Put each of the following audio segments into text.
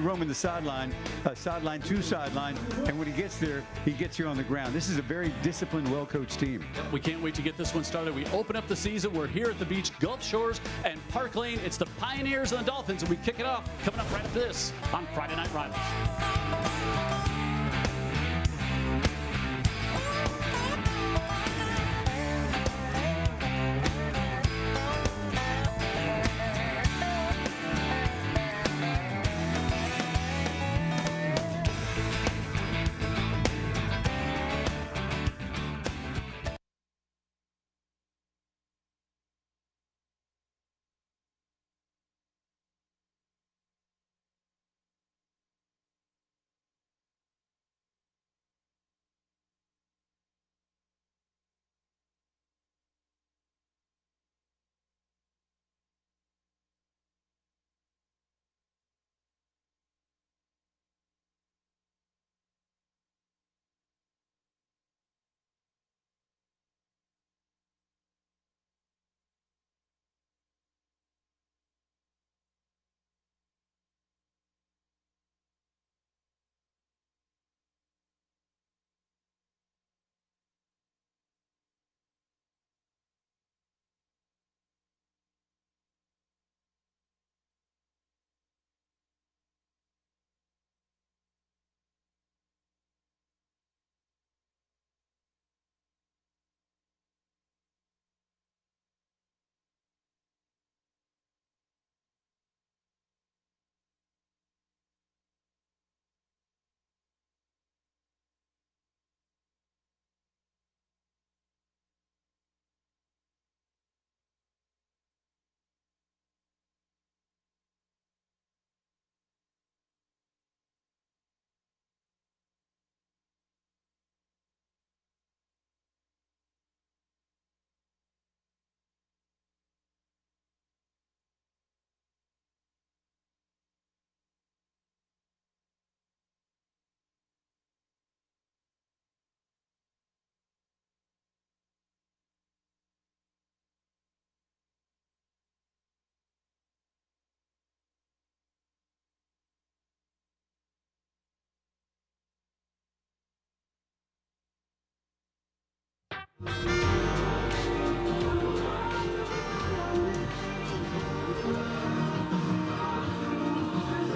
roaming the sideline to sideline, and when he gets there, he gets here on the ground. This is a very disciplined, well-coached team. We can't wait to get this one started. We open up the season. We're here at the beach, Gulf Shores and Parklane. It's the Pioneers and the Dolphins, and we kick it off coming up right after this on Friday Night Rivals.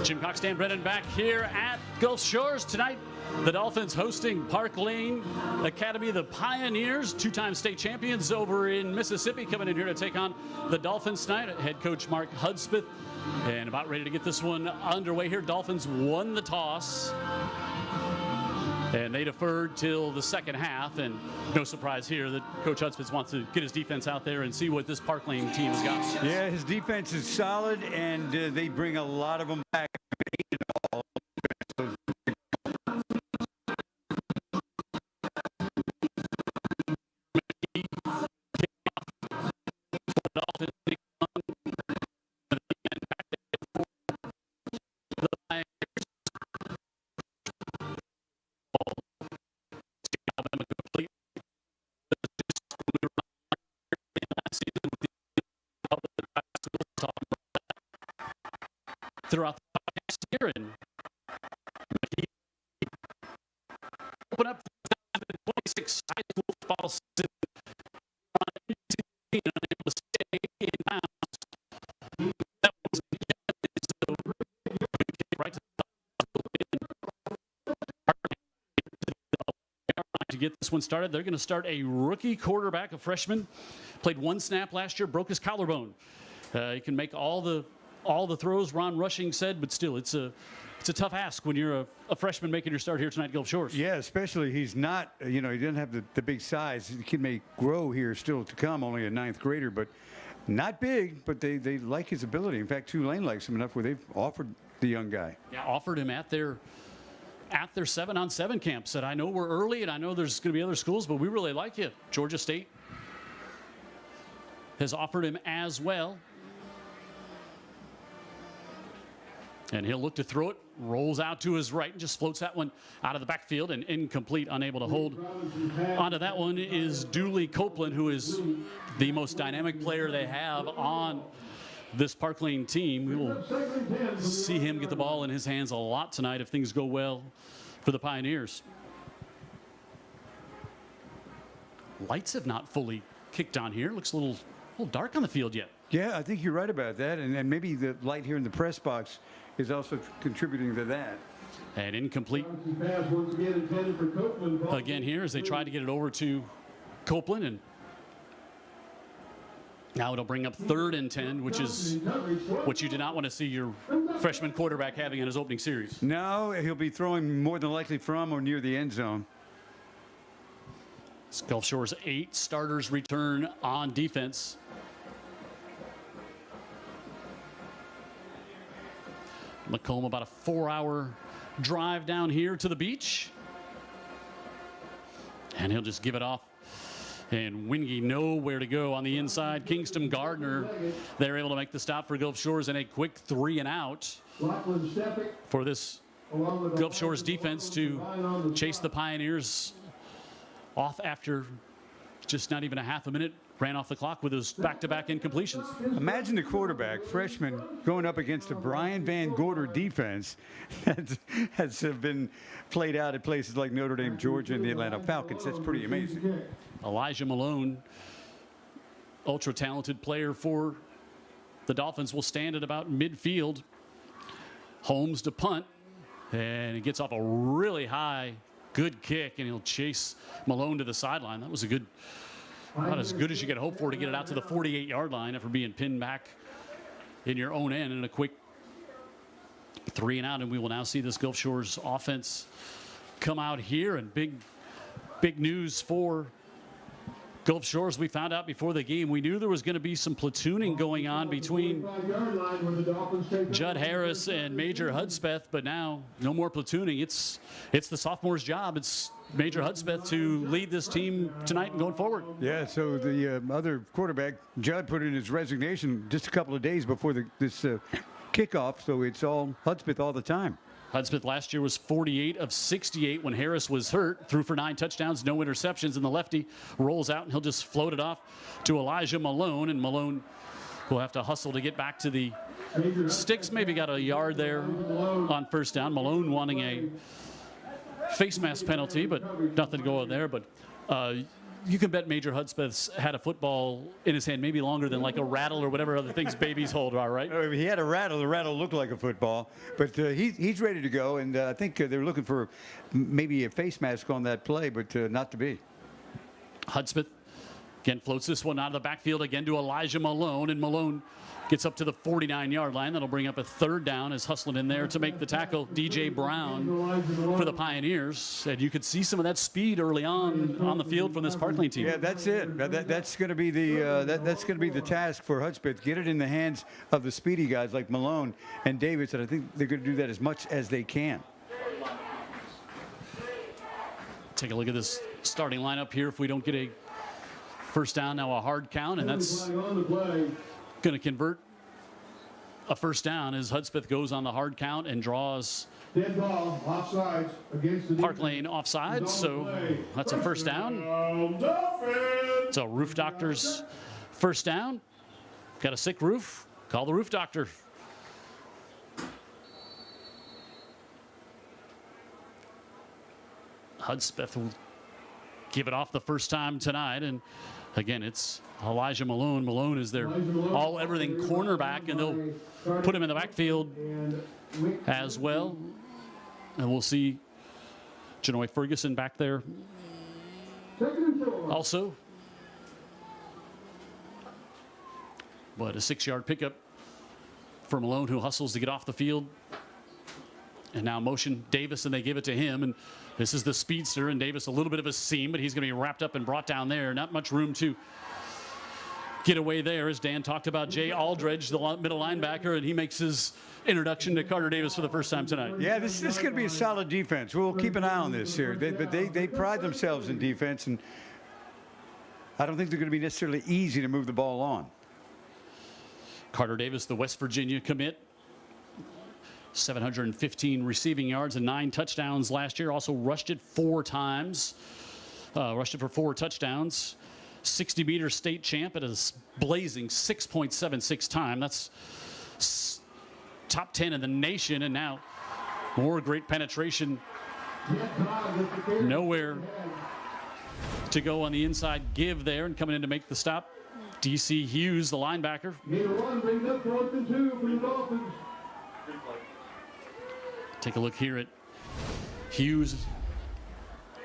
Jim Cox, Dan Brennan back here at Gulf Shores tonight. The Dolphins hosting Parklane Academy, the Pioneers, two-time state champions over in Mississippi, coming in here to take on the Dolphins tonight. Head coach Mark Hudspeth, and about ready to get this one underway here. Dolphins won the toss, and they deferred till the second half, and no surprise here that Coach Hudspeth wants to get his defense out there and see what this Parklane team has got. Yeah, his defense is solid, and they bring a lot of them back. Throughout the podcast here, and open up the 26 high school football season, unable to stay in bounds. That was right to get this one started. They're going to start a rookie quarterback, a freshman, played one snap last year, broke his collarbone. He can make all the throws, Ron Rushing said, but still, it's a tough ask when you're a freshman making your start here tonight at Gulf Shores. Yeah, especially he's not, he doesn't have the big size. The kid may grow here still to come, only a ninth grader, but not big, but they like his ability. In fact, Tulane likes him enough where they've offered the young guy. Yeah, offered him at their 7-on-7 camp. Said, I know we're early and I know there's going to be other schools, but we really like you. Georgia State has offered him as well. And he'll look to throw it, rolls out to his right, and just floats that one out of the backfield and incomplete, unable to hold onto that one is Dooley Copeland, who is the most dynamic player they have on this Parklane team. We will see him get the ball in his hands a lot tonight if things go well for the Pioneers. Lights have not fully kicked on here. Looks a little dark on the field yet. Yeah, I think you're right about that. And maybe the light here in the press box is also contributing to that. And incomplete again here as they try to get it over to Copeland. And now it'll bring up 3rd and 10, which is what you did not want to see your freshman quarterback having in his opening series. No, he'll be throwing more than likely from or near the end zone. Gulf Shore's 8 starters return on defense. Macomb about a 4-hour drive down here to the beach. And he'll just give it off. And Wingy nowhere to go on the inside. Kingston Gardner, they're able to make the stop for Gulf Shores and a quick 3 and out for this Gulf Shores defense to chase the Pioneers off after just not even a half a minute. Ran off the clock with his back-to-back incompletions. Imagine the quarterback, freshman, going up against a Brian Van Gorder defense that has been played out at places like Notre Dame, Georgia, and the Atlanta Falcons. That's pretty amazing. Elijah Malone, ultra-talented player for the Dolphins, will stand at about midfield. Holmes to punt, and he gets off a really high, good kick, and he'll chase Malone to the sideline. That was a good, not as good as you could hope for to get it out to the 48-yard line after being pinned back in your own end, and a quick 3 and out. And we will now see this Gulf Shores offense come out here, and big news for Gulf Shores. We found out before the game, we knew there was going to be some platooning going on between Judd Harris and Major Hudspeth, but now no more platooning. It's the sophomore's job. It's Major Hudspeth to lead this team tonight and going forward. Yeah, so the other quarterback, Judd, put in his resignation just a couple of days before this kickoff, so it's all Hudspeth all the time. Hudspeth last year was 48 of 68 when Harris was hurt. Threw for 9 touchdowns, no interceptions, and the lefty rolls out, and he'll just float it off to Elijah Malone, and Malone will have to hustle to get back to the sticks. Maybe got a yard there on first down. Malone wanting a face mask penalty, but nothing going there. But you can bet Major Hudspeth's had a football in his hand maybe longer than like a rattle or whatever other things babies hold are, right? He had a rattle. The rattle looked like a football, but he's ready to go. And I think they're looking for maybe a face mask on that play, but not to be. Hudspeth again floats this one out of the backfield again to Elijah Malone, and Malone gets up to the 49-yard line. That'll bring up a 3rd down as hustling in there to make the tackle DJ Brown for the Pioneers. And you could see some of that speed early on the field from this Parklane team. Yeah, that's it. That's going to be the task for Hudspeth. Get it in the hands of the speedy guys like Malone and Davis, and I think they're going to do that as much as they can. Take a look at this starting lineup here. If we don't get a first down, now a hard count, and that's going to convert a first down as Hudspeth goes on the hard count and draws dead ball, offsides against the Parklane offside. So that's a first down. So Roof Doctor's first down. Got a sick roof. Call the roof doctor. Hudspeth will give it off the first time tonight, and again, it's Elijah Malone. Malone is their all-everything cornerback, and they'll put him in the backfield as well. And we'll see Janoy Ferguson back there also. But a 6-yard pickup for Malone, who hustles to get off the field. And now motion Davis, and they give it to him. And this is the speedster, and Davis a little bit of a seam, but he's going to be wrapped up and brought down there. Not much room to get away there, as Dan talked about Jay Aldridge, the middle linebacker, and he makes his introduction to Carter Davis for the first time tonight. Yeah, this is going to be a solid defense. We'll keep an eye on this here. They pride themselves in defense, and I don't think they're going to be necessarily easy to move the ball on. Carter Davis, the West Virginia commit. 715 receiving yards and 9 touchdowns last year. Also rushed it 4 times. Rushed it for 4 touchdowns. 60-meter state champ at a blazing 6.76 time. That's top 10 in the nation, and now more great penetration. Nowhere to go on the inside give there, and coming in to make the stop, DC Hughes, the linebacker. Take a look here at Hughes.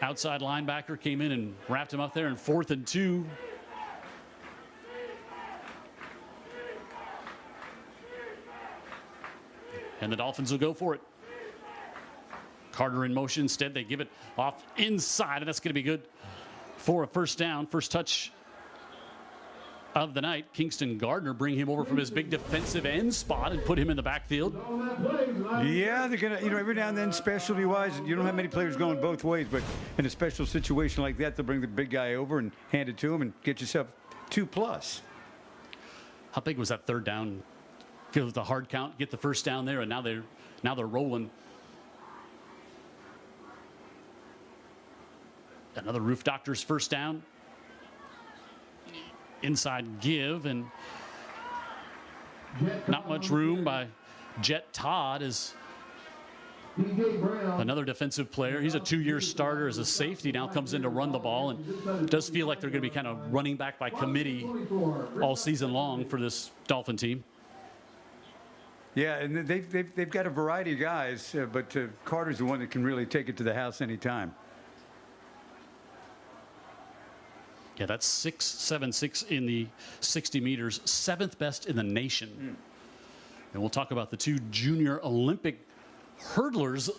Outside linebacker came in and wrapped him up there in 4th and 2. And the Dolphins will go for it. Carter in motion. Instead, they give it off inside, and that's going to be good for a first down. First touch of the night. Kingston Gardner bring him over from his big defensive end spot and put him in the backfield. Yeah, they're going to, every now and then, specialty-wise, you don't have many players going both ways, but in a special situation like that, they'll bring the big guy over and hand it to him and get yourself 2+. How big was that third down? Give the hard count, get the first down there, and now they're rolling. Another Roof Doctors first down. Inside give, and not much room by Jet Todd as another defensive player. He's a 2-year starter as a safety, now comes in to run the ball, and does feel like they're going to be kind of running back by committee all season long for this Dolphin team. Yeah, and they've got a variety of guys, but Carter's the one that can really take it to the house anytime. Yeah, that's 6.76 in the 60 meters, 7th best in the nation. And we'll talk about the 2 junior Olympic hurdlers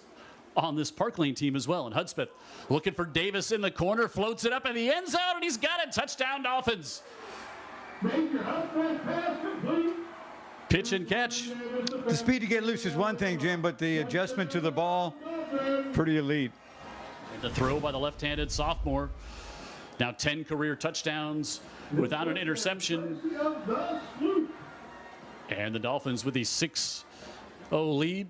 on this Parklane team as well. And Hudspeth looking for Davis in the corner, floats it up in the end zone, and he's got it. Touchdown, Dolphins. Pitch and catch. The speed to get loose is one thing, Jim, but the adjustment to the ball, pretty elite. And the throw by the left-handed sophomore. Now 10 career touchdowns without an interception. And the Dolphins with the 6-0 lead.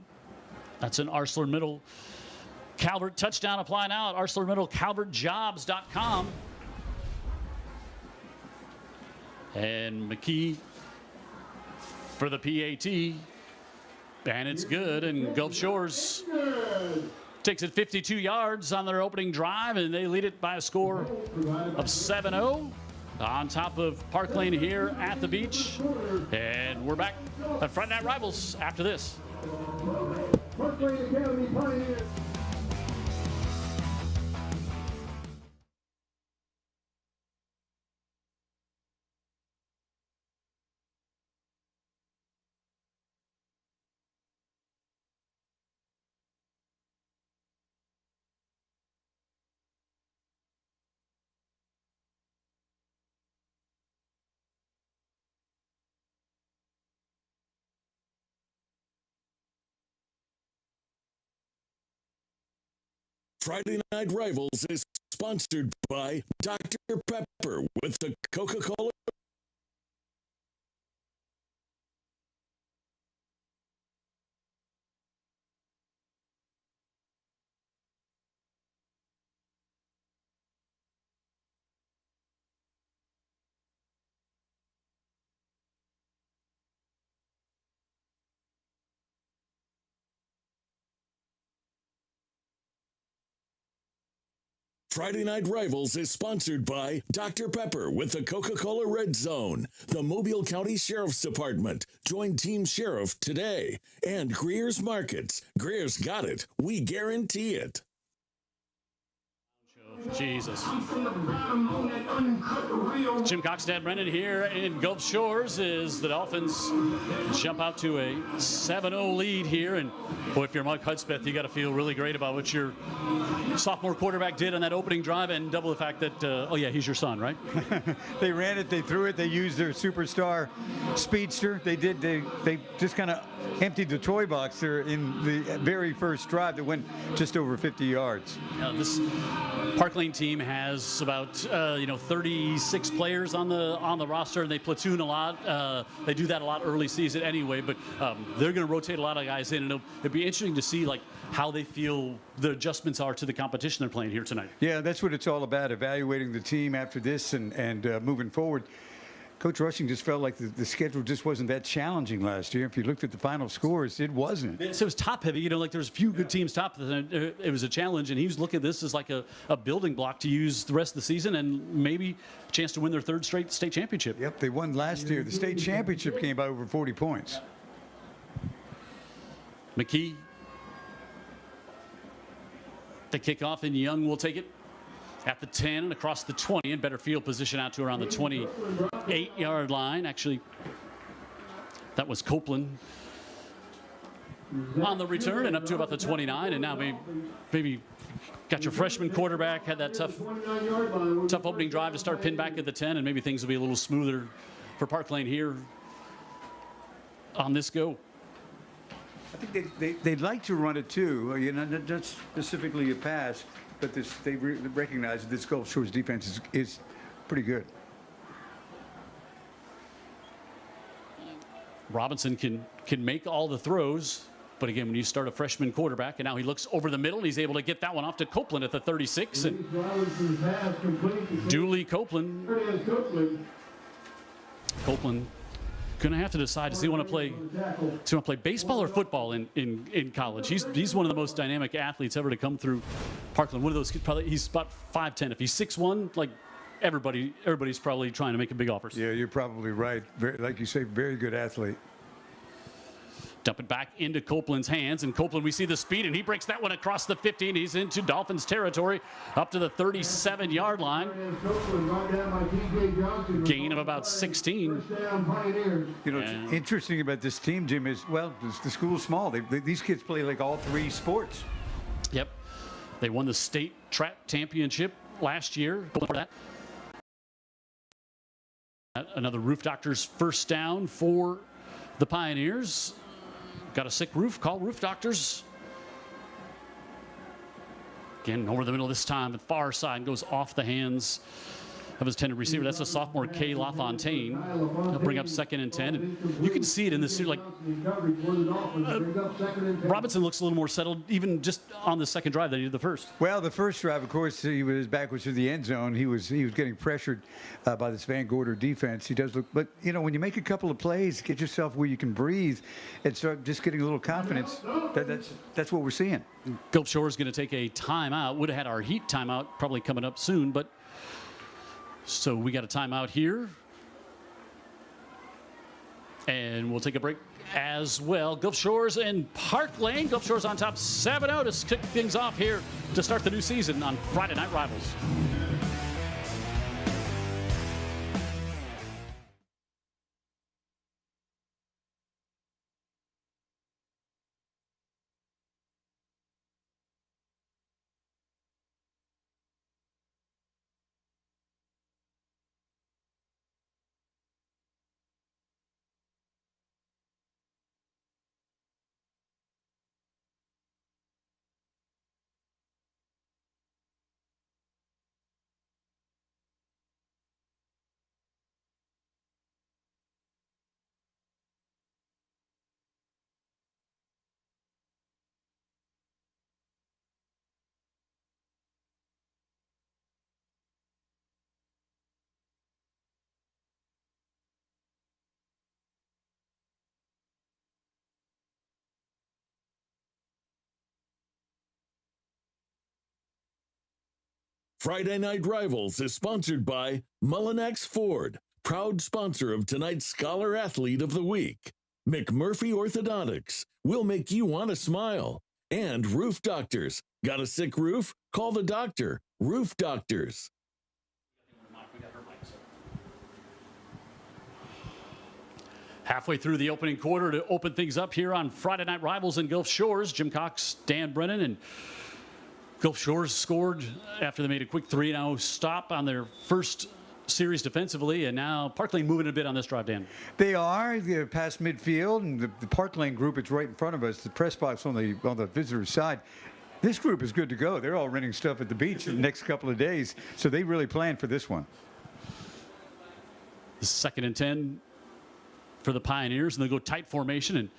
That's an ArcelorMittal Calvert touchdown. Apply now at ArcelorMittal CalvertJobs.com. And McKee for the PAT. And it's good. And Gulf Shores takes it 52 yards on their opening drive, and they lead it by a score of 7-0 on top of Parklane here at the beach. And we're back at Friday Night Rivals after this. Parklane Academy Pioneers. Friday Night Rivals is sponsored by Dr. Pepper with the Coca-Cola. Friday Night Rivals is sponsored by Dr. Pepper with the Coca-Cola Red Zone, the Mobile County Sheriff's Department. Join Team Sheriff today. And Greer's Markets. Greer's got it. We guarantee it. Jesus. Jim Cox, Dan Brennan here in Gulf Shores as the Dolphins jump out to a 7-0 lead here. And boy, if you're Mike Hudspeth, you got to feel really great about what your sophomore quarterback did on that opening drive, and double the fact that, oh yeah, he's your son, right? They ran it, they threw it, they used their superstar speedster. They just kind of emptied the toy box there in the very first drive that went just over 50 yards. This Parklane team has about 36 players on the roster, and they platoon a lot. They do that a lot early season anyway, but they're going to rotate a lot of guys in, and it'd be interesting to see like how they feel the adjustments are to the competition they're playing here tonight. Yeah, that's what it's all about, evaluating the team after this and moving forward. Coach Rushing just felt like the schedule just wasn't that challenging last year. If you looked at the final scores, it wasn't. So it was top heavy, like there's a few good teams top. It was a challenge, and he was looking at this as like a building block to use the rest of the season and maybe a chance to win their third straight state championship. Yep, they won last year. The state championship came by over 40 points. McKee, the kickoff, and Young will take it at the 10 and across the 20, and better field position out to around the 28-yard line. Actually, that was Copeland on the return and up to about the 29, and now maybe got your freshman quarterback, had that tough opening drive to start pin back at the 10, and maybe things will be a little smoother for Parklane here on this go. I think they'd like to run it too, not specifically a pass, but they recognize that this Gulf Shores defense is pretty good. Robinson can make all the throws, but again, when you start a freshman quarterback, and now he looks over the middle, and he's able to get that one off to Copeland at the 36, and Dooley Copeland going to have to decide, does he want to play baseball or football in college? He's one of the most dynamic athletes ever to come through Parkland. One of those kids, probably he's about 5'10". If he's 6'1", like everybody's probably trying to make him big offers. Yeah, you're probably right. Like you say, very good athlete. Dump it back into Copeland's hands, and Copeland, we see the speed, and he breaks that one across the 50, and he's into Dolphins territory up to the 37-yard line. Gain of about 16. What's interesting about this team, Jim, is, well, the school's small. These kids play like all three sports. Yep. They won the state track championship last year. Another Roof Doctors first down for the Pioneers. Got a sick roof, call Roof Doctors. Again, over the middle this time, the far side goes off the hands of his intended receiver. That's a sophomore, Kay LaFontaine. He'll bring up 2nd and 10. And you can see it in this, like, Robinson looks a little more settled, even just on the second drive than he did the first. Well, the first drive, of course, he was backwards to the end zone. He was getting pressured by this Van Gorder defense. He does look, but when you make a couple of plays, get yourself where you can breathe and start just getting a little confidence. That's what we're seeing. Gulf Shores is going to take a timeout. Would have had our heat timeout probably coming up soon, but so we got a timeout here. And we'll take a break as well. Gulf Shores and Parklane. Gulf Shores on top 7-0 to kick things off here to start the new season on Friday Night Rivals. Friday Night Rivals is sponsored by Mullinax Ford, proud sponsor of tonight's Scholar Athlete of the Week. McMurphy Orthodontics will make you want to smile. And Roof Doctors. Got a sick roof? Call the doctor. Roof Doctors. Halfway through the opening quarter to open things up here on Friday Night Rivals in Gulf Shores. Jim Cox, Dan Brennan, and Gulf Shores scored after they made a quick 3-0 stop on their first series defensively, and now Parklane moving a bit on this drive, Dan. They are. They're past midfield, and the Parklane group is right in front of us. The press box on the visitor's side. This group is good to go. They're all renting stuff at the beach the next couple of days, so they really plan for this one. 2nd and 10 for the Pioneers, and they'll go tight formation and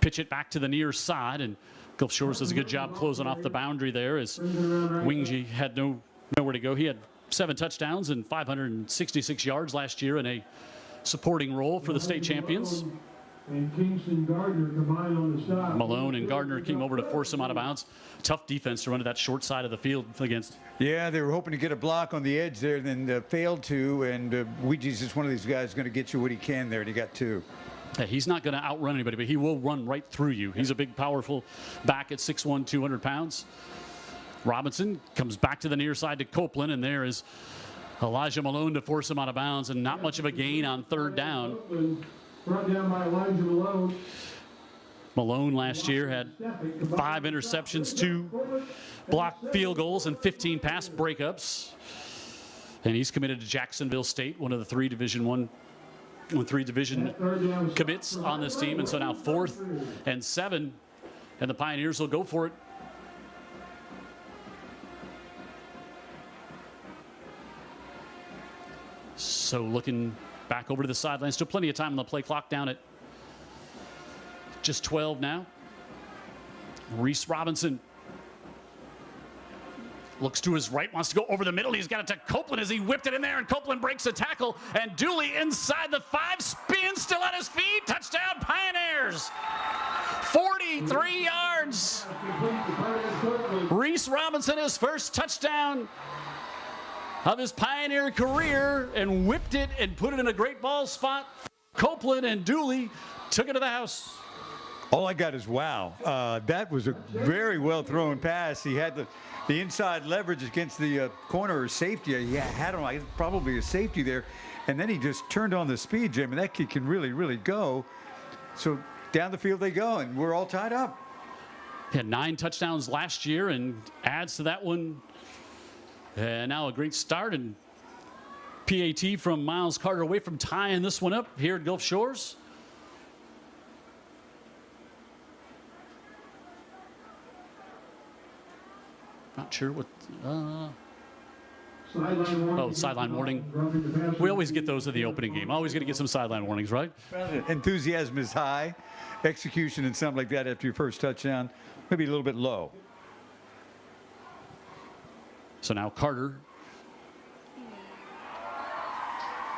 pitch it back to the near side. And Gulf Shores does a good job closing off the boundary there as Wingji had nowhere to go. He had 7 touchdowns and 566 yards last year in a supporting role for the state champions. And Kingston Gardner combined on the stop. Malone and Gardner came over to force him out of bounds. Tough defense to run to that short side of the field against. Yeah, they were hoping to get a block on the edge there, then failed to. And Ouija's just one of these guys going to get you what he can there, and he got 2. Hey, he's not going to outrun anybody, but he will run right through you. He's a big, powerful back at 6'1", 200 pounds. Robinson comes back to the near side to Copeland, and there is Elijah Malone to force him out of bounds, and not much of a gain on 3rd down. Brought down by Elijah Malone. Malone last year had 5 interceptions, 2 blocked field goals, and 15 pass breakups. And he's committed to Jacksonville State, one of the 3 Division commits on this team. And so now 4th and 7, and the Pioneers will go for it. So looking back over to the sidelines, still plenty of time on the play clock, down at just 12 now. Reese Robinson looks to his right, wants to go over the middle. He's got it to Copeland as he whipped it in there, and Copeland breaks a tackle. And Dooley inside the 5, spins, still on his feet. Touchdown, Pioneers. 43 yards. Reese Robinson, his first touchdown of his Pioneer career, and whipped it and put it in a great ball spot. Copeland and Dooley took it to the house. All I got is wow. That was a very well thrown pass. He had the inside leverage against the corner or safety. He had him like probably a safety there, and then he just turned on the speed, Jim, and that kid can really, really go. So down the field they go, and we're all tied up. He had 9 touchdowns last year and adds to that one. And now a great start, and PAT from Miles Carter away from tying this one up here at Gulf Shores. Not sure what. Sideline warning. We always get those at the opening game. Always going to get some sideline warnings, right? Enthusiasm is high. Execution and something like that after your first touchdown, maybe a little bit low. So now Carter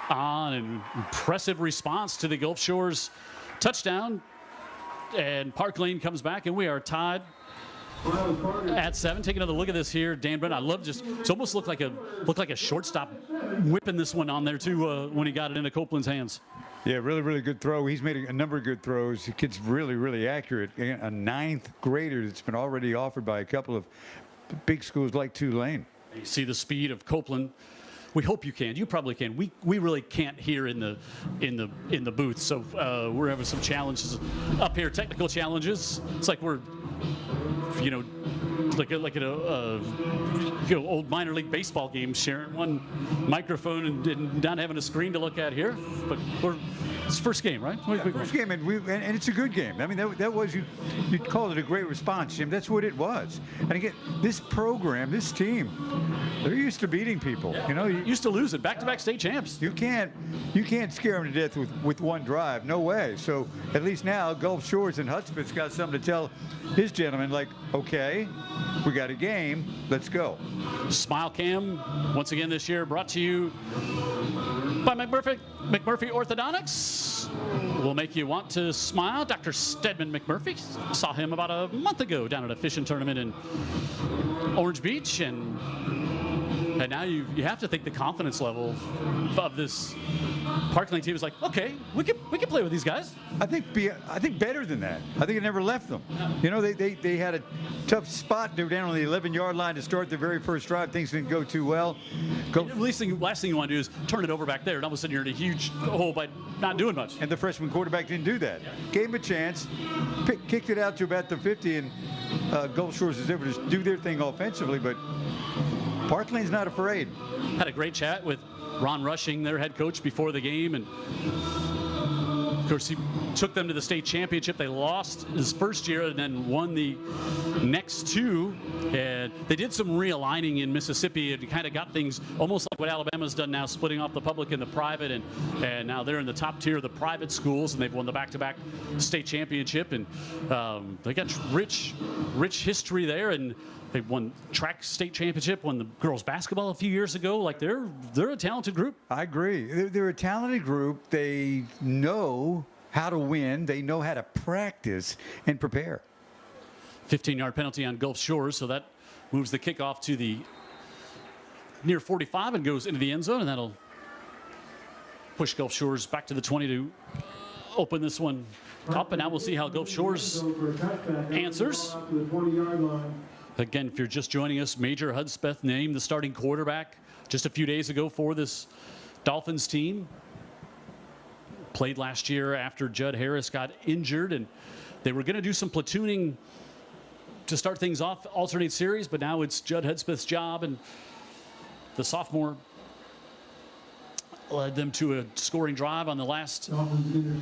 on an impressive response to the Gulf Shores touchdown. And Parklane comes back, and we are tied at 7. Take another look at this here, Dan Brent. I love it almost looked like a shortstop whipping this one on there too when he got it into Copeland's hands. Yeah, really, really good throw. He's made a number of good throws. The kid's really, really accurate. A 9th grader that's been already offered by a couple of big schools like Tulane. You see the speed of Copeland. We hope you can. You probably can. We really can't hear in the booth, so we're having some challenges up here, technical challenges. It's like we're, like at a old minor league baseball game, sharing one microphone and not having a screen to look at here. But it's the first game, right? First game, and it's a good game. I mean, that was you'd call it a great response, Jim. That's what it was. And again, this program, this team, they're used to beating people. Used to lose it. Back-to-back state champs. You can't scare them to death with one drive. No way. So at least now Gulf Shores and Hudspeth's got something to tell his gentlemen, like, okay, we got a game. Let's go. Smile Cam, once again this year, brought to you by McMurphy Orthodontics. Will make you want to smile. Dr. Stedman McMurphy. Saw him about a month ago down at a fishing tournament in Orange Beach, and now you have to think the confidence level of this Parklane team is like, okay, we can play with these guys. I think better than that. I think it never left them. They had a tough spot. They were down on the 11-yard line to start their very first drive. Things didn't go too well. Last thing you want to do is turn it over back there, and all of a sudden you're in a huge hole by not doing much. And the freshman quarterback didn't do that. Gave him a chance, kicked it out to about the 50, and Gulf Shores was able to do their thing offensively, but Parklane's not afraid. Had a great chat with Ron Rushing, their head coach, before the game, and of course he took them to the state championship. They lost his first year and then won the next two. And they did some realigning in Mississippi and kind of got things almost like what Alabama's done now, splitting off the public and the private, and now they're in the top tier of the private schools, and they've won the back-to-back state championship, and they got rich history there, and they won track state championship, won the girls basketball a few years ago. Like they're a talented group. I agree. They're a talented group. They know how to win. They know how to practice and prepare. 15-yard penalty on Gulf Shores, so that moves the kickoff to the near 45 and goes into the end zone, and that'll push Gulf Shores back to the 20 to open this one up. And now we'll see how Gulf Shores answers. Again, if you're just joining us, Major Hudspeth named the starting quarterback just a few days ago for this Dolphins team. Played last year after Judd Harris got injured, and they were going to do some platooning to start things off, alternate series, but now it's Judd Hudspeth's job, and the sophomore led them to a scoring drive on the last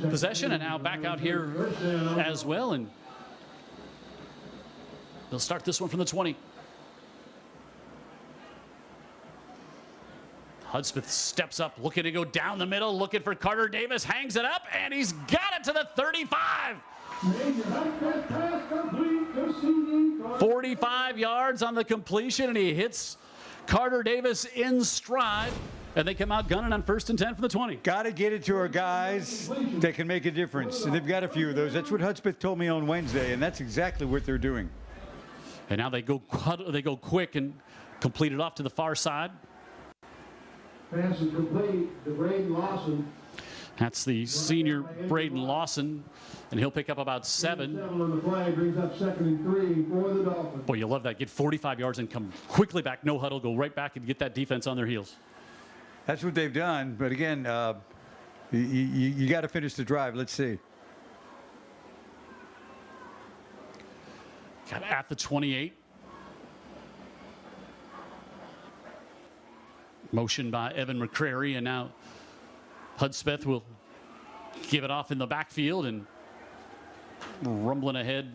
possession, and now back out here as well, and they'll start this one from the 20. Hudspeth steps up, looking to go down the middle, looking for Carter Davis, hangs it up, and he's got it to the 35. 45 yards on the completion, and he hits Carter Davis in stride, and they come out gunning on 1st and 10 from the 20. Got to get it to our guys that can make a difference, and they've got a few of those. That's what Hudspeth told me on Wednesday, and that's exactly what they're doing. And now they go quick and complete it off to the far side. Pass is complete to Braden Lawson. That's the senior Braden Lawson, and he'll pick up about 7. 7 on the flag, brings up 2nd and 3 for the Dolphins. Boy, you love that. Get 45 yards and come quickly back, no huddle, go right back and get that defense on their heels. That's what they've done. But again, you got to finish the drive. Let's see. Got at the 28. Motion by Evan McCrary, and now Hudspeth will give it off in the backfield, and rumbling ahead,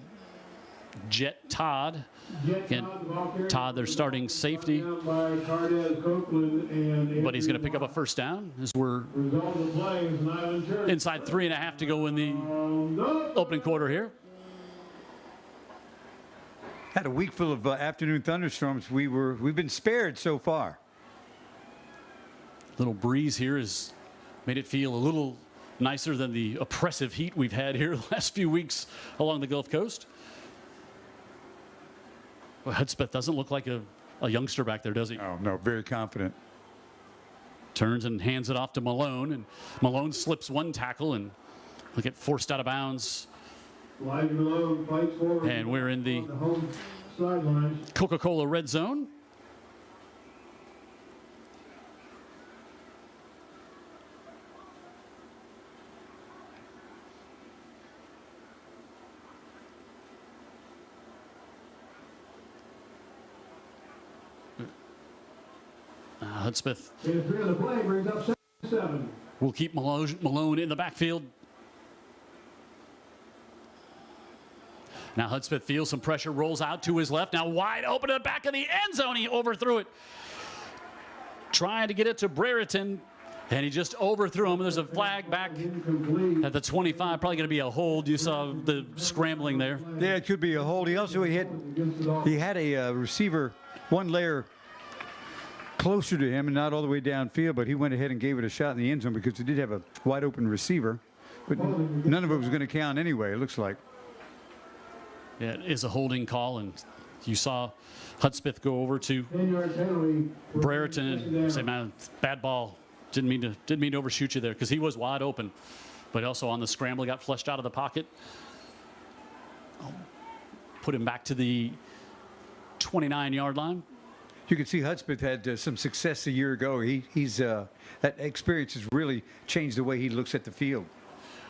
Jet Todd. Again, Todd, their starting safety, but he's going to pick up a first down as we're inside 3.5 to go in the opening quarter here. Had a week full of afternoon thunderstorms. We've been spared so far. Little breeze here has made it feel a little nicer than the oppressive heat we've had here the last few weeks along the Gulf Coast. Well, Hudspeth doesn't look like a youngster back there, does he? Oh, no, very confident. Turns and hands it off to Malone, and Malone slips one tackle and will get forced out of bounds. And we're in the Coca-Cola red zone. Hudspeth will keep Malone in the backfield. Now Hudspeth feels some pressure, rolls out to his left. Now wide open to the back of the end zone. He overthrew it. Trying to get it to Brereton, and he just overthrew him. There's a flag back at the 25. Probably going to be a hold. You saw the scrambling there. Yeah, it could be a hold. He also had a receiver one layer closer to him and not all the way downfield, but he went ahead and gave it a shot in the end zone because he did have a wide open receiver. But none of it was going to count anyway, it looks like. Yeah, it is a holding call, and you saw Hudspeth go over to Brereton and say, man, bad ball. Didn't mean to overshoot you there, because he was wide open. But also on the scramble, got flushed out of the pocket. Put him back to the 29-yard line. You can see Hudspeth had some success a year ago. He's that experience has really changed the way he looks at the field.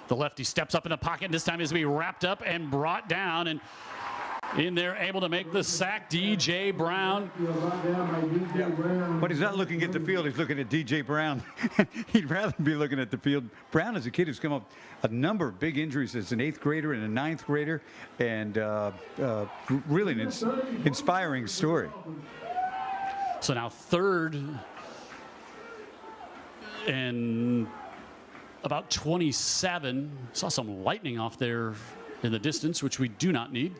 The lefty steps up in the pocket. This time he's going to be wrapped up and brought down. And in there, able to make the sack. DJ Brown. But he's not looking at the field. He's looking at DJ Brown. He'd rather be looking at the field. Brown is a kid who's come up a number of big injuries as an 8th grader and a 9th grader, and really an inspiring story. So now 3rd and about 27. Saw some lightning off there in the distance, which we do not need.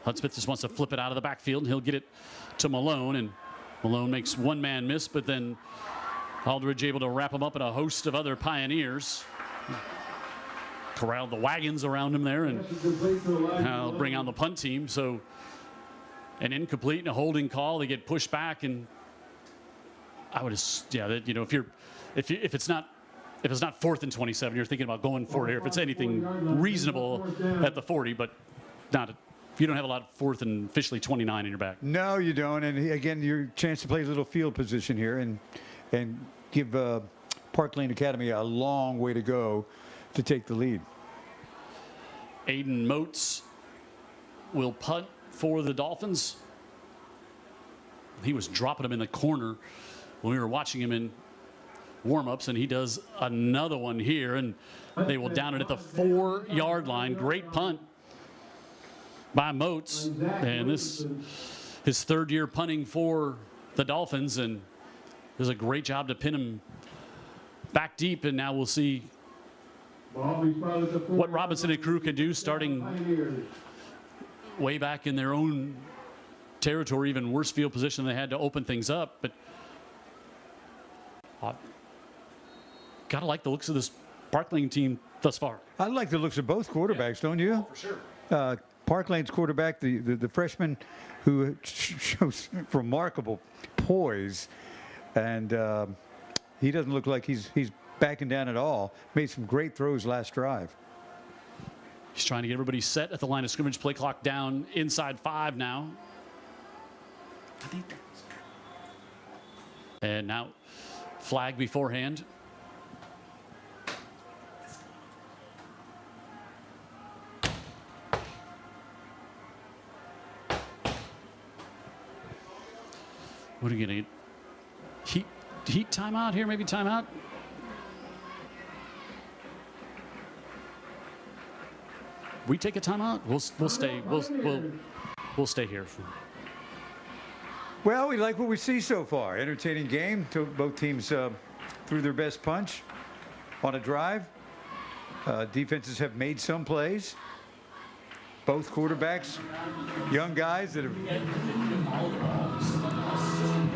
Hudspeth just wants to flip it out of the backfield, and he'll get it to Malone, and Malone makes one man miss, but then Aldridge able to wrap him up, and a host of other Pioneers corralled the wagons around him there, and now bring on the punt team. So an incomplete and a holding call. They get pushed back, and I would, you know, if it's not 4th and 27, you're thinking about going for it here. If it's anything reasonable at the 40, but not. You don't have a lot of 4th and officially 29 in your back. No, you don't. And again, your chance to play a little field position here and give Parklane Academy a long way to go to take the lead. Aiden Moats will punt for the Dolphins. He was dropping him in the corner when we were watching him in warm-ups, and he does another one here, and they will down it at the 4-yard line. Great punt by Moats, and this his 3rd year punting for the Dolphins, and does a great job to pin him back deep. And now we'll see what Robinson and crew can do, starting way back in their own territory, even worse field position. They had to open things up, but gotta like the looks of this Parklane team thus far. I like the looks of both quarterbacks, don't you? Oh, for sure. Parklane's quarterback, the freshman, who shows remarkable poise, and he doesn't look like he's backing down at all. Made some great throws last drive. He's trying to get everybody set at the line of scrimmage. Play clock down inside 5 now. And now flag beforehand. What are you going to get? Heat timeout here? Maybe timeout? We take a timeout? We'll stay. We'll stay here. Well, we like what we see so far. Entertaining game. Both teams threw their best punch on a drive. Defenses have made some plays. Both quarterbacks, young guys that have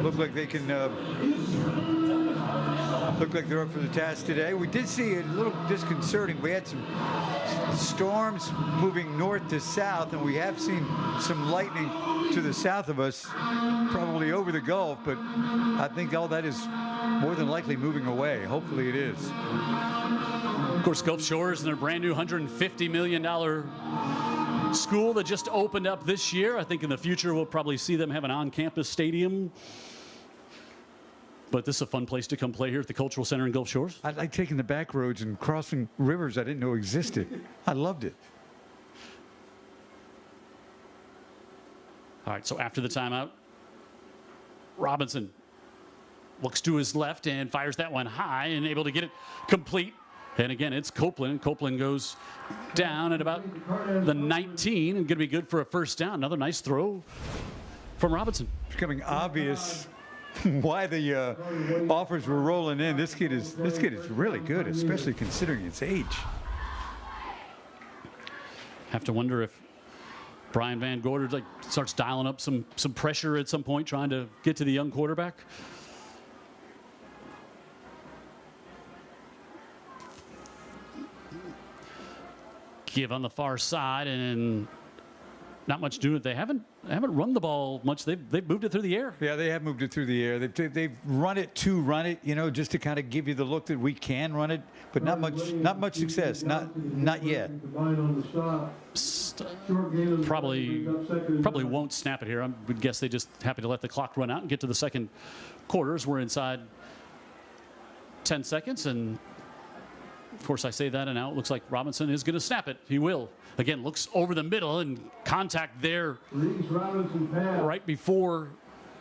look like they can look like they're up for the task today. We did see a little disconcerting. We had some storms moving north to south, and we have seen some lightning to the south of us, probably over the Gulf, but I think all that is more than likely moving away. Hopefully it is. Of course, Gulf Shores and their brand new $150 million school that just opened up this year. I think in the future we'll probably see them have an on-campus stadium. But this is a fun place to come play here at the Cultural Center in Gulf Shores. I like taking the back roads and crossing rivers I didn't know existed. I loved it. All right, so after the timeout, Robinson looks to his left and fires that one high and able to get it complete. And again, it's Copeland. Copeland goes down at about the 19 and going to be good for a first down. Another nice throw from Robinson. It's becoming obvious why the offers were rolling in. This kid is really good, especially considering his age. Have to wonder if Brian Van Gorder starts dialing up some pressure at some point, trying to get to the young quarterback. Give on the far side, and not much doing it. They haven't run the ball much. They've moved it through the air. Yeah, they have moved it through the air. They've run it, you know, just to kind of give you the look that we can run it, but not much success. Not yet. Probably won't snap it here. I would guess they just happy to let the clock run out and get to the second quarters. We're inside 10 seconds, and of course I say that, and now it looks like Robinson is going to snap it. He will. Again, looks over the middle and contact there Reese Robinson pass right before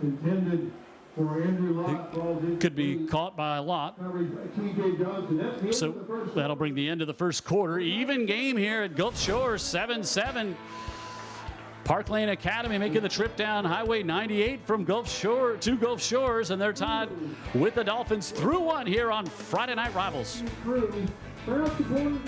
intended for Andrew Lott. Falls into could be caught by Lott. coverage by T.J. Johnson. That's the end So of the first that'll quarter. bring the end of the first quarter. Even game here at Gulf Shores, 7-7. Parklane Academy making the trip down Highway 98 from Gulf Shore to Gulf Shores, and they're tied with the Dolphins through one here on Friday Night Rivals. Through. First quarter.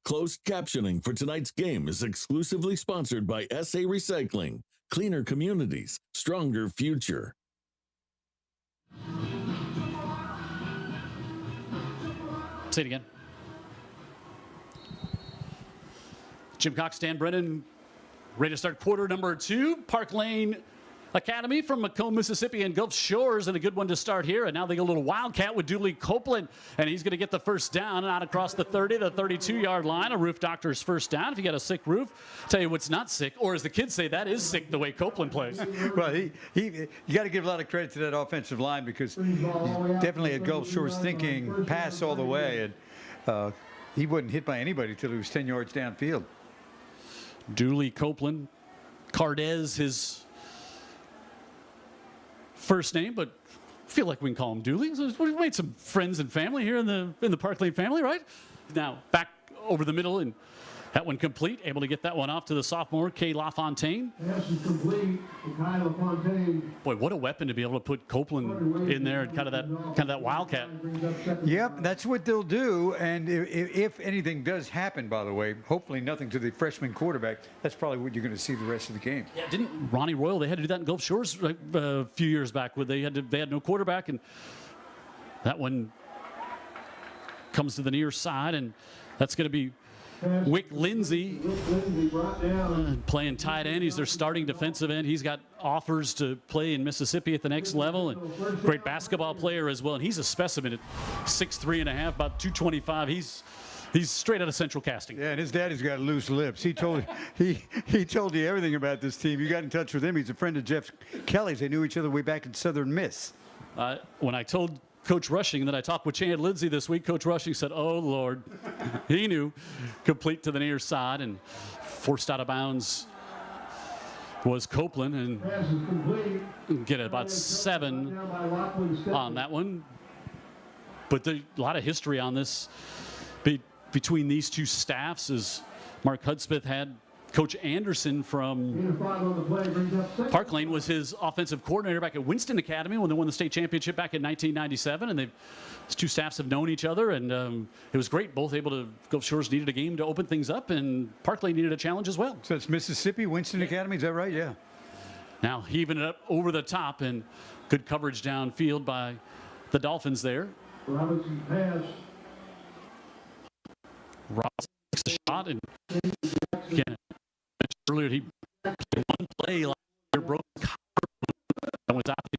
Closed captioning for tonight's game is exclusively sponsored by SA Recycling. Cleaner communities, stronger future. Say it again. Jim Cox, Dan Brennan, ready to start quarter number 2. Parklane Academy from Macomb, Mississippi, and Gulf Shores, and a good one to start here. And now they go a little wildcat with Dooley Copeland, and he's going to get the first down and out across the 30, the 32-yard line. A roof doctor's first down. If you got a sick roof, tell you what's not sick, or as the kids say, that is sick the way Copeland plays. Well, you got to give a lot of credit to that offensive line because he's definitely at Gulf Shores thinking pass all the way, and he wasn't hit by anybody till he was 10 yards downfield. Dooley Copeland, Cardez, his first name, but feel like we can call him Dooley. So we've made some friends and family here in the Parklane family, right? Now back over the middle, and that one complete. Able to get that one off to the sophomore, Kay LaFontaine. Pass is complete to Kyle LaFontaine. Boy, what a weapon to be able to put Copeland in there and kind of that wildcat. Yep, that's what they'll do. And if anything does happen, by the way, hopefully nothing to the freshman quarterback, that's probably what you're going to see the rest of the game. Yeah, didn't Ronnie Royal? They had to do that in Gulf Shores a few years back, where they had no quarterback, and that one comes to the near side, and that's going to be Wick Lindsay brought down. playing tight end. He's their starting defensive end. He's got offers to play in Mississippi at the next level, and great basketball player as well. And he's a specimen at 6'3.5", about 225. He's straight out of Central Casting. Yeah, and his daddy's got loose lips. He told he told you everything about this team. You got in touch with him. He's a friend of Jeff Kelly's. They knew each other way back in Southern Miss. When I told Coach Rushing that I talked with Chad Lindsay this week, Coach Rushing said, "Oh Lord," he knew. Complete to the near side and forced out of bounds was Copeland, and Pass is complete. get about 7 Down by Lockwood Stephens. on that one. But a lot of history on this between these two staffs, as Mark Hudspeth had Coach Anderson from Gain of 5 on the play brings up second. Parklane was his offensive coordinator back at Winston Academy when they won the state championship back in 1997, and his two staffs have known each other, and it was great. Both able to. Gulf Shores needed a game to open things up, and Parklane needed a challenge as well. So it's Mississippi, Winston Academy, is that right? Yeah. Now heaving it up over the top, and good coverage downfield by the Dolphins there. Robinson pass. Ross takes a shot, and again, earlier he played one play like broke his collarbone and was out the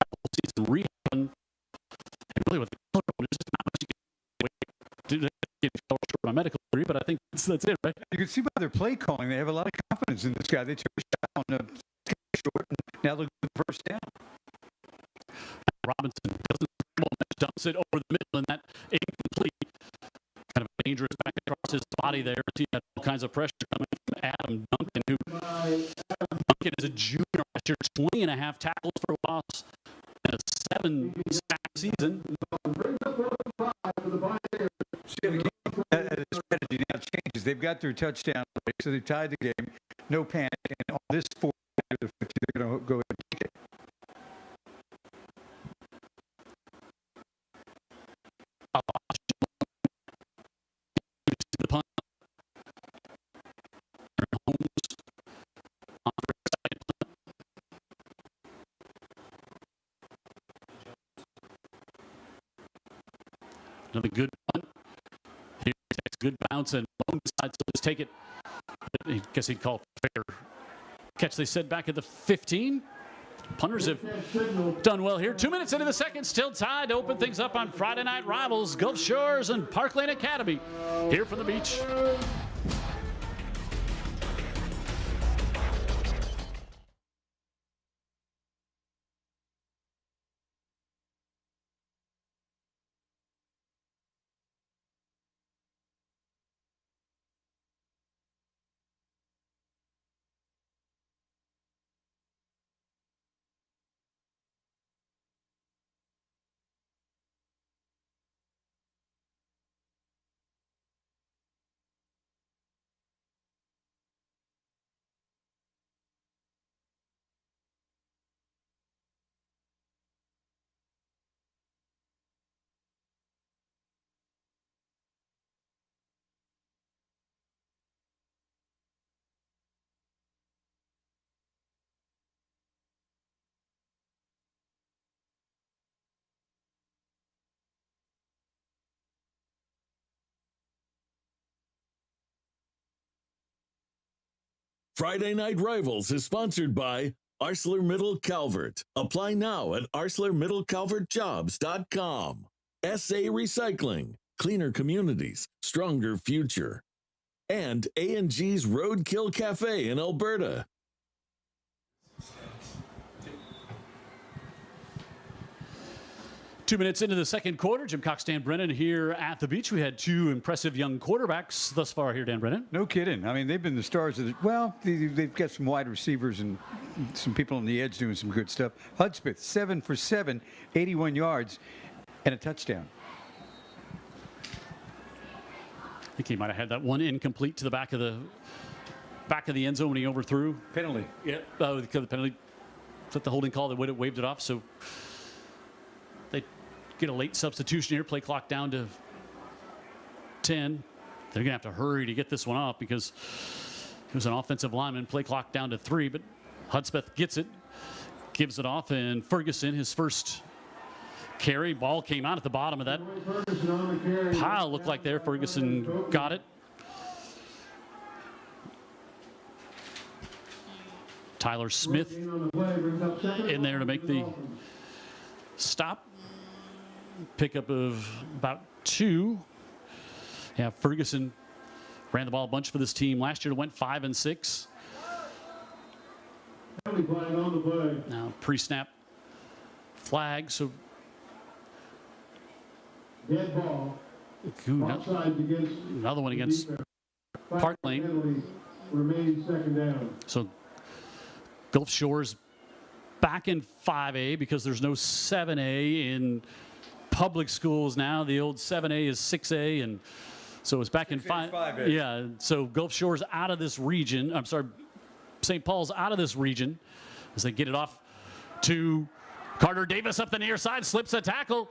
whole season rehab. And really, with the collarbone, there's just not much you can get short my medical degree, but I think that's it, right? You can see by their play calling, they have a lot of confidence in this guy. They took a shot on the short, and now they'll get the first down. Robinson doesn't dumps it over the middle, and that incomplete. Kind of dangerous back across his body there. He had all kinds of pressure coming from Adam Duncan, who Duncan is a junior last year, 20.5 tackles for a loss and a 7-sack season. The strategy now changes. They've got their touchdown, so they tied the game. No panic, and on this 4, they're going to go ahead and kick it. The punt. Another good punt. Here he takes a good bounce, and Bone decides to just take it. I guess he'd call it fair catch, they said, back at the 15. Punters have done well here. 2 minutes into the second, still tied to open things up on Friday Night Rivals. Gulf Shores and Parklane Academy here from the beach. Friday Night Rivals is sponsored by ArcelorMittal Calvert. Apply now at ArcelorMittalCalvertJobs.com. SA Recycling, cleaner communities, stronger future. And A&G's Roadkill Cafe in Alberta. Two minutes into the second quarter, Jim Cox, Dan Brennan here at the beach. We had two impressive young quarterbacks thus far here, Dan Brennan. No kidding. I mean, they've been the stars of the, well, they've got some wide receivers and some people on the edge doing some good stuff. Hudspeth, 7 for 7, 81 yards, and a touchdown. I think he might have had that one incomplete to the back of the end zone when he overthrew. Penalty. Yeah, because the penalty, was that the holding call that waved it off? So they get a late substitution here, play clock down to 10. They're going to have to hurry to get this one off because it was an offensive lineman, play clock down to 3, but Hudspeth gets it, gives it off, and Ferguson, his first carry, ball came out at the bottom of that pile, looked like there. Ferguson got it. Tyler Smith in there to make the stop. Pickup of about 2. Yeah, Ferguson ran the ball a bunch for this team. Last year went 5 and 6. Now pre-snap flag, so dead ball. Another one against Parklane. Remaining second down. So Gulf Shores back in 5A because there's no 7A in public schools now. The old 7A is 6A, and So it's back in 5. Yeah. So Gulf Shores out of this region. I'm sorry, St. Paul's out of this region as they get it off to Carter Davis up the near side, slips a tackle.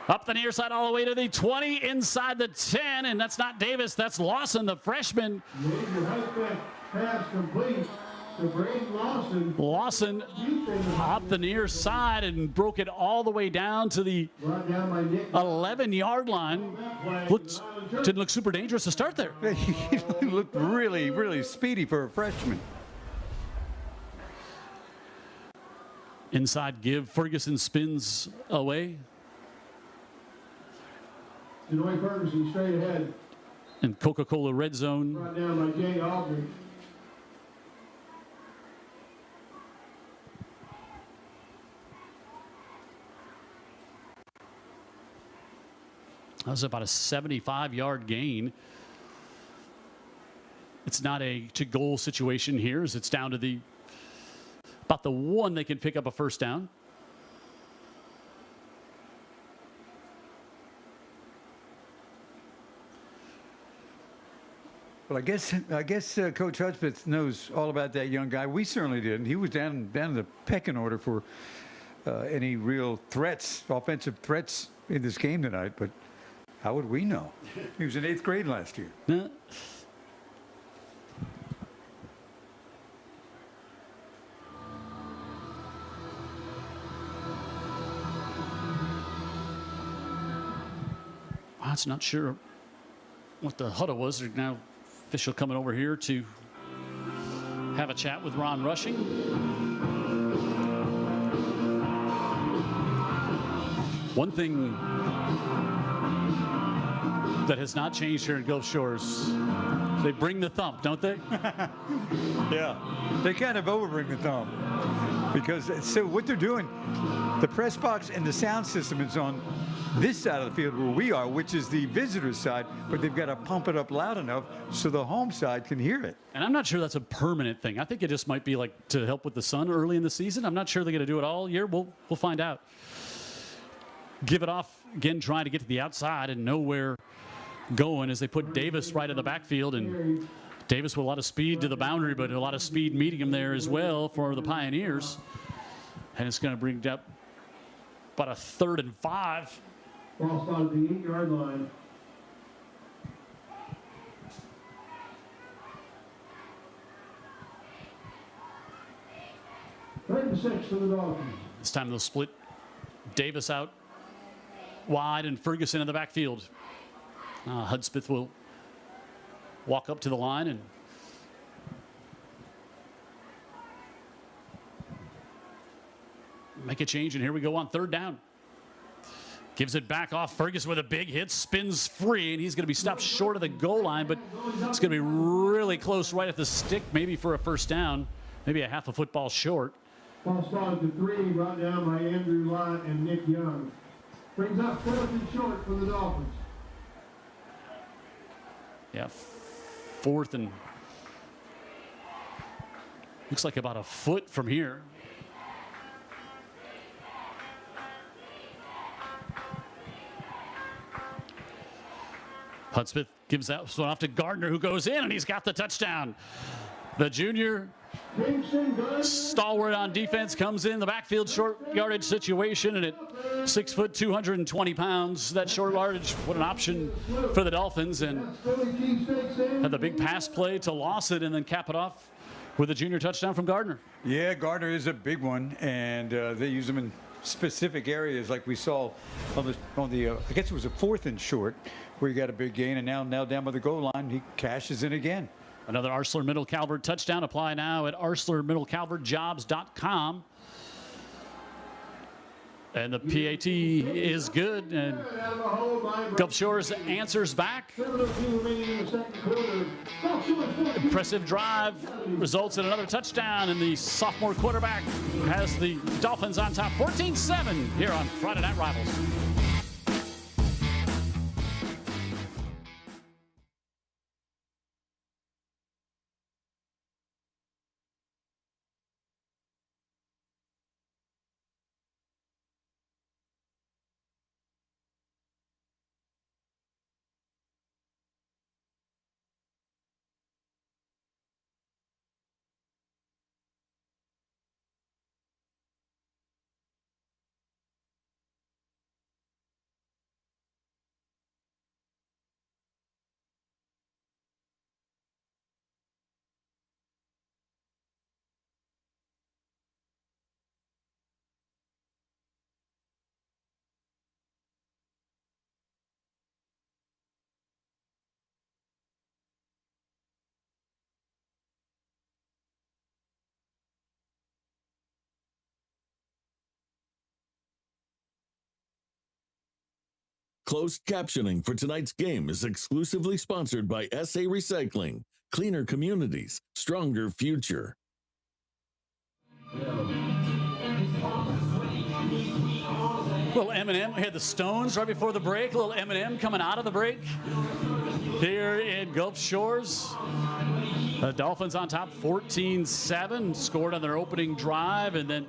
Up the near side all the way to the 20, inside the 10, and that's not Davis, that's Lawson, the freshman. Major high pass complete to Braden Lawson. Lawson up the near side and broke it all the way down to the Brought down by Nick. 11-yard line. Didn't look super dangerous to start there. He looked really, really speedy for a freshman. Inside give, Ferguson spins away. Denoy Ferguson straight ahead. And Coca-Cola red zone. Brought down by Jay Aldridge. That was about a 75-yard gain. It's not a to-goal situation here, as it's down to about the one they can pick up a first down. Well, I guess Coach Hudspeth knows all about that young guy. We certainly didn't. He was down in the pecking order for any real threats, offensive threats in this game tonight. But how would we know? He was in 8th grade last year. I'm not sure what the huddle was. There's now official coming over here to have a chat with Ron Rushing. One thing that has not changed here in Gulf Shores, they bring the thump, don't they? Yeah, they kind of overbring the thumb because so what they're doing, the press box and the sound system is on this side of the field where we are, which is the visitor's side, but they've got to pump it up loud enough so the home side can hear it. And I'm not sure that's a permanent thing. I think it just might be like to help with the sun early in the season. I'm not sure they're going to do it all year. We'll find out. Give it off again, trying to get to the outside and nowhere going as they put Davis right in the backfield, and Davis with a lot of speed to the boundary, but a lot of speed meeting him there as well for the Pioneers. And it's going to bring up about a 3rd and 5. Ball spot at the 8-yard line. Third and 6 for the Dolphins. This time they'll split Davis out wide and Ferguson in the backfield. Hudspeth will walk up to the line and make a change, and here we go on 3rd down. Gives it back off. Ferguson with a big hit, spins free, and he's going to be stopped short of the goal line, but it's going to be really close right at the stick, maybe for a first down, maybe a half a football short. Ball spotted to 3, brought down by Andrew Lott and Nick Young. Brings up 4th and short for the Dolphins. Yeah, 4th and looks like about a foot from here. Hudspeth gives that one off to Gardner, who goes in, and he's got the touchdown. The junior stalwart on defense comes in the backfield, short yardage situation, and at 6 foot, 220 pounds, that short yardage, what an option for the Dolphins. And had the big pass play to Lawson and then cap it off with a junior touchdown from Gardner. Yeah, Gardner is a big one, and they use him in specific areas like we saw on the I guess it was a 4th and short where he got a big gain, and now down by the goal line, he cashes in again. Another Arcelor Calvert touchdown. Apply now at ArcelorMiddleCalvertJobs.com. And the PAT is good. And Gulf Shores answers back. Impressive drive results in another touchdown. And the sophomore quarterback has the Dolphins on top 14-7 here on Friday Night Rivals. Closed captioning for tonight's game is exclusively sponsored by SA Recycling. Cleaner communities, stronger future. Little Eminem. We had the Stones right before the break. Little Eminem coming out of the break here in Gulf Shores. The Dolphins on top 14-7, scored on their opening drive, and then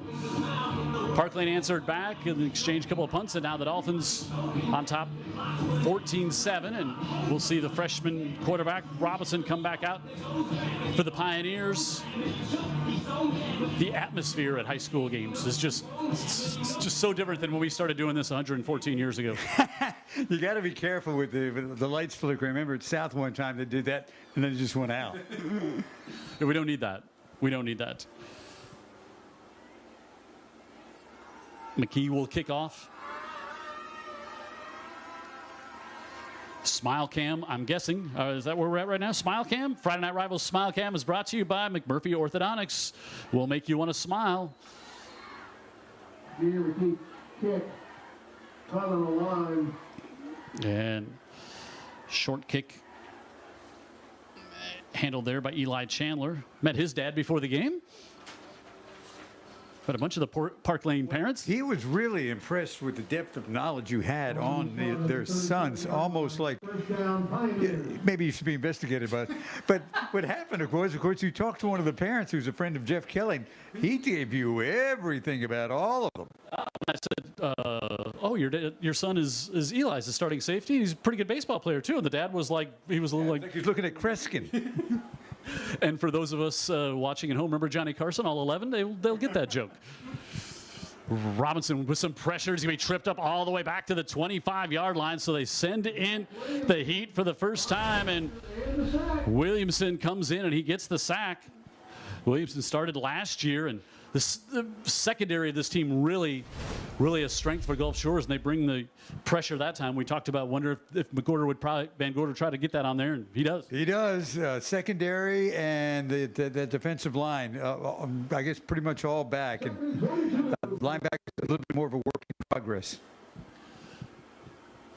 Parklane answered back and exchanged a couple of punts, and now the Dolphins on top 14-7, and we'll see the freshman quarterback Robinson come back out for the Pioneers. The atmosphere at high school games is just so different than when we started doing this 114 years ago. You got to be careful with the lights flickering. Remember at South one time they did that, and then it just went out. We don't need that. We don't need that. McKee will kick off. Smile Cam, I'm guessing. Is that where we're at right now? Smile Cam? Friday Night Rivals Smile Cam is brought to you by McMurphy Orthodontics. Will make you want to smile. Junior McKee kick. Caught on the line. And short kick handled there by Eli Chandler. Met his dad before the game. But a bunch of the Parklane parents. He was really impressed with the depth of knowledge you had on their sons, almost like maybe you should be investigated. But what happened, of course, you talked to one of the parents who's a friend of Jeff Kelly. He gave you everything about all of them. I said, "Oh, your son is Eli's the starting safety. He's a pretty good baseball player too." And the dad was like, he was a little like he's looking at Kreskin. And for those of us watching at home, remember Johnny Carson, all 11? They'll get that joke. Robinson with some pressure. He's going to be tripped up all the way back to the 25-yard line, so they send in the heat for the first time, and Williamson comes in, and he gets the sack. Williamson started last year, and the secondary of this team really a strength for Gulf Shores, and they bring the pressure that time. We talked about wonder if Van Gorder try to get that on there, and he does. He does. Secondary and the defensive line, I guess pretty much all back. And linebacker is a little bit more of a work in progress.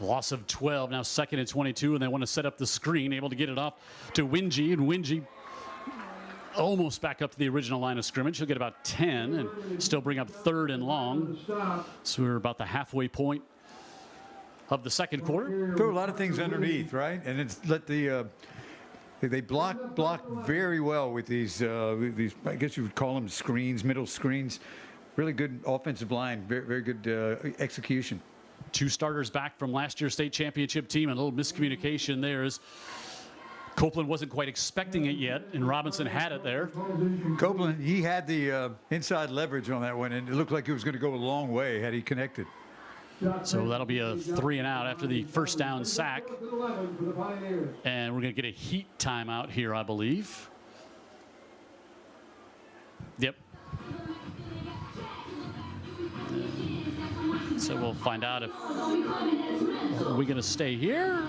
Loss of 12, now second and 22, and they want to set up the screen, able to get it off to Wingy, and Wingy almost back up to the original line of scrimmage. He'll get about 10 and still bring up third and long. So we're about the halfway point of the second quarter. Throw a lot of things underneath, right? And it's let they block very well with these I guess you would call them screens, middle screens. Really good offensive line, very good execution. Two starters back from last year's state championship team, and a little miscommunication there is Copeland wasn't quite expecting it yet, and Robinson had it there. Copeland, he had the inside leverage on that one, and it looked like it was going to go a long way had he connected. So that'll be a 3 and out after the first down sack. And we're going to get a heat timeout here, I believe. Yep. So we'll find out if are we going to stay here.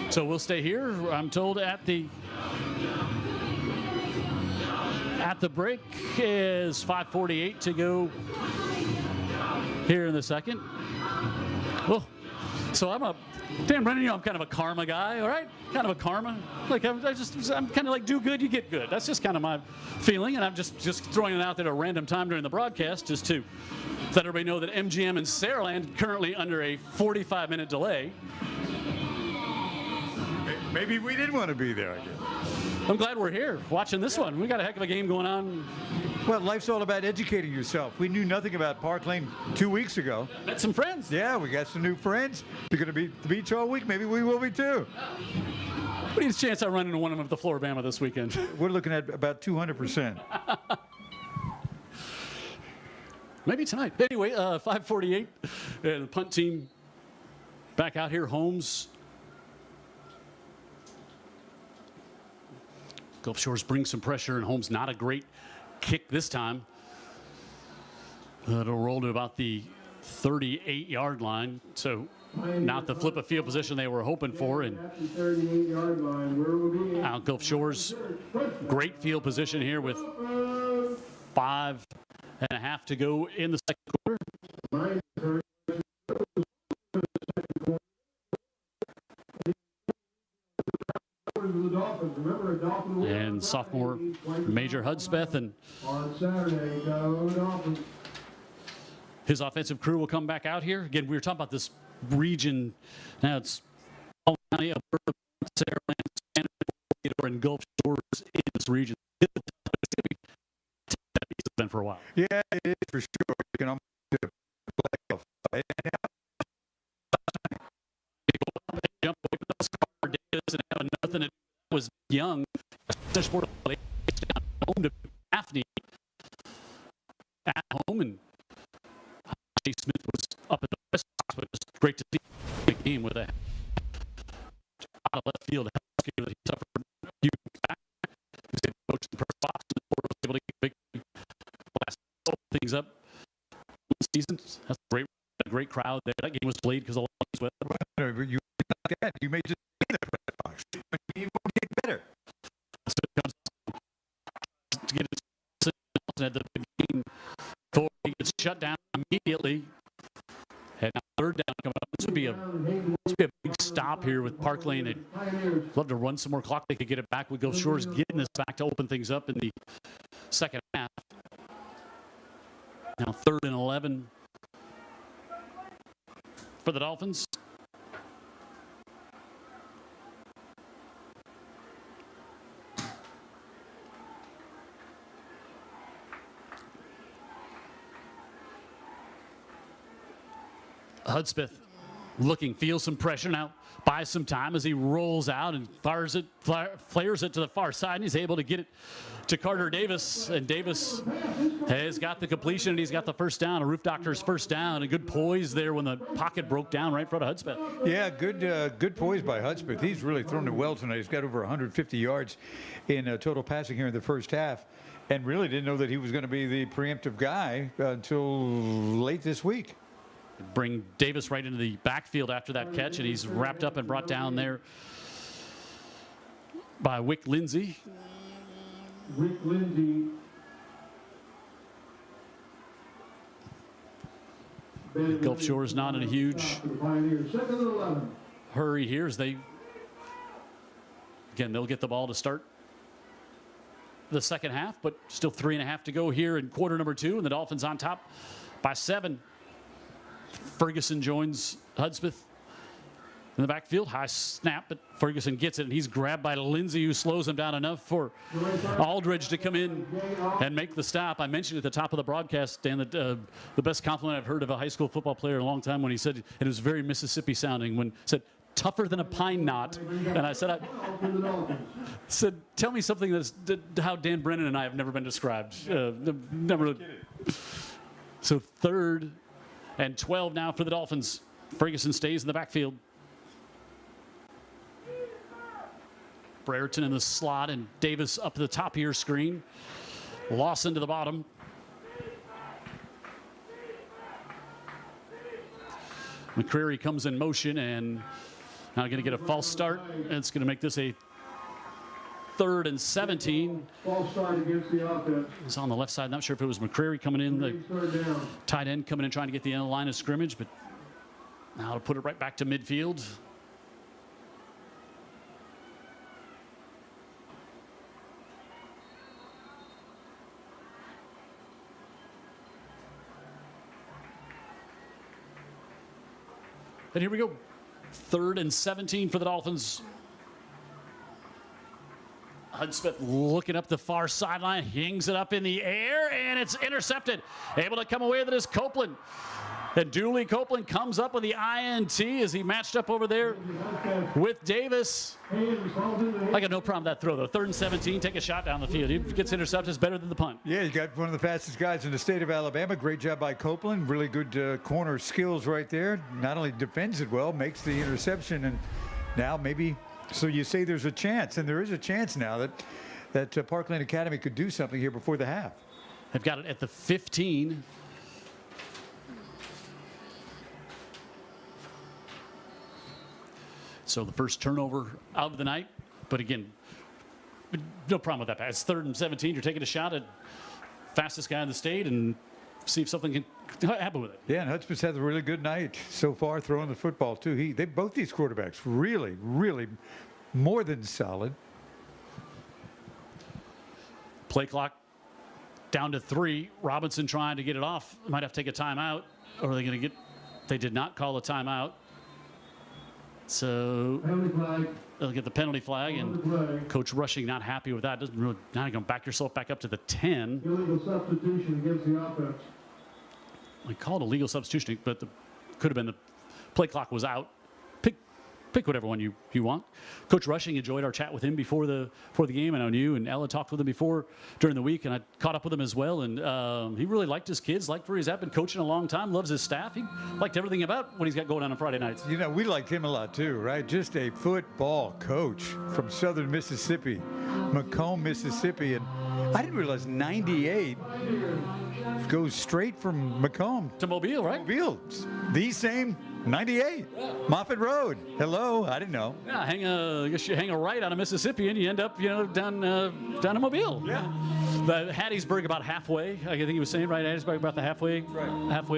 So we'll stay here, I'm told, at the break. Is 5:48 to go here in the second. Oh, so I'm kind of a karma guy, all right? Kind of a karma. Like I'm kind of like do good, you get good. That's just kind of my feeling, and I'm just throwing it out there at a random time during the broadcast just to let everybody know that MGM and Saraland currently under a 45-minute delay. Maybe we didn't want to be there, I guess. I'm glad we're here watching this one. We got a heck of a game going on. Well, life's all about educating yourself. We knew nothing about Parklane 2 weeks ago. Met some friends. Yeah, we got some new friends. They're going to be at the beach all week. Maybe we will be too. What is the chance I run into one of them at the Floribama this weekend? We're looking at about 200%. Maybe tonight. Anyway, 5:48. And the punt team back out here. Holmes. Gulf Shores brings some pressure, and Holmes not a great kick this time. It'll roll to about the 38-yard line. So not the flip of field position they were hoping for. And out Gulf Shores, great field position here with 5 and a half to go in the second quarter. And sophomore Major Hudspeth and on Saturday, go Dolphins. his offensive crew will come back out here. Again, we were talking about this region. Now it's Palm County, Alberta, Saraland, Canada, and Gulf Shores in this region. It's been for a while. Yeah, it is for sure. You can almost do a playoff. Jump away from those car days and have nothing. It was young. Home to Daphne at home, and Jay Smith was up at the West Sox, but it was great to see the game with a out of left field that he suffered a few weeks back. He was able to coach the press box and was able to get big last things up this season. That's a great crowd there. That game was played because of the weather. You like that. You may just be the press box, but you won't get better. So it comes to get his at the game before he gets shut down immediately. And now third down coming up. This would be a big stop here with Parklane. They'd love to run some more clock. They could get it back with Gulf Shores getting this back to open things up in the second half. Now 3rd and 11 for the Dolphins. Hudspeth feels some pressure now, buys some time as he rolls out and flares it to the far side, and he's able to get it to Carter Davis, and Davis has got the completion, and he's got the first down, a Roof Doctor's first down, a good poise there when the pocket broke down right in front of Hudspeth. Yeah, good poise by Hudspeth. He's really thrown it well tonight. He's got over 150 yards in total passing here in the first half, and really didn't know that he was going to be the preemptive guy until late this week. Bring Davis right into the backfield after that catch, and he's wrapped up and brought down there by Wick Lindsay. Wick Lindsay. Gulf Shores not in a huge hurry here as they'll get the ball to start the second half, but still 3.5 to go here in quarter number 2, and the Dolphins on top by 7. Ferguson joins Hudspeth in the backfield. High snap, but Ferguson gets it, and he's grabbed by Lindsay, who slows him down enough for Aldridge to come in and make the stop. I mentioned at the top of the broadcast, Dan, that the best compliment I've heard of a high school football player in a long time when he said, it was very Mississippi sounding, when he said, tougher than a pine knot. And I said, tell me something that's how Dan Brennan and I have never been described. Never. So 3rd and 12 now for the Dolphins. Ferguson stays in the backfield. Brereton in the slot, and Davis up to the top of your screen. Lawson to the bottom. McCreary comes in motion and now going to get a false start. And it's going to make this a 3rd and 17. False start against the offense. It's on the left side. Not sure if it was McCreary coming in, the tight end coming in trying to get the end line of scrimmage, but now to put it right back to midfield. And here we go. 3rd and 17 for the Dolphins. Hudspeth looking up the far sideline, hangs it up in the air, and it's intercepted. Able to come away with it is Copeland. And Dooley Copeland comes up with the INT as he matched up over there with Davis. I got no problem with that throw, though. 3rd and 17, take a shot down the field. He gets intercepted, it's better than the punt. Yeah, you got one of the fastest guys in the state of Alabama. Great job by Copeland. Really good corner skills right there. Not only defends it well, makes the interception, and now maybe, so you say there's a chance, and there is a chance now that Parklane Academy could do something here before the half. They've got it at the 15. So the first turnover of the night, but again, no problem with that. It's 3rd and 17. You're taking a shot at fastest guy in the state and see if something can happen with it. Yeah, and Hudspeth's had a really good night so far throwing the football, too. Both these quarterbacks really, really more than solid. Play clock down to 3. Robinson trying to get it off. Might have to take a timeout. Or are they going to get... They did not call a timeout. So they'll get the penalty flag, and Coach Rushing not happy with that. Doesn't really, now you're going to back yourself back up to the 10. Illegal substitution against the offense. We called a legal substitution, but could have been the play clock was out. Pick whatever one you want. Coach Rushing, enjoyed our chat with him before the game. I know you and Ella talked with him before during the week, and I caught up with him as well. And he really liked his kids, liked where he's at, been coaching a long time, loves his staff. He liked everything about what he's got going on Friday nights. You know, we liked him a lot too, right? Just a football coach from southern Mississippi, Macomb, Mississippi. And I didn't realize 98 goes straight from Macomb To Mobile, right? Mobile. The same 98. Moffett Road. Hello. I didn't know. Yeah, I guess you hang a right out of Mississippi and you end up, down in Mobile. Yeah. The Hattiesburg about halfway. I think he was saying, right? Hattiesburg about the halfway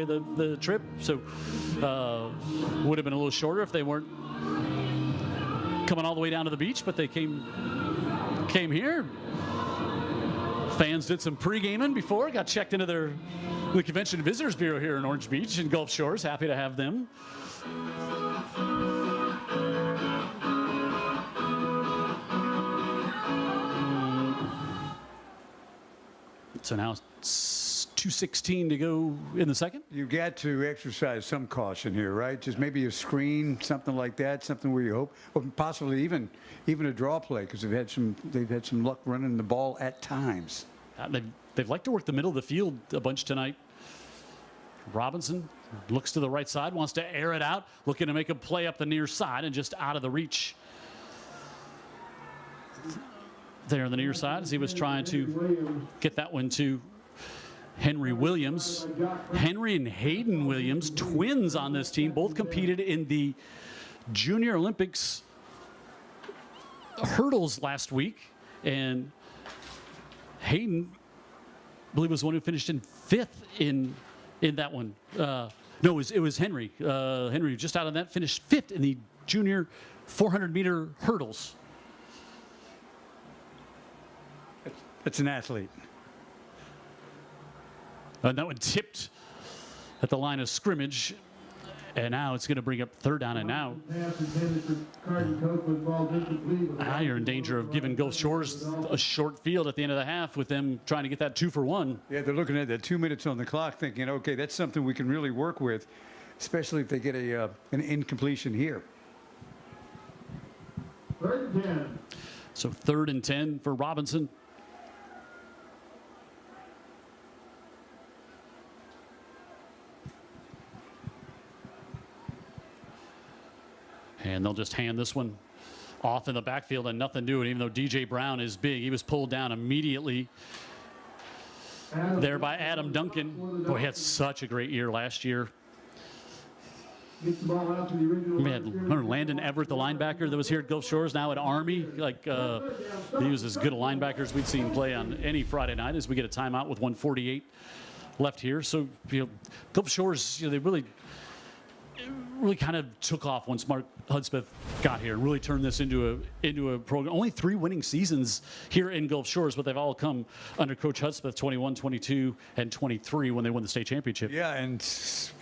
of the trip. So would have been a little shorter if they weren't coming all the way down to the beach, but they came here. Fans did some pre-gaming before, got checked into the Convention and Visitors Bureau here in Orange Beach and Gulf Shores. Happy to have them. So now it's 2:16 to go in the second. You got to exercise some caution here, right? Just maybe a screen, something like that, something where you hope, or possibly even a draw play, because they've had some luck running the ball at times. They've liked to work the middle of the field a bunch tonight. Robinson looks to the right side, wants to air it out, looking to make a play up the near side and just out of the reach there on the near side as he was trying to get that one to Henry Williams. Henry and Hayden Williams, twins on this team, both competed in the Junior Olympics hurdles last week. And Hayden, I believe, was the one who finished in 5th in that one. No, it was Henry. Henry, just out of that, finished 5th in the junior 400-meter hurdles. That's an athlete. And that one tipped at the line of scrimmage. And now it's going to bring up 3rd down. And now you're in danger of giving Gulf Shores a short field at the end of the half with them trying to get that 2-for-1. Yeah, they're looking at that 2 minutes on the clock thinking, okay, that's something we can really work with, especially if they get an incompletion here. 3rd and 10. So 3rd and 10 for Robinson. And they'll just hand this one off in the backfield and nothing doing, even though DJ Brown is big. He was pulled down immediately there by Adam Duncan. Boy, he had such a great year last year. Gets the ball out to the original. We had Landon Everett, the linebacker that was here at Gulf Shores, now at Army. He was as good a linebacker as we'd seen play on any Friday night as we get a timeout with 1:48 left here. So, Gulf Shores, they really kind of took off once Mark Hudspeth got here. Really turned this into a program. Only 3 winning seasons here in Gulf Shores, but they've all come under Coach Hudspeth, 21, 22, and 23 when they won the state championship. Yeah, and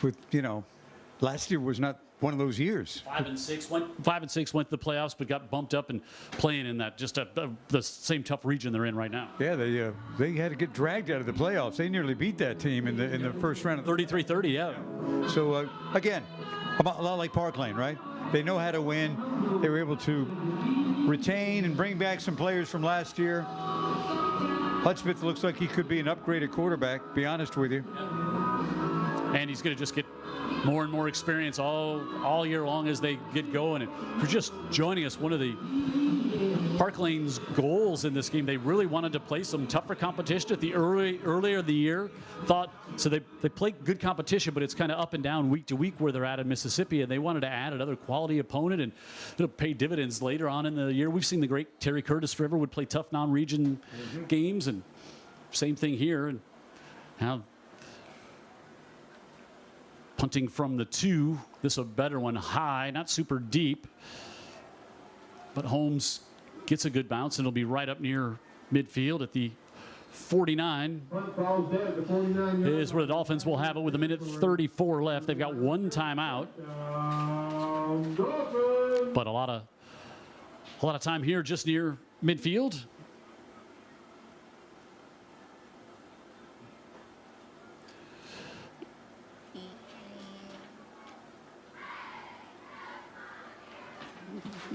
with last year was not one of those years. 5 and 6 went to the playoffs, but got bumped up and playing in that the same tough region they're in right now. Yeah, they had to get dragged out of the playoffs. They nearly beat that team in the first round. 33-30, yeah. So again, a lot like Parklane, right? They know how to win. They were able to retain and bring back some players from last year. Hudspeth looks like he could be an upgraded quarterback, be honest with you. And he's going to just get more and more experience all year long as they get going. And for just joining us, one of the Parklane's goals in this game, they really wanted to play some tougher competition at the earlier in the year. So they play good competition, but it's kind of up and down week to week where they're at in Mississippi, and they wanted to add another quality opponent, and it'll pay dividends later on in the year. We've seen the great Terry Curtis River would play tough non-region games, and same thing here. And Now punting from the 2. This a better one, high, not super deep. But Holmes gets a good bounce, and it'll be right up near midfield at the 49. Punt ball's dead, the 49 yard Is where the Dolphins will have it with a minute 34 left. They've got one timeout, Dolphins. but a lot of time here just near midfield.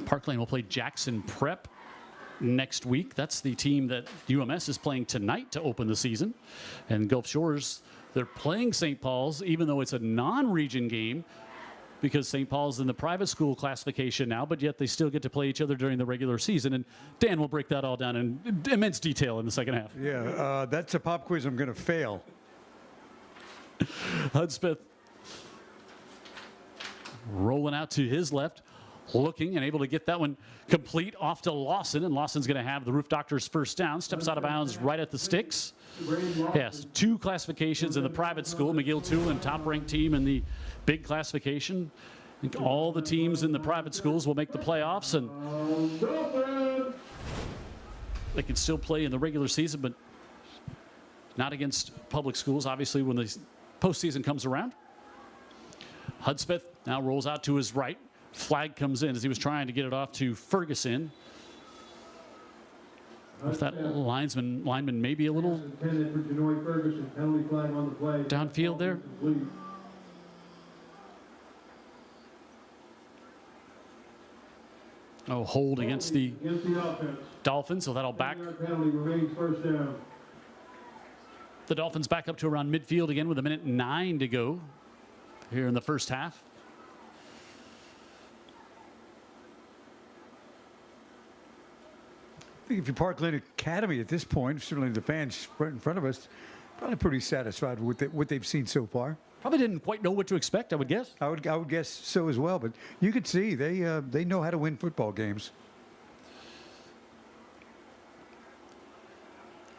Parklane will play Jackson Prep next week. That's the team that UMS is playing tonight to open the season. And Gulf Shores, they're playing St. Paul's, even though it's a non-region game, because St. Paul's in the private school classification now, but yet they still get to play each other during the regular season. And Dan will break that all down in immense detail in the second half. Yeah, that's a pop quiz I'm going to fail. Hudspeth rolling out to his left, looking and able to get that one complete off to Lawson, and Lawson's going to have the Roof Doctor's first down. Steps out of bounds right at the sticks. Yes, 2 classifications in the private school. McGill Toolen, top-ranked team in the big classification. I think all the teams in the private schools will make the playoffs, and they can still play in the regular season, but not against public schools, obviously, when the postseason comes around. Hudspeth now rolls out to his right. Flag comes in as he was trying to get it off to Ferguson. If that lineman maybe a little downfield there. Oh, hold against the Dolphins, so that'll back the Dolphins back up to around midfield again with a minute 9 to go here in the first half. I think if you're Parklane Academy at this point, certainly the fans right in front of us, probably pretty satisfied with what they've seen so far. Probably didn't quite know what to expect, I would guess. I would guess so as well, but you could see they know how to win football games.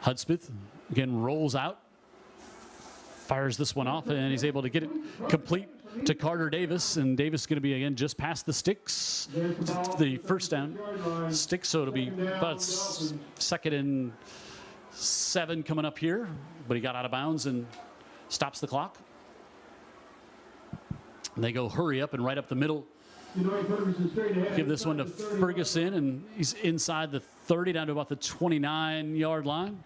Hudspeth again rolls out, fires this one off, and he's able to get it complete to Carter Davis, and Davis is going to be again just past the sticks, the first down sticks, so it'll be about 2nd and 7 coming up here, but he got out of bounds and stops the clock. And they go hurry up and right up the middle. Give this one to Ferguson, and he's inside the 30 down to about the 29-yard line.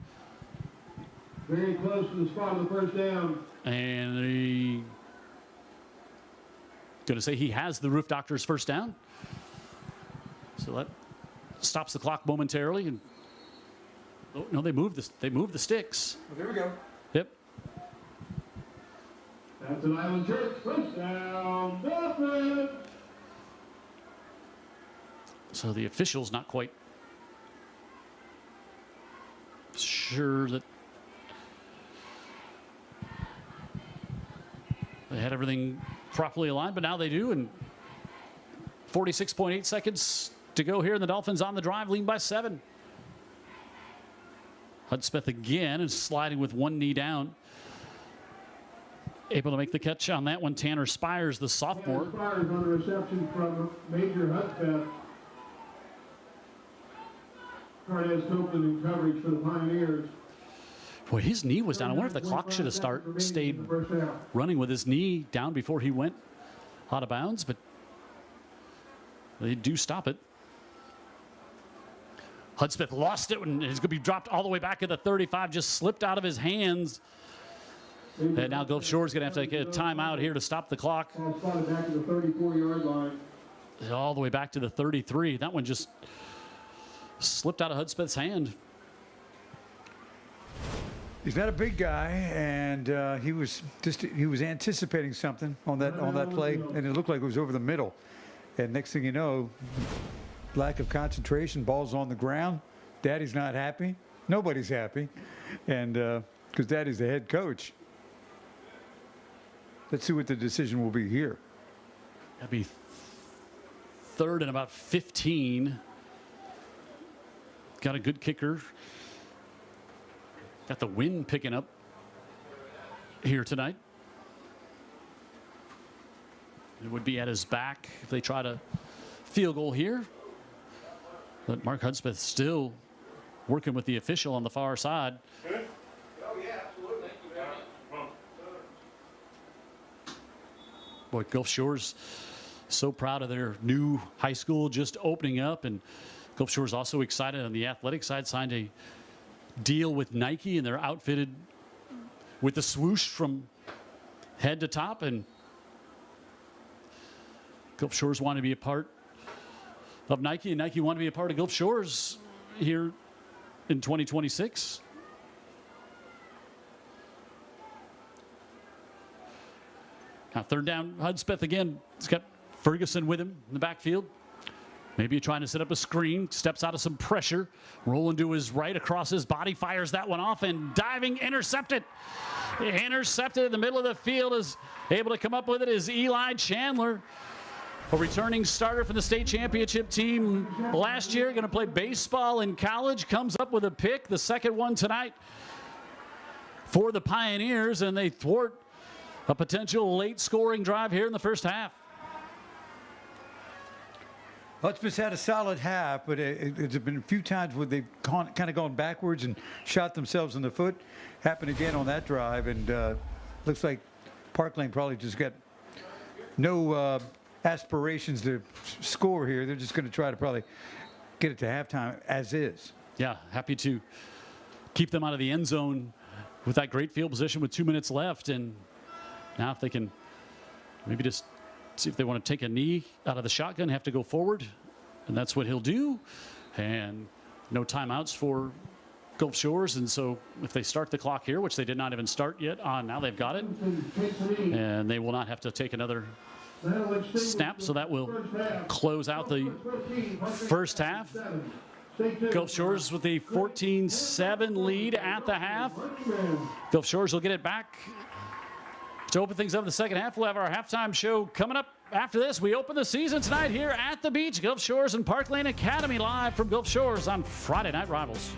Very close to the spot of the first down. And he going to say he has the Roof Doctor's first down. So that stops the clock momentarily. And oh, no, they moved the sticks. Well, there we go. Yep. That's an Island Church first down. Dolphins. So the official's not quite sure that they had everything properly aligned, but now they do, and 46.8 seconds to go here, and the Dolphins on the drive, lead by 7. Hudspeth again is sliding with one knee down. Able to make the catch on that one, Tanner Spires, the sophomore. Spires on the reception from Major Hudspeth. Carnes Copeland in coverage for the Pioneers. Boy, his knee was down. I wonder if the clock should have stayed running with his knee down before he went out of bounds, but they do stop it. Hudspeth lost it, and it's going to be dropped all the way back at the 35, just slipped out of his hands. And now Gulf Shores is going to have to take a timeout here to stop the clock. Spotted back to the 34-yard line. All the way back to the 33. That one just slipped out of Hudspeth's hand. He's not a big guy, and he was anticipating something on that play, and it looked like it was over the middle. And next thing you know, lack of concentration, ball's on the ground. Daddy's not happy. Nobody's happy, and because Daddy's the head coach. Let's see what the decision will be here. That'd be 3rd and about 15. Got a good kicker. Got the wind picking up here tonight. It would be at his back if they try to field goal here. But Mark Hudspeth still working with the official on the far side. Oh, yeah, absolutely. Boy, Gulf Shores so proud of their new high school just opening up, and Gulf Shores also excited on the athletic side, signed a deal with Nike, and they're outfitted with the swoosh from head to top, and Gulf Shores want to be a part of Nike, and Nike want to be a part of Gulf Shores here in 2026. Now third down, Hudspeth again. He's got Ferguson with him in the backfield. Maybe trying to set up a screen, steps out of some pressure, rolling to his right across his body, fires that one off, and diving, intercepted. Intercepted in the middle of the field, is able to come up with it is Eli Chandler, a returning starter for the state championship team last year, going to play baseball in college, comes up with a pick, the second one tonight for the Pioneers, and they thwart a potential late scoring drive here in the first half. Hudspeth's had a solid half, but it's been a few times where they've kind of gone backwards and shot themselves in the foot. Happened again on that drive, and looks like Parklane probably just got no aspirations to score here. They're just going to try to probably get it to halftime as is. Yeah, happy to keep them out of the end zone with that great field position with 2 minutes left. And now if they can maybe just see if they want to take a knee out of the shotgun, have to go forward, and that's what he'll do. And no timeouts for Gulf Shores, and so if they start the clock here, which they did not even start yet on, now they've got it, and they will not have to take another snap, so that will close out the first half. Gulf Shores with the 14-7 lead at the half. Gulf Shores will get it back to open things up in the second half. We'll have our halftime show coming up after this. We open the season tonight here at the beach. Gulf Shores and Parklane Academy live from Gulf Shores on Friday Night Rivals.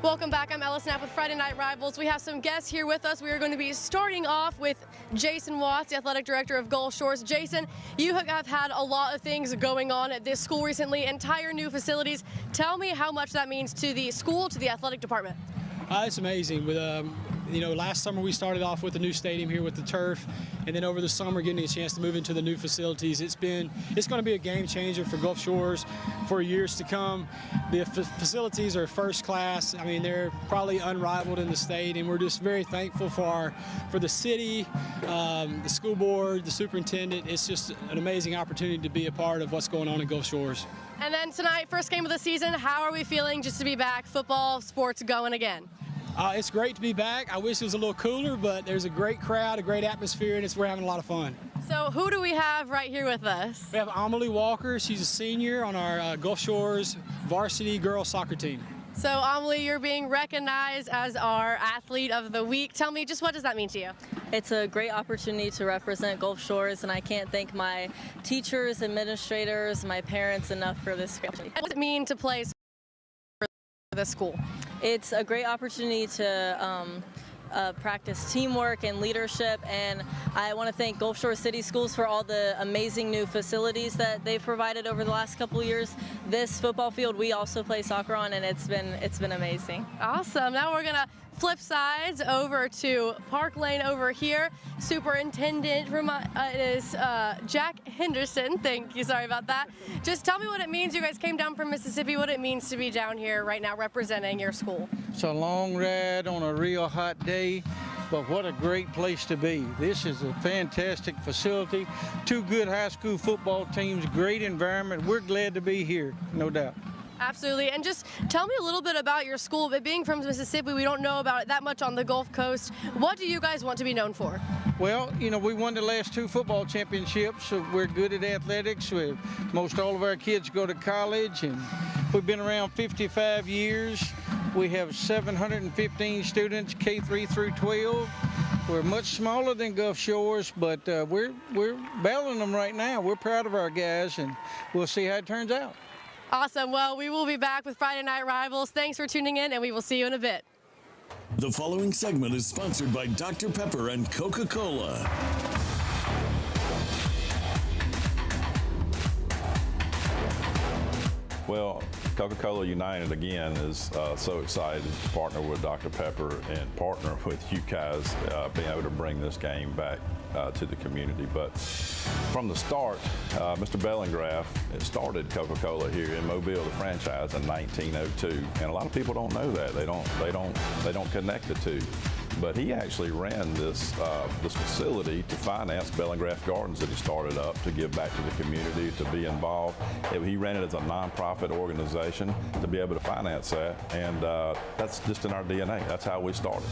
Welcome back. I'm Ella Knapp with Friday Night Rivals. We have some guests here with us. We are going to be starting off with Jason Watts, the athletic director of Gulf Shores. Jason, you have had a lot of things going on at this school recently, entire new facilities. Tell me how much that means to the school, to the athletic department. It's amazing. With last summer we started off with a new stadium here with the turf, and then over the summer getting a chance to move into the new facilities. It's going to be a game changer for Gulf Shores for years to come. The facilities are first class. I mean, they're probably unrivaled in the state, and we're just very thankful for the city, the school board, the superintendent. It's just an amazing opportunity to be a part of what's going on in Gulf Shores. And then tonight, first game of the season, how are we feeling just to be back? Football, sports going again. It's great to be back. I wish it was a little cooler, but there's a great crowd, a great atmosphere, and we're having a lot of fun. So who do we have right here with us? We have Amelie Walker. She's a senior on our Gulf Shores varsity girls soccer team. So Amelie, you're being recognized as our athlete of the week. Tell me, just what does that mean to you? It's a great opportunity to represent Gulf Shores, and I can't thank my teachers, administrators, my parents enough for this opportunity. What does it mean to play for the school? It's a great opportunity to practice teamwork and leadership, and I want to thank Gulf Shores City Schools for all the amazing new facilities that they've provided over the last couple of years. This football field we also play soccer on, and it's been amazing. Awesome. Now we're gonna flip sides over to Parklane over here. Superintendent is Jack Henderson. Thank you. Sorry about that. Just tell me what it means. You guys came down from Mississippi. What it means to be down here right now representing your school. It's a long ride on a real hot day, but what a great place to be. This is a fantastic facility. Two good high school football teams, great environment. We're glad to be here, no doubt. Absolutely. And just tell me a little bit about your school. But being from Mississippi, we don't know about it that much on the Gulf Coast. What do you guys want to be known for? Well, we won the last 2 football championships, so we're good at athletics. Most all of our kids go to college, and we've been around 55 years. We have 715 students, K3 through 12. We're much smaller than Gulf Shores, but we're battling them right now. We're proud of our guys, and we'll see how it turns out. Awesome. Well, we will be back with Friday Night Rivals. Thanks for tuning in, and we will see you in a bit. The following segment is sponsored by Dr. Pepper and Coca-Cola. Well, Coca-Cola United again is so excited to partner with Dr. Pepper and partner with you guys being able to bring this game back to the community. But from the start, Mr. Bellingraf started Coca-Cola here in Mobile, the franchise, in 1902, and a lot of people don't know that. They don't connect the two. But he actually ran this facility to finance Bellingraf Gardens that he started up to give back to the community, to be involved. He ran it as a nonprofit organization to be able to finance that, and that's just in our DNA. That's how we started.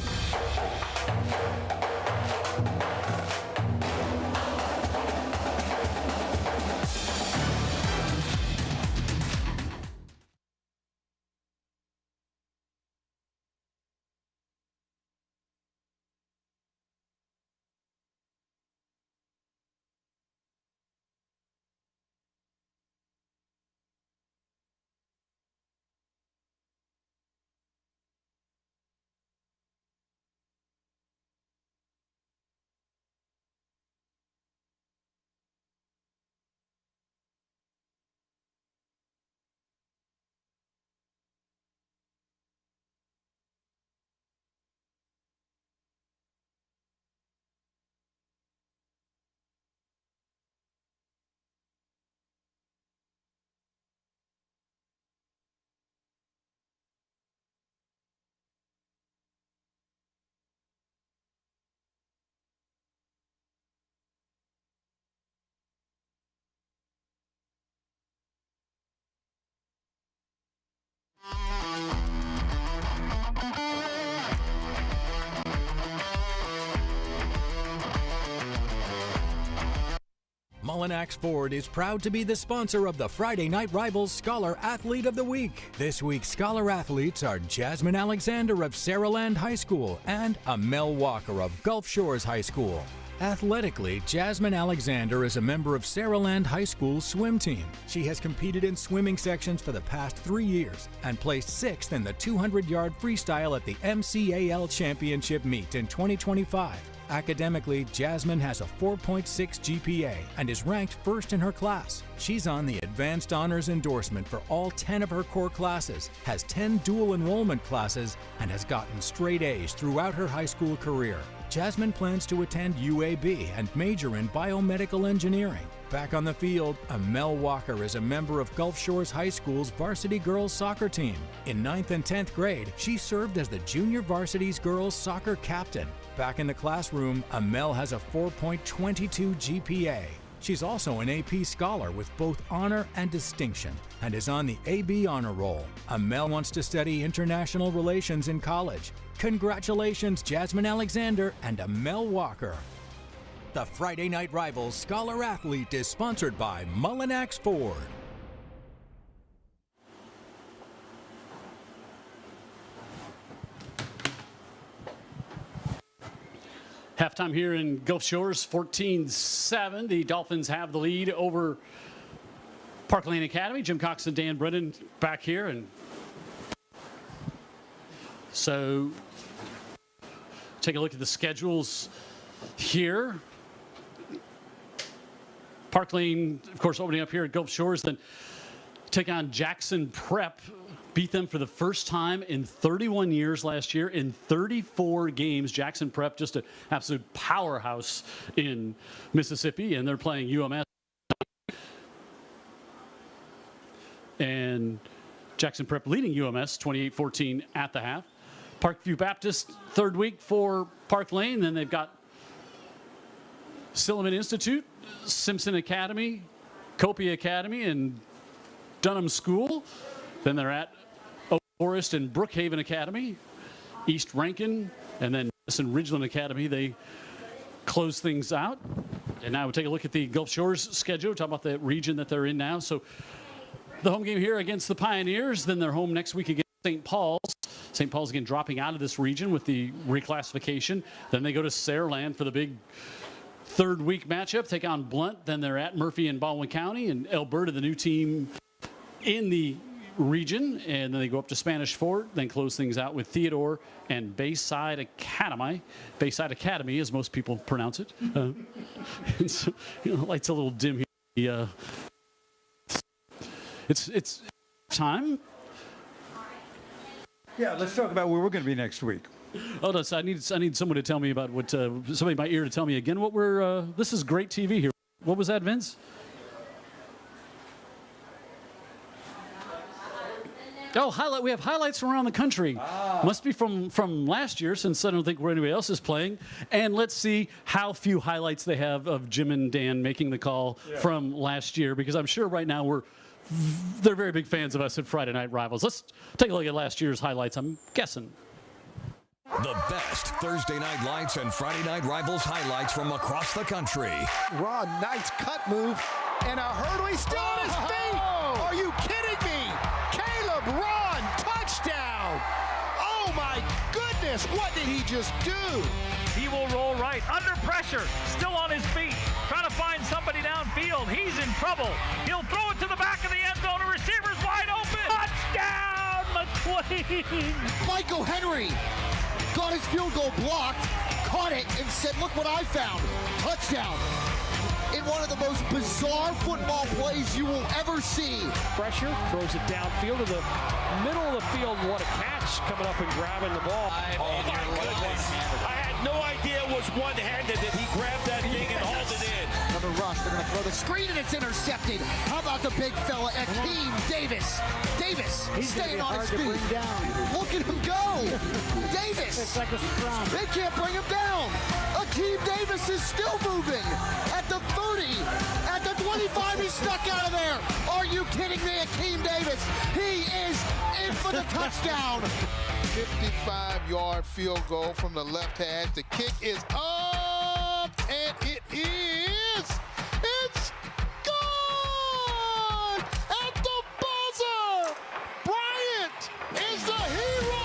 Mullinax Ford is proud to be the sponsor of the Friday Night Rivals Scholar Athlete of the Week. This week's Scholar Athletes are Jasmine Alexander of Saraland High School and Amel Walker of Gulf Shores High School. Athletically, Jasmine Alexander is a member of Saraland High School's swim team. She has competed in swimming sections for the past 3 years and placed 6th in the 200-yard freestyle at the MCAL Championship meet in 2025. Academically, Jasmine has a 4.6 GPA and is ranked first in her class. She's on the Advanced Honors endorsement for all 10 of her core classes, has 10 dual enrollment classes, and has gotten straight A's throughout her high school career. Jasmine plans to attend UAB and major in biomedical engineering. Back on the field, Amel Walker is a member of Gulf Shores High School's varsity girls soccer team. In 9th and 10th grade, she served as the junior varsity's girls soccer captain. Back in the classroom, Amel has a 4.22 GPA. She's also an AP scholar with both honor and distinction and is on the AB honor roll. Amel wants to study international relations in college. Congratulations, Jasmine Alexander and Amel Walker. The Friday Night Rivals Scholar Athlete is sponsored by Mullinax Ford. Halftime here in Gulf Shores, 14-7. The Dolphins have the lead over Parklane Academy. Jim Cox and Dan Brennan back here. And so take a look at the schedules here. Parklane, of course, opening up here at Gulf Shores, then take on Jackson Prep. Beat them for the first time in 31 years last year in 34 games. Jackson Prep, just an absolute powerhouse in Mississippi, and they're playing UMS. And Jackson Prep leading UMS 28-14 at the half. Parkview Baptist, third week for Parklane. Then they've got Silliman Institute, Simpson Academy, Copia Academy, and Dunham School. Then they're at Oak Forest and Brookhaven Academy, East Rankin, and then Madison Ridgeland Academy. They close things out. And now we'll take a look at the Gulf Shores schedule, talk about the region that they're in now. So the home game here against the Pioneers, then they're home next week against St. Paul's. St. Paul's again dropping out of this region with the reclassification. Then they go to Saraland for the big third week matchup, take on Blunt. Then they're at Murphy in Baldwin County, and Alberta, the new team in the region. And then they go up to Spanish Fort, then close things out with Theodore and Bayside Academy. Bayside Academy, as most people pronounce it. And so, light's a little dim here. It's time. Yeah, let's talk about where we're going to be next week. Oh, no, so I need someone to tell me about what, somebody in my ear to tell me again what we're, this is great TV here. What was that, Vince? Oh, we have highlights from around the country. Must be from last year, since I don't think where anybody else is playing. And let's see how few highlights they have of Jim and Dan making the call from last year, because I'm sure right now they're very big fans of us at Friday Night Rivals. Let's take a look at last year's highlights, I'm guessing. The best Thursday Night Lights and Friday Night Rivals highlights from across the country. Ron, nice cut move and a hurdle. He's still on his feet. Are you kidding me? Caleb Ron, touchdown. Oh my goodness, what did he just do? He will roll right under pressure, still on his feet, trying to find somebody downfield. He's in trouble. He'll throw it to the back of the end zone. A receiver's wide open. Touchdown, McQueen. Michael Henry got his field goal blocked, caught it, and said, look what I found. Touchdown. In one of the most bizarre football plays you will ever see. Pressure, throws it downfield to the middle of the field. What a catch, coming up and grabbing the ball. Oh my goodness. I had no idea it was one-handed that he grabbed that thing and hauled it in. Another rush, they're gonna throw the screen and it's intercepted. How about the big fella, Akeem Davis? Davis staying on his feet. Look at him go. Davis. It's like a scrum. They can't bring him down. Akeem Davis is still moving. At the 30, at the 25, he's stuck out of there. Are you kidding me, Akeem Davis? He is in for the touchdown. 55-yard field goal from the left hash. The kick is up, and it is. It's good at the buzzer. Bryant is the hero.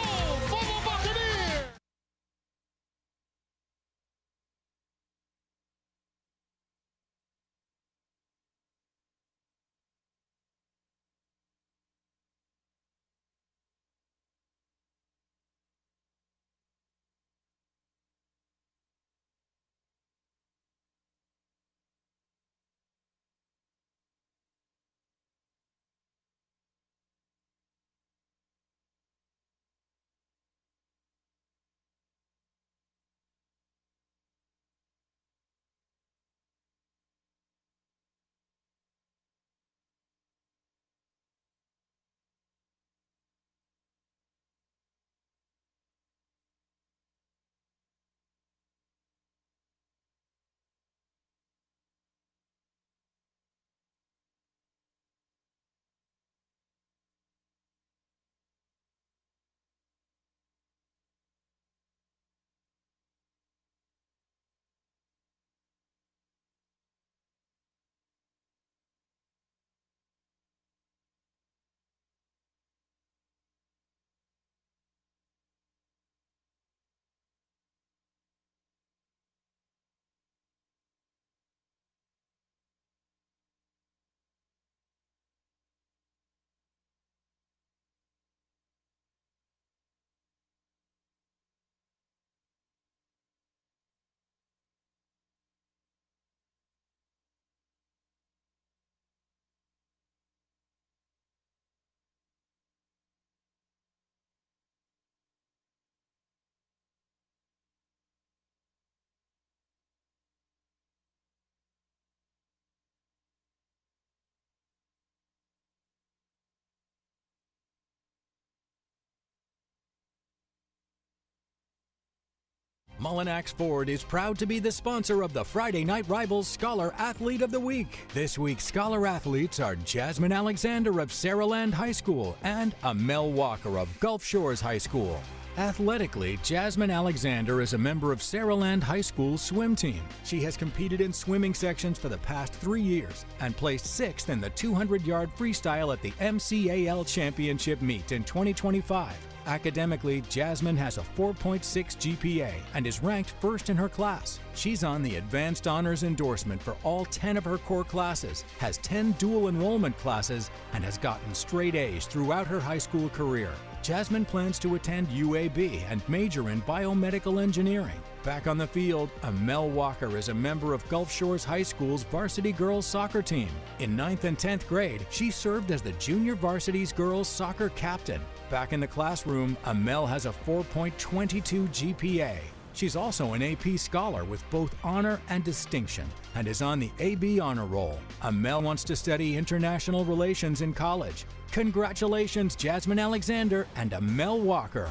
Mullinax Ford is proud to be the sponsor of the Friday Night Rivals Scholar Athlete of the Week. This week's Scholar Athletes are Jasmine Alexander of Saraland High School and Amel Walker of Gulf Shores High School. Athletically, Jasmine Alexander is a member of Saraland High School's swim team. She has competed in swimming sections for the past 3 years and placed 6th in the 200-yard freestyle at the MCAL Championship meet in 2025. Academically, Jasmine has a 4.6 GPA and is ranked first in her class. She's on the Advanced Honors endorsement for all 10 of her core classes, has 10 dual enrollment classes, and has gotten straight A's throughout her high school career. Jasmine plans to attend UAB and major in biomedical engineering. Back on the field, Amel Walker is a member of Gulf Shores High School's varsity girls soccer team. In 9th and 10th grade, she served as the junior varsity's girls soccer captain. Back in the classroom, Amel has a 4.22 GPA. She's also an AP scholar with both honor and distinction and is on the AB honor roll. Amel wants to study international relations in college. Congratulations, Jasmine Alexander and Amel Walker.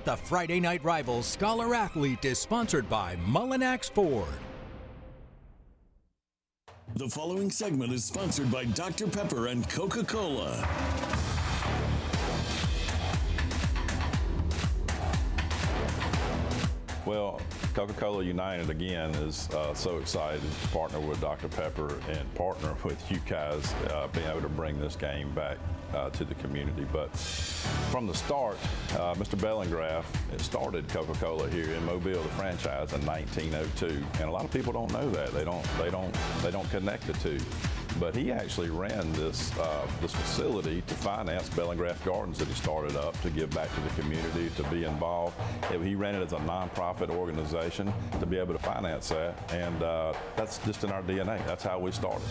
The Friday Night Rivals Scholar Athlete is sponsored by Mullinax Ford. The following segment is sponsored by Dr. Pepper and Coca-Cola. Well, Coca-Cola United again is so excited to partner with Dr. Pepper and partner with you guys being able to bring this game back to the community. But from the start, Mr. Bellingraf started Coca-Cola here in Mobile, the franchise, in 1902, and a lot of people don't know that. They don't connect the two. But he actually ran this facility to finance Bellingraf Gardens that he started up to give back to the community, to be involved. He ran it as a nonprofit organization to be able to finance that, and that's just in our DNA. That's how we started.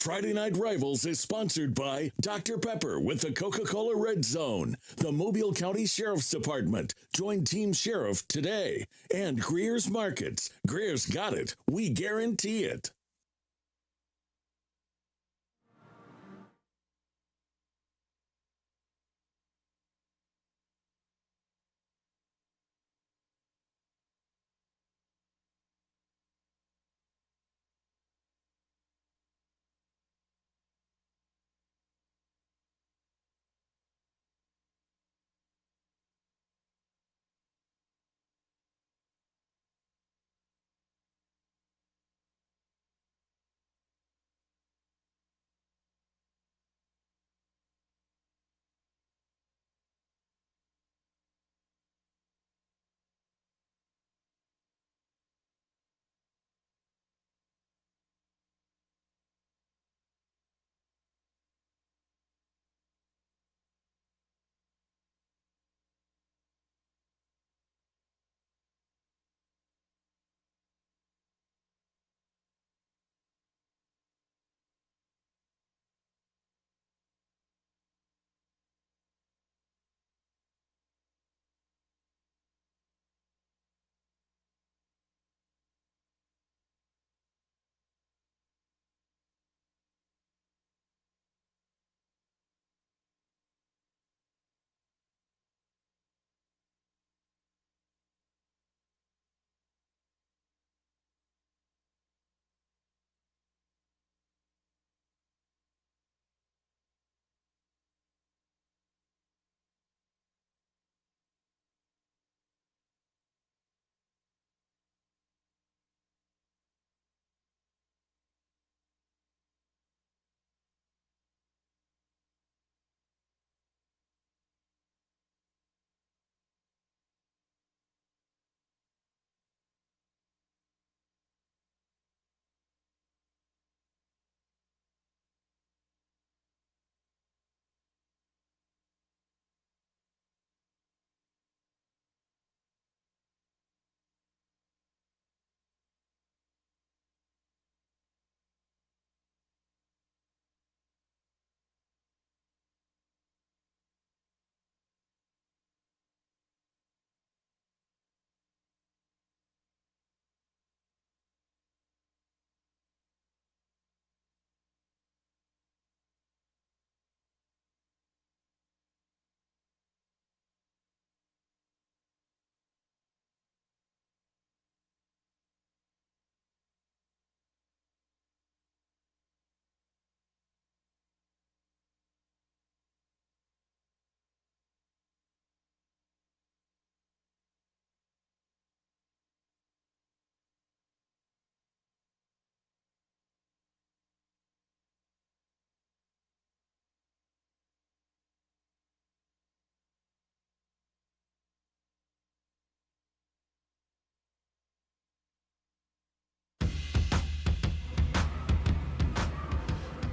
Friday Night Rivals is sponsored by Dr. Pepper with the Coca-Cola Red Zone, the Mobile County Sheriff's Department. Join Team Sheriff today. And Greer's Markets. Greer's got it. We guarantee it.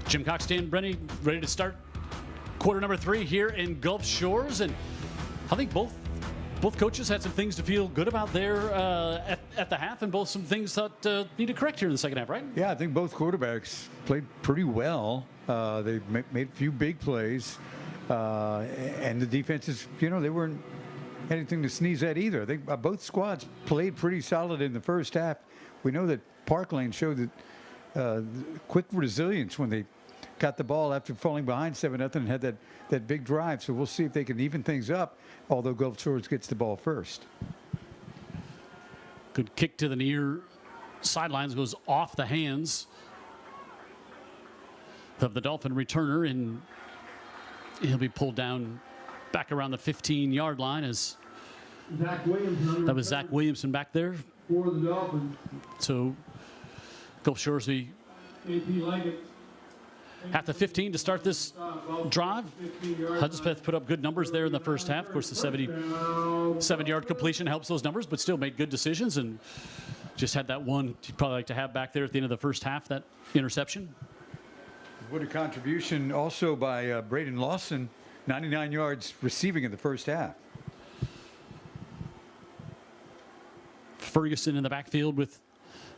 Jim Cox, Dan Brenny, ready to start quarter number 3 here in Gulf Shores, and I think both coaches had some things to feel good about there at the half, and both some things that need to correct here in the second half, right? Yeah, I think both quarterbacks played pretty well. They made a few big plays, and the defenses, they weren't anything to sneeze at either. They both squads played pretty solid in the first half. We know that Parklane showed that quick resilience when they got the ball after falling behind 7-0 and had that big drive. So we'll see if they can even things up, although Gulf Shores gets the ball first. Good kick to the near sidelines, goes off the hands of the Dolphin returner, and he'll be pulled down back around the 15-yard line as that was Zach Williamson back there. For the Dolphins. So Gulf Shores be at the 15 to start this drive. Hudspeth put up good numbers there in the first half. Of course, the 77-yard completion helps those numbers, but still made good decisions and just had that one you'd probably like to have back there at the end of the first half, that interception. What a contribution also by Braden Lawson, 99 yards receiving in the first half. Ferguson in the backfield with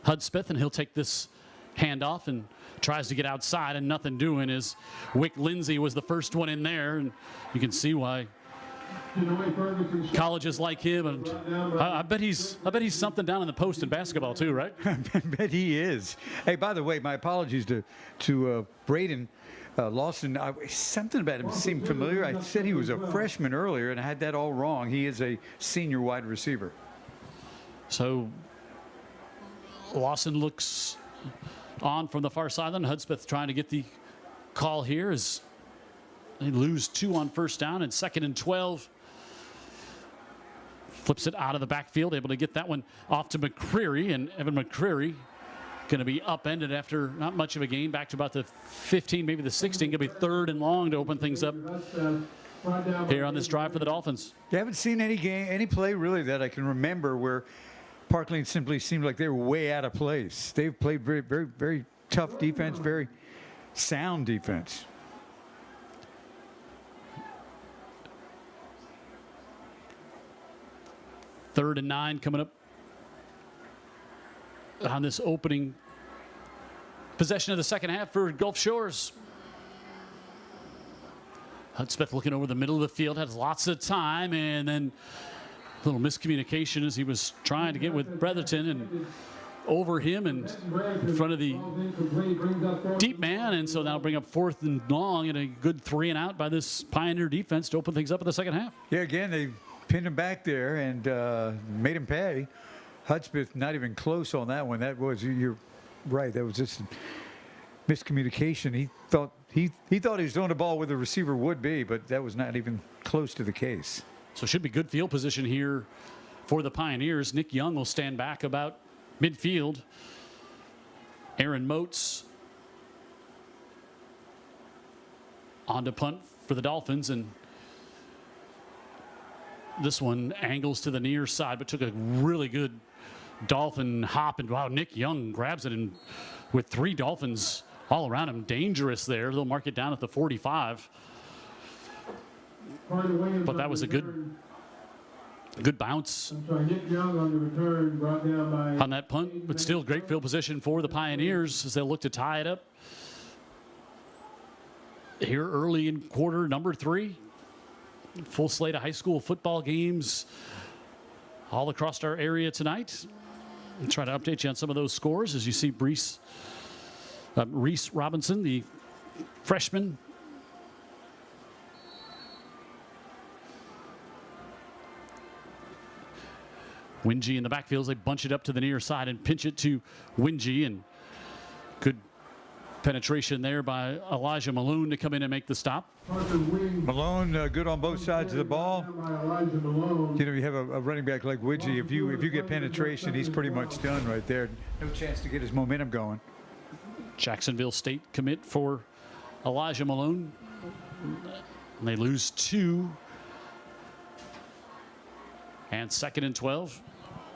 Hudspeth, and he'll take this handoff and tries to get outside and nothing doing as Wick Lindsay was the first one in there. And you can see why colleges like him, and I bet he's something down in the post in basketball too, right? I bet he is. Hey, by the way, my apologies to Braden Lawson. Something about him seemed familiar. I said he was a freshman earlier, and I had that all wrong. He is a senior wide receiver. So Lawson looks on from the far sideline. Hudspeth trying to get the call here as they lose 2 on first down and 2nd and 12. Flips it out of the backfield, able to get that one off to McCreary, and Evan McCreary going to be upended after not much of a gain, back to about the 15, maybe the 16. Going to be 3rd and long to open things up here on this drive for the Dolphins. You haven't seen any play really that I can remember where Parklane simply seemed like they were way out of place. They've played very, very, very tough defense, very sound defense. Third and 9 coming up on this opening possession of the second half for Gulf Shores. Hudspeth looking over the middle of the field, has lots of time, and then a little miscommunication as he was trying to get with Bretherton and over him and in front of the deep man, and so that'll bring up 4th and long and a good 3 and out by this Pioneer defense to open things up in the second half. Yeah, again, they pinned him back there and made him pay. Hudspeth not even close on that one. That was, you're right, that was just miscommunication. He thought he thought he was throwing the ball where the receiver would be, but that was not even close to the case. So should be good field position here for the Pioneers. Nick Young will stand back about midfield. Aaron Moats on to punt for the Dolphins, and this one angles to the near side, but took a really good Dolphin hop, and wow, Nick Young grabs it, and with 3 Dolphins all around him, dangerous there. They'll mark it down at the 45. But that was a good bounce on that punt, but still great field position for the Pioneers as they look to tie it up here early in quarter number 3. Full slate of high school football games all across our area tonight. I'll try to update you on some of those scores as you see Reese Robinson, the freshman, Wingy in the backfield. They bunch it up to the near side and pinch it to Wingy, and good penetration there by Elijah Malone to come in and make the stop. Malone good on both sides of the ball. You know, you have a running back like Widgie. If you get penetration, he's pretty much done right there. No chance to get his momentum going. Jacksonville State commit for Elijah Malone. And they lose 2. And 2nd and 12.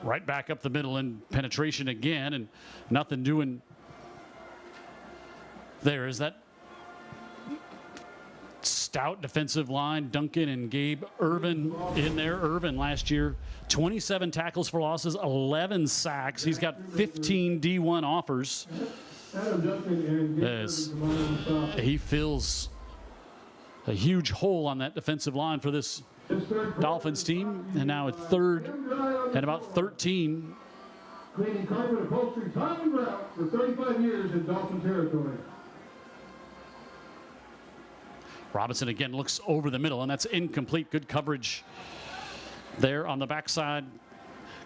Right back up the middle and penetration again, and nothing doing there. Is that stout defensive line, Duncan and Gabe Irvin in there. Irvin last year, 27 tackles for losses, 11 sacks. He's got 15 D1 offers. As he fills a huge hole on that defensive line for this Dolphins team, and now at 3rd and about 13. Cleaning carpet, upholstery, time and grout for 35 years in Dolphin territory. Robinson again looks over the middle, and that's incomplete. Good coverage there on the backside.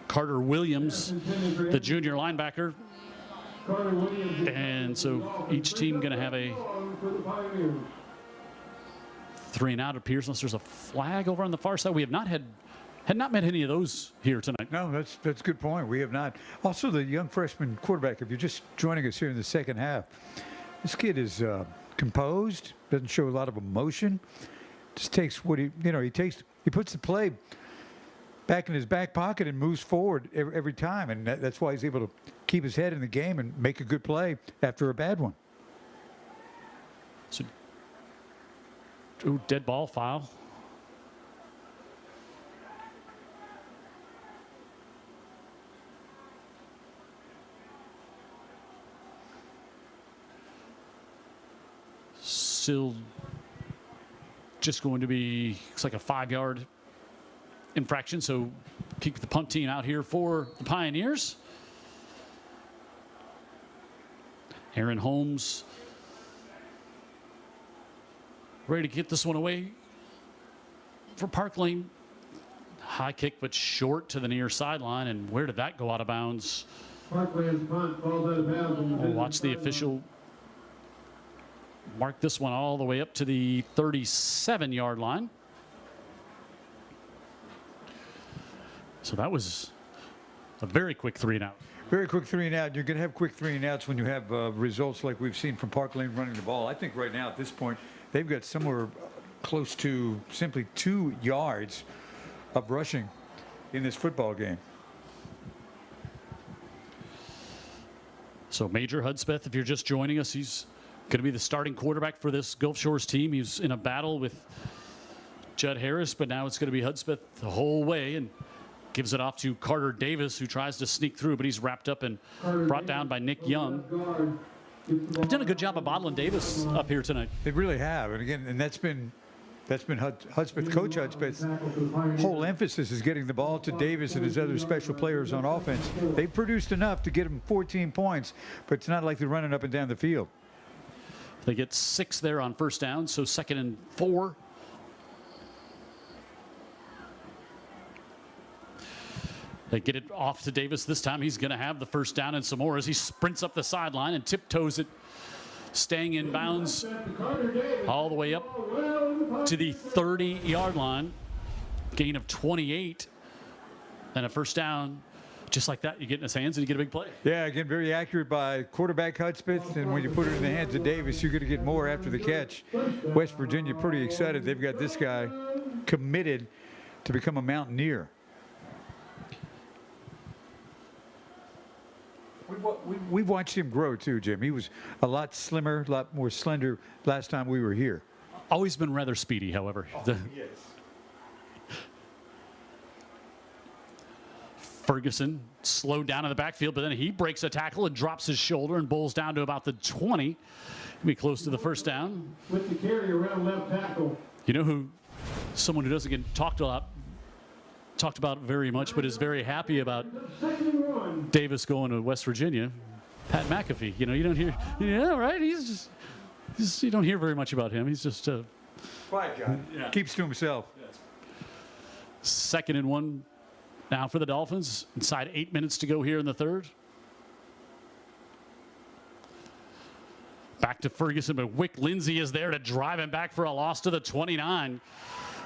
Carter Williams, the junior linebacker. And so each team going to have a 3 and out appears, unless there's a flag over on the far side. We have not had not met any of those here tonight. No, that's a good point. We have not. Also, the young freshman quarterback, if you're just joining us here in the second half, this kid is composed, doesn't show a lot of emotion. Just takes what he puts the play back in his back pocket and moves forward every time, and that's why he's able to keep his head in the game and make a good play after a bad one. So, dead ball foul. still just going to be, looks like a 5-yard infraction. So keep the punt team out here for the Pioneers. Aaron Holmes ready to get this one away for Parklane. High kick, but short to the near sideline. And where did that go out of bounds? Parklane's punt falls out of bounds. We'll watch the official mark this one all the way up to the 37-yard line. So that was a very quick 3-and-out. Very quick 3-and-out. You're going to have quick 3-and-outs when you have results like we've seen from Parklane running the ball. I think right now at this point, they've got somewhere close to simply 2 yards of rushing in this football game. So Major Hudspeth, if you're just joining us, he's going to be the starting quarterback for this Gulf Shores team. He's in a battle with Judd Harris, but now it's going to be Hudspeth the whole way, and gives it off to Carter Davis, who tries to sneak through, but he's wrapped up and brought down by Nick Young. They've done a good job of bottling Davis up here tonight. They really have, and again, and that's been Hudspeth, Coach Hudspeth's whole emphasis is getting the ball to Davis and his other special players on offense. They've produced enough to get him 14 points, but it's not like they're running up and down the field. They get 6 there on first down, so 2nd and 4. They get it off to Davis this time. He's going to have the first down and some more as he sprints up the sideline and tiptoes it, staying in bounds all the way up to the 30-yard line. Gain of 28 and a first down. Just like that, you get in his hands and you get a big play. Yeah, again, very accurate by quarterback Hudspeth, and when you put it in the hands of Davis, you're going to get more after the catch. West Virginia pretty excited. They've got this guy committed to become a Mountaineer. We've watched him grow too, Jim. He was a lot slimmer, a lot more slender last time we were here. Always been rather speedy, however. Yes. Ferguson slowed down in the backfield, but then he breaks a tackle and drops his shoulder and bowls down to about the 20. He'll be close to the first down. With the carry around left tackle. You know who, someone who doesn't get talked about very much, but is very happy about Davis going to West Virginia, Pat McAfee. You know, you don't hear, yeah, right? He's you don't hear very much about him. He's just a quiet guy. Yeah. Keeps to himself. 2nd and 1 now for the Dolphins. Inside 8 minutes to go here in the third. Back to Ferguson, but Wick Lindsay is there to drive him back for a loss to the 29.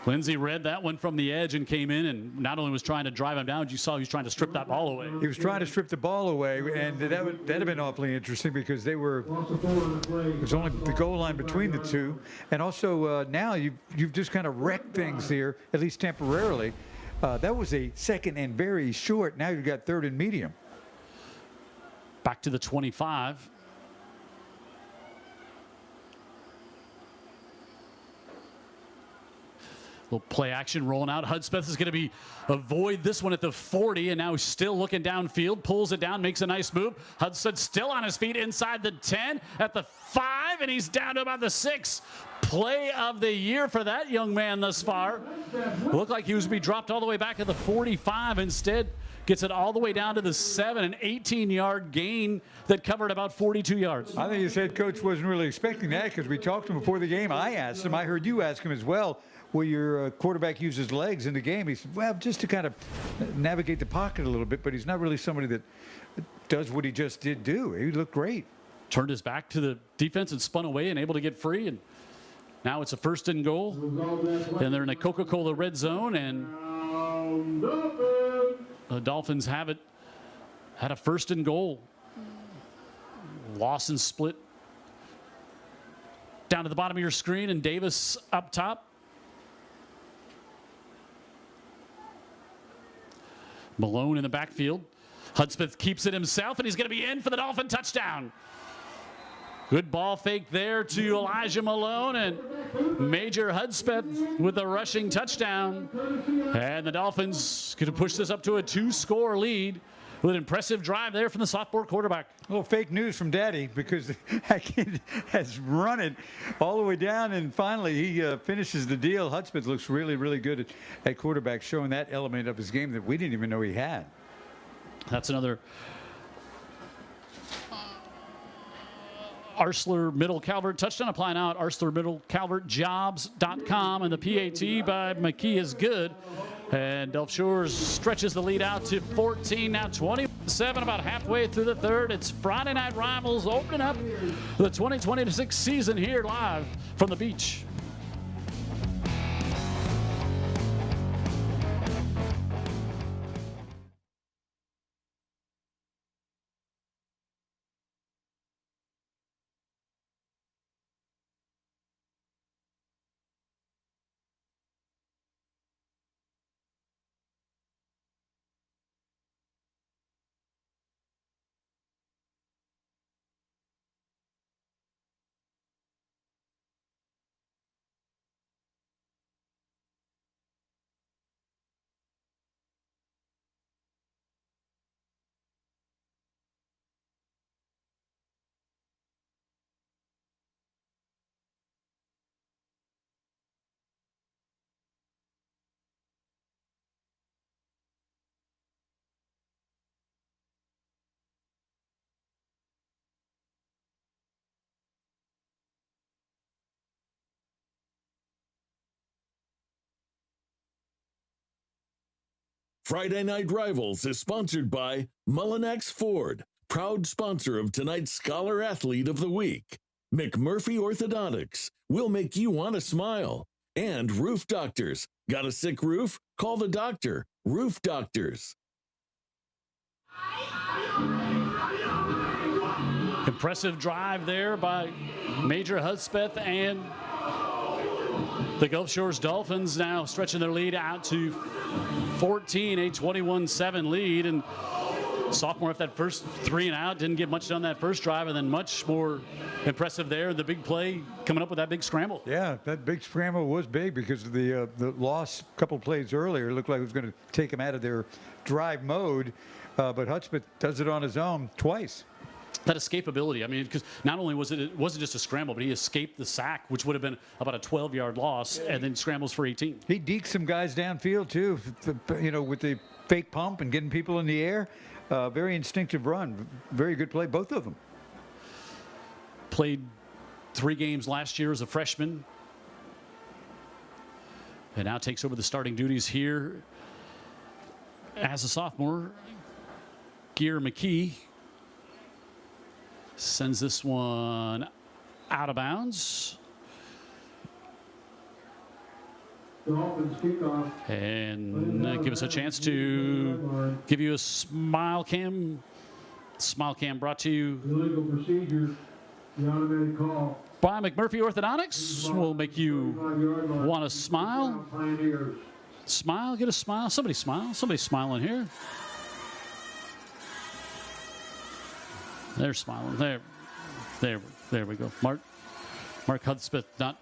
Lindsay read that one from the edge and came in, and not only was trying to drive him down, you saw he was trying to strip that ball away. He was trying to strip the ball away, and that'd have been awfully interesting because there was only the goal line between the two, and also now you've just kind of wrecked things here, at least temporarily. That was a 2nd and very short. Now you've got 3rd and medium. Back to the 25. Little play action rolling out. Hudspeth is going to avoid this one at the 40, and now he's still looking downfield, pulls it down, makes a nice move. Hudspeth still on his feet inside the 10, at the 5, and he's down to about the 6. Play of the year for that young man thus far. Looked like he was to be dropped all the way back to the 45. Instead, gets it all the way down to the 7, an 18-yard gain that covered about 42 yards. I think his head coach wasn't really expecting that because we talked to him before the game. I asked him, I heard you ask him as well, will your quarterback use his legs in the game? He said, well, just to kind of navigate the pocket a little bit, but he's not really somebody that does what he just did do. He looked great. Turned his back to the defense and spun away and able to get free, and now it's a 1st and goal. And they're in a Coca-Cola red zone, and the Dolphins have it at a 1st and goal. Lawson split down to the bottom of your screen, and Davis up top. Malone in the backfield. Hudspeth keeps it himself, and he's going to be in for the Dolphin touchdown. Good ball fake there to Elijah Malone, and Major Hudspeth with a rushing touchdown. And the Dolphins going to push this up to a 2-score lead with an impressive drive there from the sophomore quarterback. A little fake news from Daddy, because that kid has run it all the way down, and finally he finishes the deal. Hudspeth looks really, really good at quarterback, showing that element of his game that we didn't even know he had. That's another Arsler Middle Calvert touchdown. Applying out ArslerMiddleCalvertJobs.com, and the PAT by McKee is good. And Gulf Shores stretches the lead out to 14, now 27, about halfway through the third. It's Friday Night Rivals opening up the 2026 season here live from the beach. Friday Night Rivals is sponsored by Mullinax Ford, proud sponsor of tonight's Scholar Athlete of the Week. McMurphy Orthodontics, will make you want to smile. And Roof Doctors, got a sick roof? Call the doctor. Roof Doctors. Impressive drive there by Major Hudspeth and the Gulf Shores Dolphins, now stretching their lead out to 14, a 21-7 lead. And sophomore, if that first 3 and out, didn't get much done that first drive, and then much more impressive there. The big play coming up with that big scramble. Yeah, that big scramble was big because of the loss a couple plays earlier. It looked like it was going to take them out of their drive mode, but Hudspeth does it on his own twice. That escapability, I mean, because not only it wasn't just a scramble, but he escaped the sack, which would have been about a 12-yard loss, and then scrambles for 18. He deked some guys downfield too, with the fake pump and getting people in the air. Very instinctive run, very good play, both of them. Played 3 games last year as a freshman, and now takes over the starting duties here as a sophomore. Gear McKee sends this one out of bounds. Dolphins kickoff. And give us a chance to give you a smile cam. Smile cam brought to you Illegal procedure, the automatic call. by McMurphy Orthodontics. Will make you want to smile. Smile, get a smile. Somebody smile. Somebody's smiling here. They're smiling. There we go. Mark Hudspeth not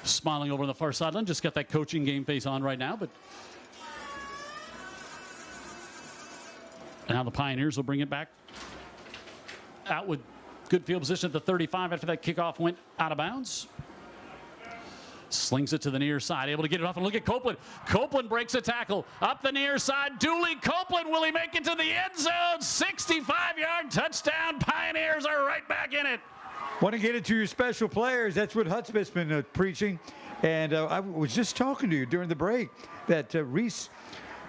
smiling over on the far sideline. Just got that coaching game face on right now. But now the Pioneers will bring it back out with good field position at the 35 after that kickoff went out of bounds. Slings it to the near side, able to get it off, and look at Copeland. Copeland breaks a tackle up the near side. Dooley Copeland, will he make it to the end zone? 65-yard touchdown. Pioneers are right back in it. Want to get it to your special players. That's what Hudspeth's been preaching. And I was just talking to you during the break that Reese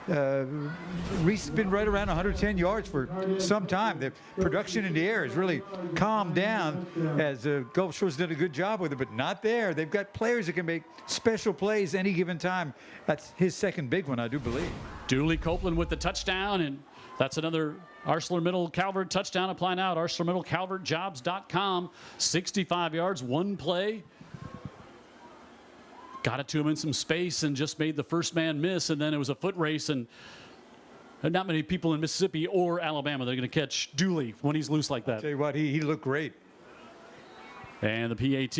has been right around 110 yards for some time. The production in the air has really calmed down as Gulf Shores did a good job with it, but not there. They've got players that can make special plays any given time. That's his second big one, I do believe. Dooley Copeland with the touchdown, and that's another Arsler Middle Calvert touchdown. Apply now at ArslerMiddleCalvertJobs.com. 65 yards, one play. Got it to him in some space and just made the first man miss, and then it was a foot race, and not many people in Mississippi or Alabama that are going to catch Dooley when he's loose like that. I'll tell you what, he looked great. And the PAT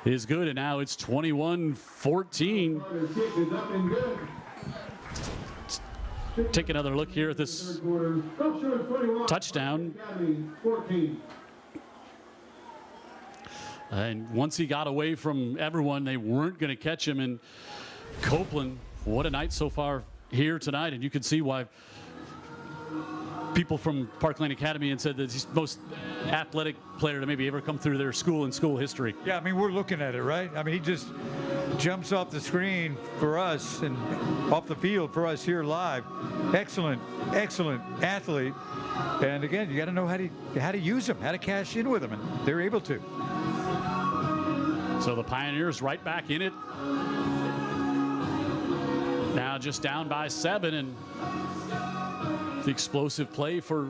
is good, and now it's 21-14. take another look here at this touchdown. And once he got away from everyone, they weren't going to catch him. And Copeland, what a night so far here tonight. And you can see why people from Parklane Academy and said that he's the most athletic player to maybe ever come through their school in school history. Yeah, I mean, we're looking at it, right? I mean, he just jumps off the screen for us and off the field for us here live. Excellent, excellent athlete. And again, you got to know how to use him, how to cash in with him, and they're able to. So the Pioneers right back in it. Now just down by 7, and the explosive play for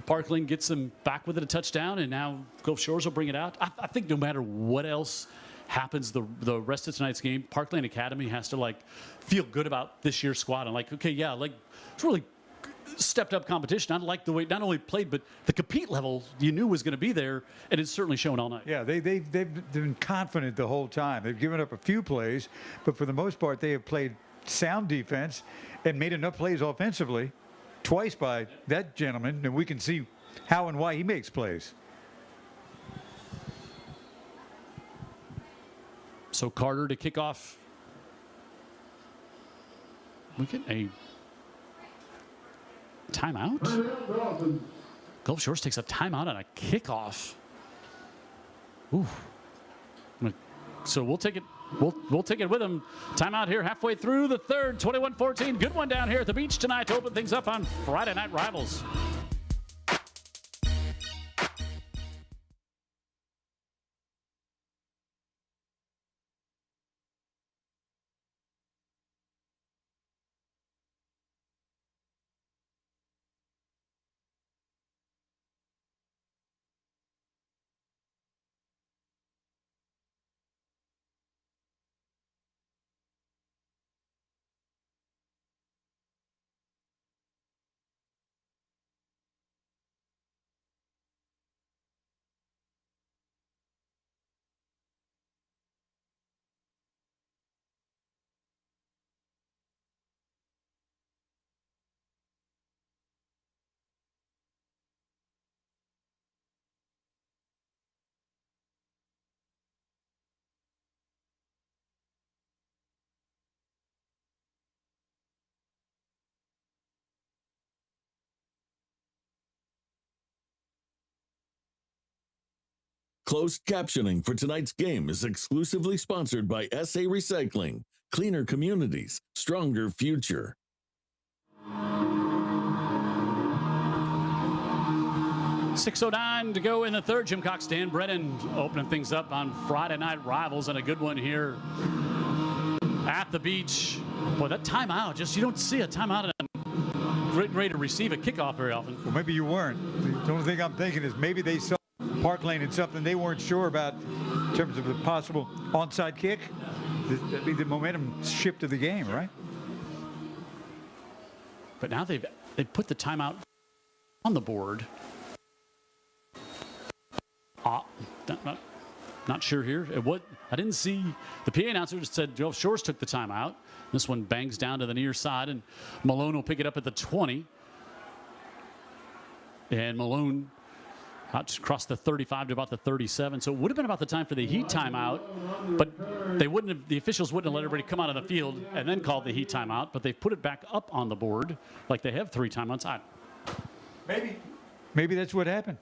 Parkland gets them back within a touchdown, and now Gulf Shores will bring it out. I think no matter what else happens the rest of tonight's game, Parkland Academy has to like feel good about this year's squad and like, okay, yeah, like it's really stepped up competition. I like the way not only played, but the compete level you knew was going to be there, and it's certainly shown all night. Yeah, they've been confident the whole time. They've given up a few plays, but for the most part, they have played sound defense and made enough plays offensively twice by that gentleman, and we can see how and why he makes plays. So Carter to kick off. We get a timeout. Gulf Shores takes a timeout on a kickoff. Ooh. So we'll take it. We'll take it with them. Timeout here halfway through the third. 21-14. Good one down here at the beach tonight to open things up on Friday Night Rivals. Closed captioning for tonight's game is exclusively sponsored by SA Recycling. Cleaner communities, stronger future. .609 to go in the third. Jim Cox, Dan Brennan opening things up on Friday Night Rivals, and a good one here at the beach. Boy, that timeout, just you don't see a timeout and ready to receive a kickoff very often. Well, maybe you weren't. The only thing I'm thinking is maybe they saw Parklane in something they weren't sure about in terms of the possible onside kick. That'd be the momentum shift of the game, right? But now they've put the timeout on the board. Not sure here. I didn't see the PA announcer just said Gulf Shores took the timeout. This one bangs down to the near side, and Malone will pick it up at the 20. And Malone out across the 35 to about the 37. So it would have been about the time for the Heat timeout, but the officials wouldn't have let everybody come out of the field and then called the Heat timeout, but they've put it back up on the board like they have 3 timeouts. Maybe that's what happened.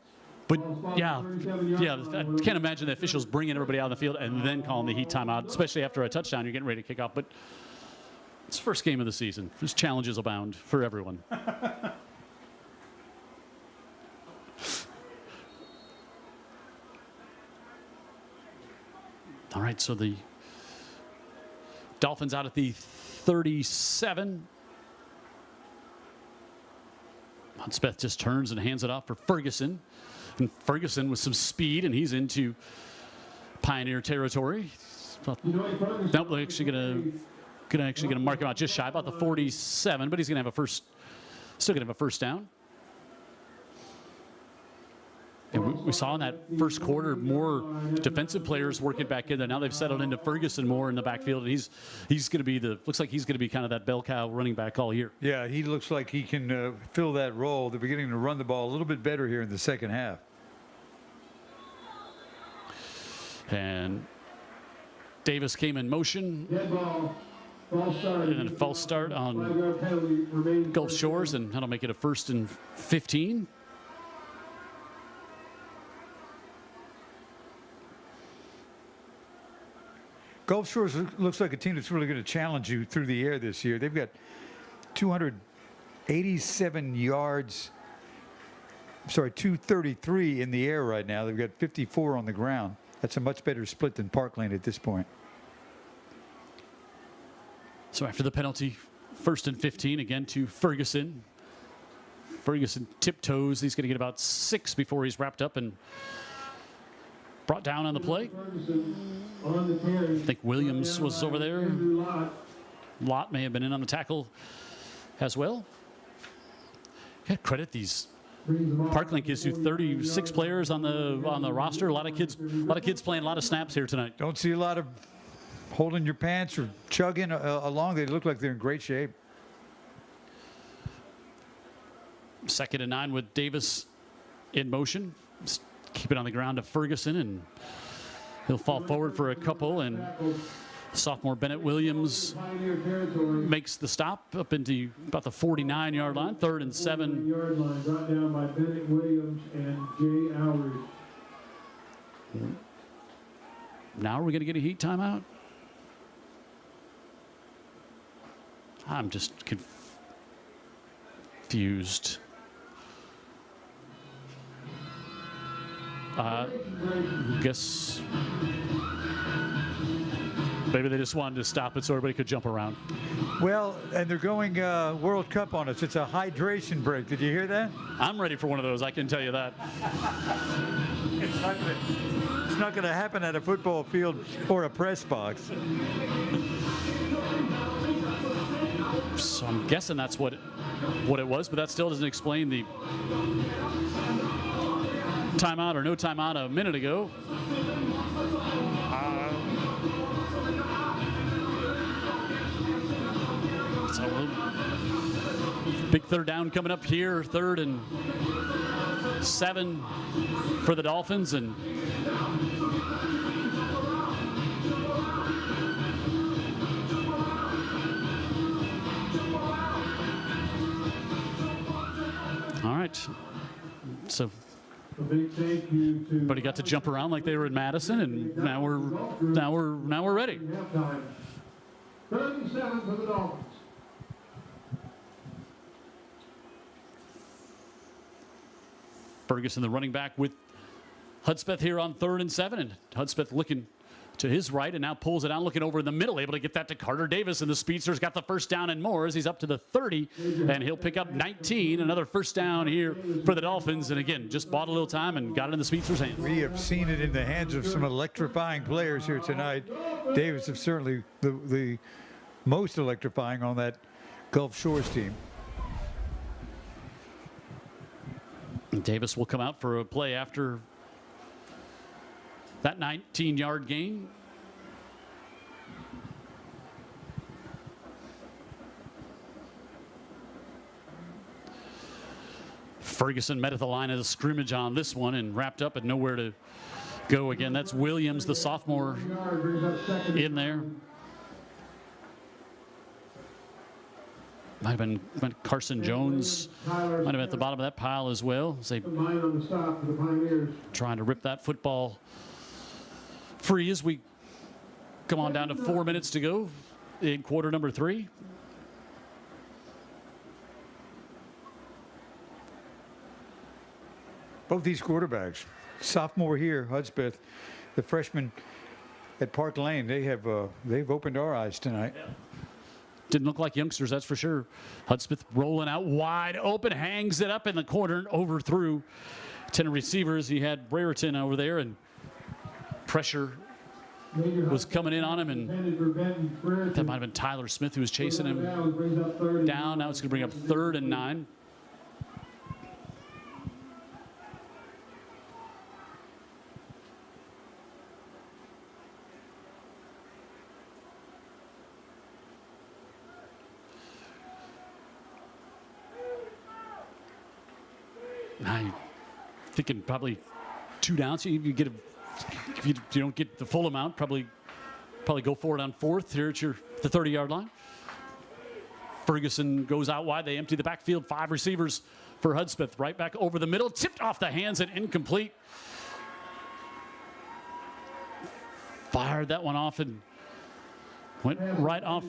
But yeah, I can't imagine the officials bringing everybody out of the field and then calling the Heat timeout, especially after a touchdown you're getting ready to kick off. But it's the first game of the season. There's challenges abound for everyone. All right, so the Dolphins out at the 37. Hudspeth just turns and hands it off for Ferguson. And Ferguson with some speed, and he's into Pioneer territory. Nope, they're actually gonna mark him out just shy about the 47, but he's gonna have still gonna have a first down. And we saw in that first quarter more defensive players working back in there. Now they've settled into Ferguson more in the backfield, and he's going to be looks like he's going to be kind of that bell cow running back all year. Yeah, he looks like he can fill that role. They're beginning to run the ball a little bit better here in the second half. And Davis came in motion. Dead ball. False start. And then a false start on Gulf Shores, and that'll make it a 1st and 15. Gulf Shores looks like a team that's really going to challenge you through the air this year. They've got 287 yards, 233 in the air right now. They've got 54 on the ground. That's a much better split than Parklane at this point. So after the penalty, 1st and 15 again to Ferguson. Ferguson tiptoes. He's going to get about 6 before he's wrapped up and brought down on the play. I think Williams was over there. Lott may have been in on the tackle as well. Yeah, credit these. Parklane gives you 36 players on the roster. A lot of kids playing a lot of snaps here tonight. Don't see a lot of holding your pants or chugging along. They look like they're in great shape. 2nd and 9 with Davis in motion. Keep it on the ground to Ferguson, and he'll fall forward for a couple, and sophomore Bennett Williams makes the stop up into about the 49-yard line. 3rd and 7. Yard line brought down by Bennett Williams and Jay Allard. Now are we going to get a heat timeout? I'm just confused. Guess maybe they just wanted to stop it so everybody could jump around. Well, and they're going World Cup on us. It's a hydration break. Did you hear that? I'm ready for one of those, I can tell you that. It's not going to happen at a football field or a press box. So I'm guessing that's what it was, but that still doesn't explain the timeout or no timeout a minute ago. So big 3rd down coming up here. 3rd and 7 for the Dolphins, and all right. So A big thank you to. everybody got to jump around like they were in Madison, and now we're ready. Halftime. 37 for the Dolphins. Ferguson, the running back, with Hudspeth here on 3rd and 7, and Hudspeth looking to his right and now pulls it out, looking over in the middle, able to get that to Carter Davis, and the Speedster's got the 1st down and more as he's up to the 30, and he'll pick up 19. Another 1st down here for the Dolphins, and again, just bought a little time and got it in the Speedster's hands. We have seen it in the hands of some electrifying players here tonight. Davis is certainly the most electrifying on that Gulf Shores team. Davis will come out for a play after that 19-yard gain. Ferguson met at the line of the scrimmage on this one and wrapped up and nowhere to go again. That's Williams, the sophomore, in there. Might have been Carson Jones. Might have been at the bottom of that pile as well. As they trying to rip that football free as we come on down to 4 minutes to go in quarter number 3. Both these quarterbacks, sophomore here, Hudspeth, the freshman at Parklane, they've opened our eyes tonight. Yeah. Didn't look like youngsters, that's for sure. Hudspeth rolling out wide open, hangs it up in the corner and overthrew 10 receivers. He had Brereton over there, and pressure was coming in on him, and that might have been Tyler Smith who was chasing him down. Now it's going to bring up 3rd and 9. I'm thinking probably 2 downs. You get if you don't get the full amount, probably go for it on 4th here at the 30-yard line. Ferguson goes out wide. They empty the backfield. 5 receivers for Hudspeth. Right back over the middle. Tipped off the hands and incomplete. Fired that one off and went right off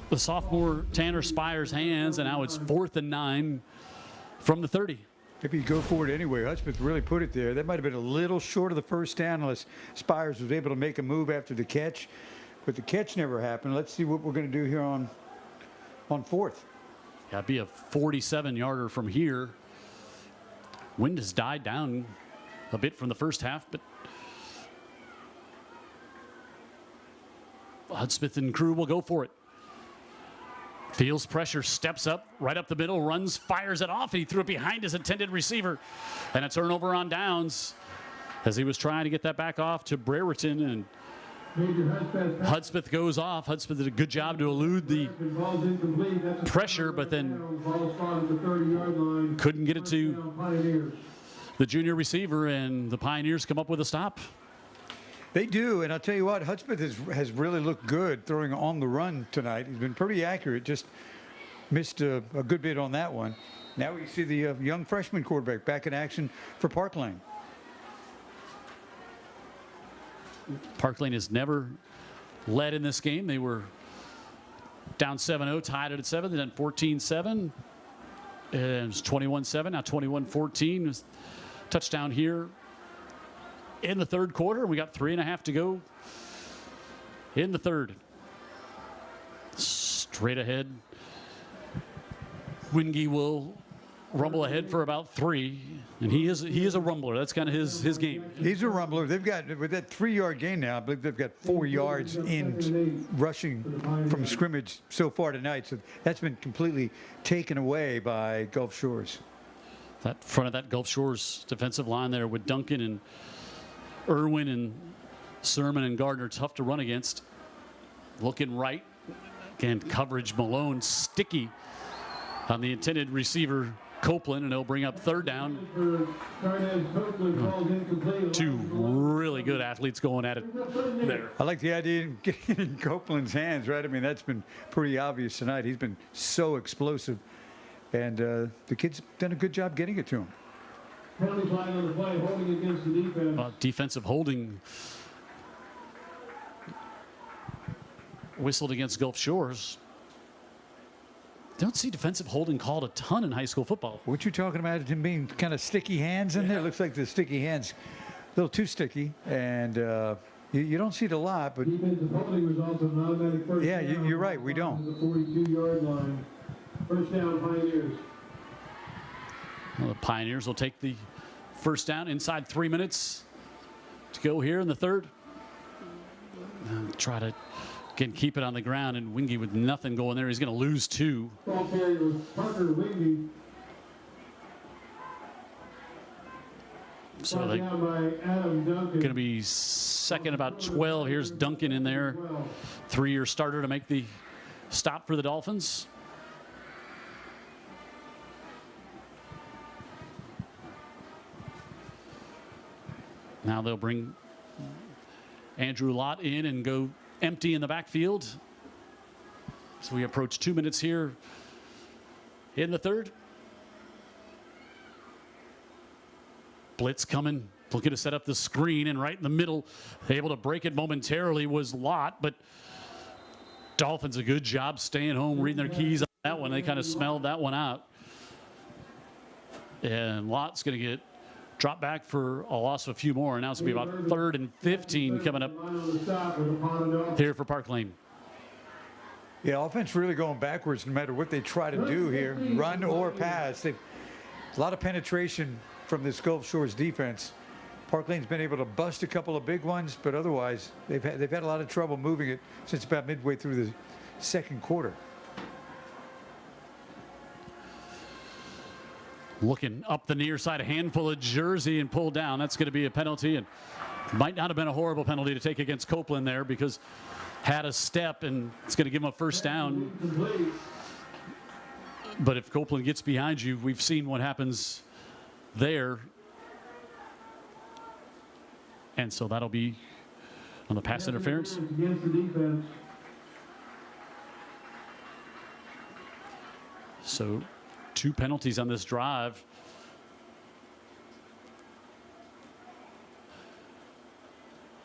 the sophomore Tanner Spires' hands, and now it's 4th and 9 from the 30. Maybe you go for it anyway. Hudspeth really put it there. That might have been a little short of the first down unless Spires was able to make a move after the catch. But the catch never happened. Let's see what we're going to do here on 4th. Got to be a 47-yarder from here. Wind has died down a bit from the first half, but Hudspeth and crew will go for it. Feels pressure, steps up, right up the middle, runs, fires it off, and he threw it behind his intended receiver. And a turnover on downs as he was trying to get that back off to Brereton, and Hudspeth goes off. Hudspeth did a good job to elude the pressure, but then couldn't get it to the junior receiver, and the Pioneers come up with a stop. They do, and I'll tell you what, Hudspeth has really looked good throwing on the run tonight. He's been pretty accurate, just missed a good bit on that one. Now we see the young freshman quarterback back in action for Parklane. Parklane has never led in this game. They were down 7-0, tied it at 7, then 14-7. And it was 21-7, now 21-14. Touchdown here in the third quarter. We got 3.5 to go in the third. Straight ahead. Wingy will rumble ahead for about 3, and he is a rumbler. That's kind of his game. He's a rumbler. They've got, with that 3-yard gain now, I believe they've got 4 yards in rushing from scrimmage so far tonight. So that's been completely taken away by Gulf Shores. That front of that Gulf Shores defensive line there with Duncan and Irwin and Sermon and Gardner, tough to run against. Looking right. Again, coverage Malone sticky on the intended receiver Copeland, and he'll bring up 3rd down. 2 really good athletes going at it there. I like the idea of getting it in Copeland's hands, right? I mean, that's been pretty obvious tonight. He's been so explosive, and the kid's done a good job getting it to him. Penalty flag on the play, holding against the defense. Defensive holding whistled against Gulf Shores. Don't see defensive holding called a ton in high school football. What you talking about, him being kind of sticky hands in there? Looks like the sticky hands a little too sticky, and you don't see it a lot. But defensive holding was also an automatic first yeah, down. you're right. We don't. The 42-yard line. First down, Pioneers. Well, the Pioneers will take the first down inside 3 minutes to go here in the third. And try to again keep it on the ground, and Wingy with nothing going there. He's going to lose 2. Ball carrier was Parker Wingy. So they're going to be second about 12. Here's Duncan in there, 3-year starter to make the stop for the Dolphins. Now they'll bring Andrew Lott in and go empty in the backfield. So we approach 2 minutes here in the third. Blitz coming, looking to set up the screen, and right in the middle, able to break it momentarily was Lott, but Dolphins a good job staying home, reading their keys on that one. They kind of smelled that one out. And Lott's going to get dropped back for a loss of a few more. And now it's going to be about 3rd and 15 coming up here for Parklane. Yeah, offense really going backwards no matter what they try to do here, run or pass. A lot of penetration from this Gulf Shores defense. Parklane's been able to bust a couple of big ones, but otherwise they've had a lot of trouble moving it since about midway through the second quarter. Looking up the near side, a handful of jersey and pulled down. That's going to be a penalty, and might not have been a horrible penalty to take against Copeland there, because had a step, and it's going to give him a first down. But if Copeland gets behind you, we've seen what happens there. And so that'll be on the pass interference. Against the defense. So 2 penalties on this drive.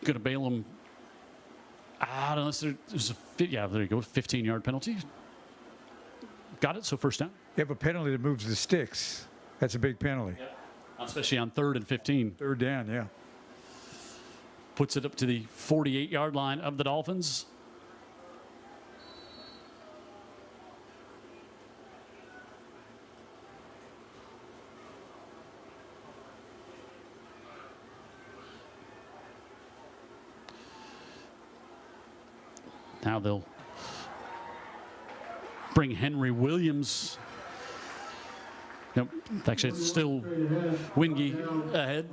Going to bail him out unless there's there you go, 15-yard penalty. Got it, so first down. You have a penalty that moves the sticks. That's a big penalty. Especially on 3rd and 15. 3rd down, yeah. Puts it up to the 48-yard line of the Dolphins. Now they'll bring Henry Williams. Nope, actually it's still Wingy ahead.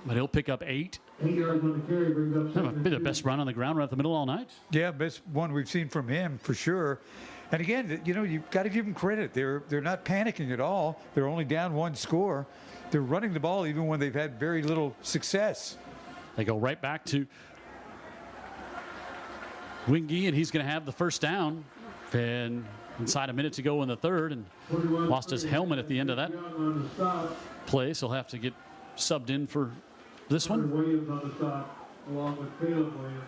But he'll pick up 8. 8 yards on the carry, brings up That'll be the best run on the ground right at the middle all night. Yeah, best one we've seen from him for sure. And again, you know, you've got to give them credit. They're not panicking at all. They're only down 1 score. They're running the ball even when they've had very little success. They go right back to Wingy, and he's going to have the first down. And inside a minute to go in the 3rd, and lost his helmet at the end of that play, so he'll have to get subbed in for this one. Williams on the stop, along with Caleb Williams.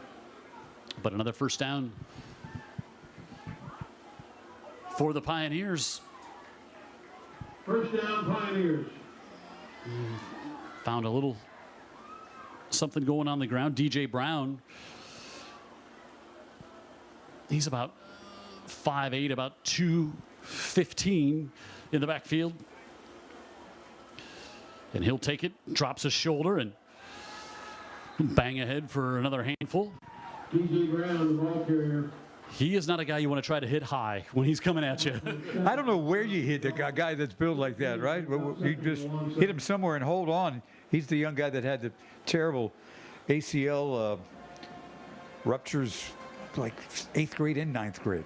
But another first down for the Pioneers. First down, Pioneers. Found a little something going on the ground. DJ Brown. He's about 5'8", about 215 in the backfield. And he'll take it, drops his shoulder, and bang ahead for another handful. DJ Brown, the ball carrier. He is not a guy you want to try to hit high when he's coming at you. I don't know where you hit a guy that's built like that, right? You just hit him somewhere and hold on. He's the young guy that had the terrible ACL ruptures like 8th grade and 9th grade.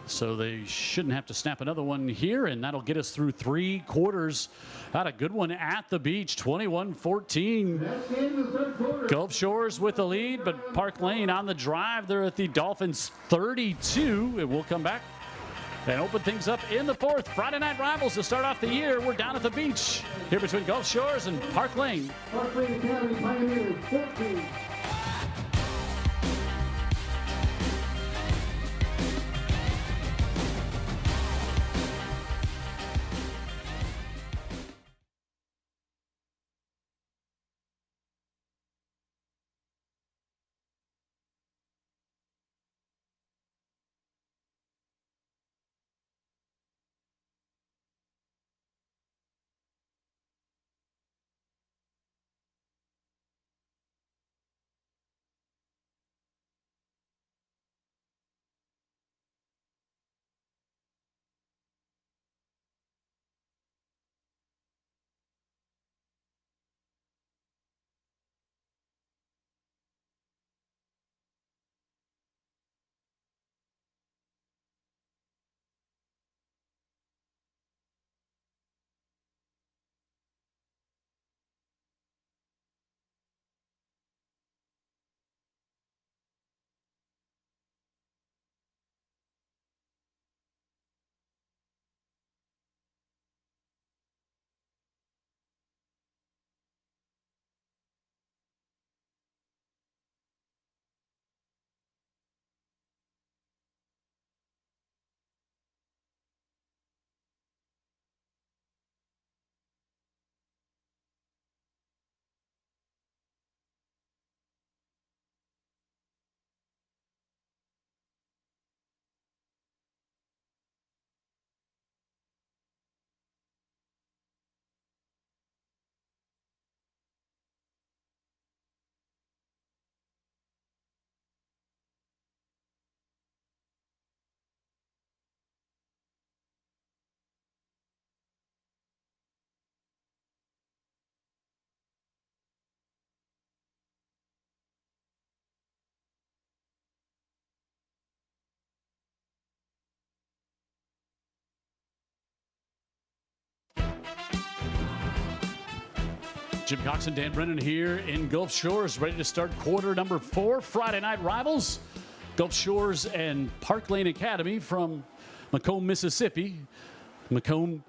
So they shouldn't have to snap another one here, and that'll get us through 3 quarters. Had a good one at the beach, 21-14. Gulf Shores with the lead, but Parklane on the drive. They're at the Dolphins 32, and we'll come back and open things up in the 4th. Friday Night Rivals to start off the year. We're down at the beach here between Gulf Shores and Parklane. Parklane Academy Pioneers 14. Jim Cox and Dan Brennan here in Gulf Shores, ready to start quarter number 4, Friday night rivals. Gulf Shores and Parklane Academy from Macomb, Mississippi. Macomb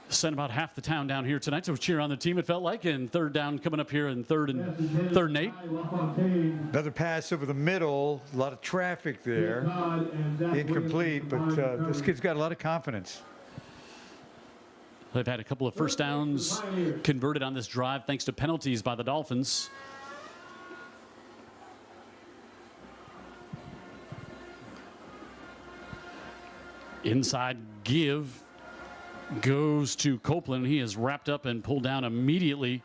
sent about half the town down here tonight to cheer on the team, it felt like, and third down coming up here in third and 8. Another pass over the middle, a lot of traffic there. Incomplete, but this kid's got a lot of confidence. They've had a couple of first downs converted on this drive thanks to penalties by the Dolphins. Inside give goes to Copeland. He is wrapped up and pulled down immediately.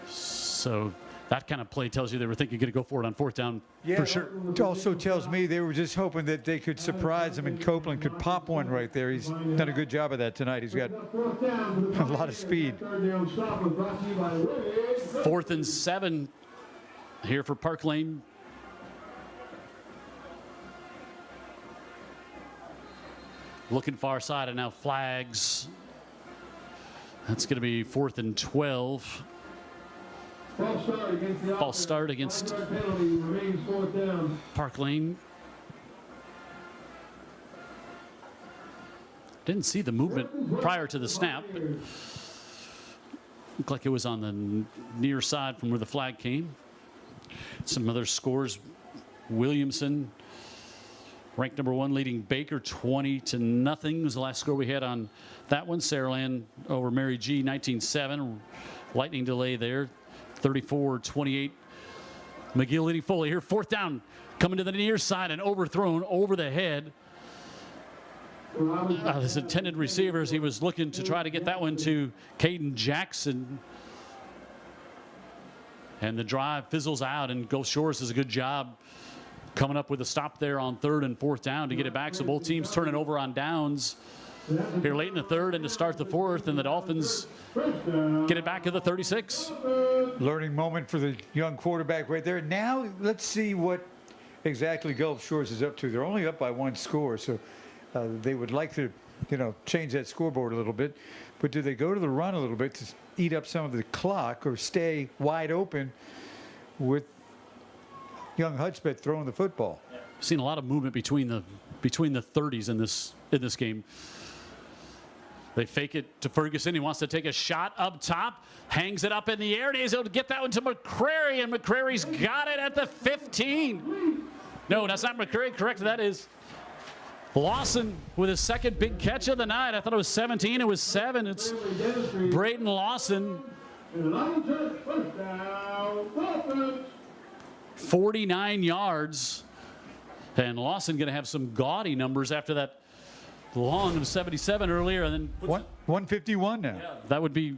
So that kind of play tells you they were thinking going to go for it on fourth down for sure. It also tells me they were just hoping that they could surprise him and Copeland could pop one right there. He's done a good job of that tonight. He's got a lot of speed. 4th and 7 here for Parklane. Looking far side and now flags. That's going to be 4th and 12. False start against Parklane. Didn't see the movement prior to the snap, but looked like it was on the near side from where the flag came. Some other scores. Williamson, ranked number 1, leading Baker 20-0 was the last score we had on that one. Saraland over Mary G 19-7. Lightning delay there. 34-28. McGill leading Foley here. 4th down, coming to the near side and overthrown over the head. His intended receivers, he was looking to try to get that one to Caden Jackson. And the drive fizzles out, and Gulf Shores does a good job coming up with a stop there on 3rd and 4th down to get it back. So both teams turning over on downs here late in the 3rd and to start the 4th, and the Dolphins get it back to the 36. Learning moment for the young quarterback right there. Now let's see what exactly Gulf Shores is up to. They're only up by 1 score, so they would like to, change that scoreboard a little bit. But do they go to the run a little bit to eat up some of the clock, or stay wide open with young Hudspeth throwing the football? Seen a lot of movement between the 30s in this game. They fake it to Ferguson. He wants to take a shot up top. Hangs it up in the air. And he's able to get that one to McCrary. And McCrary's got it at the 15. No, that's not McCrary. Correct. That is Lawson with his second big catch of the night. I thought it was 17. It was 7. It's Braden Lawson. 49 yards. And Lawson going to have some gaudy numbers after that long of 77 earlier, and then 151 now. Yeah, that would be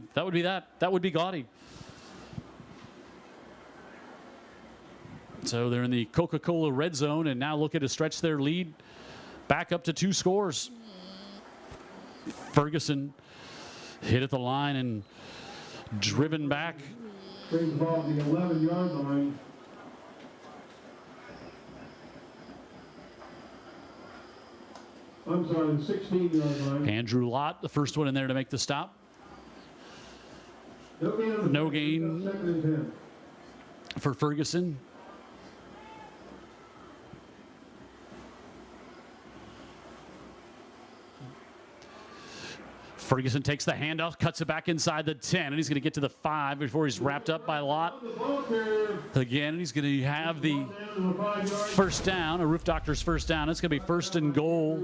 gaudy. So they're in the Coca-Cola red zone, and now looking to stretch their lead back up to 2 scores. Ferguson hit at the line and driven back. Brings the ball to the 11-yard line. I'm sorry, the 16-yard line. Andrew Lott, the first one in there to make the stop. No gain for Ferguson. Ferguson takes the handoff, cuts it back inside the 10, and he's going to get to the 5 before he's wrapped up by Lott. Again, and he's going to have the first down, a Roof Doctor's first down. It's going to be 1st and goal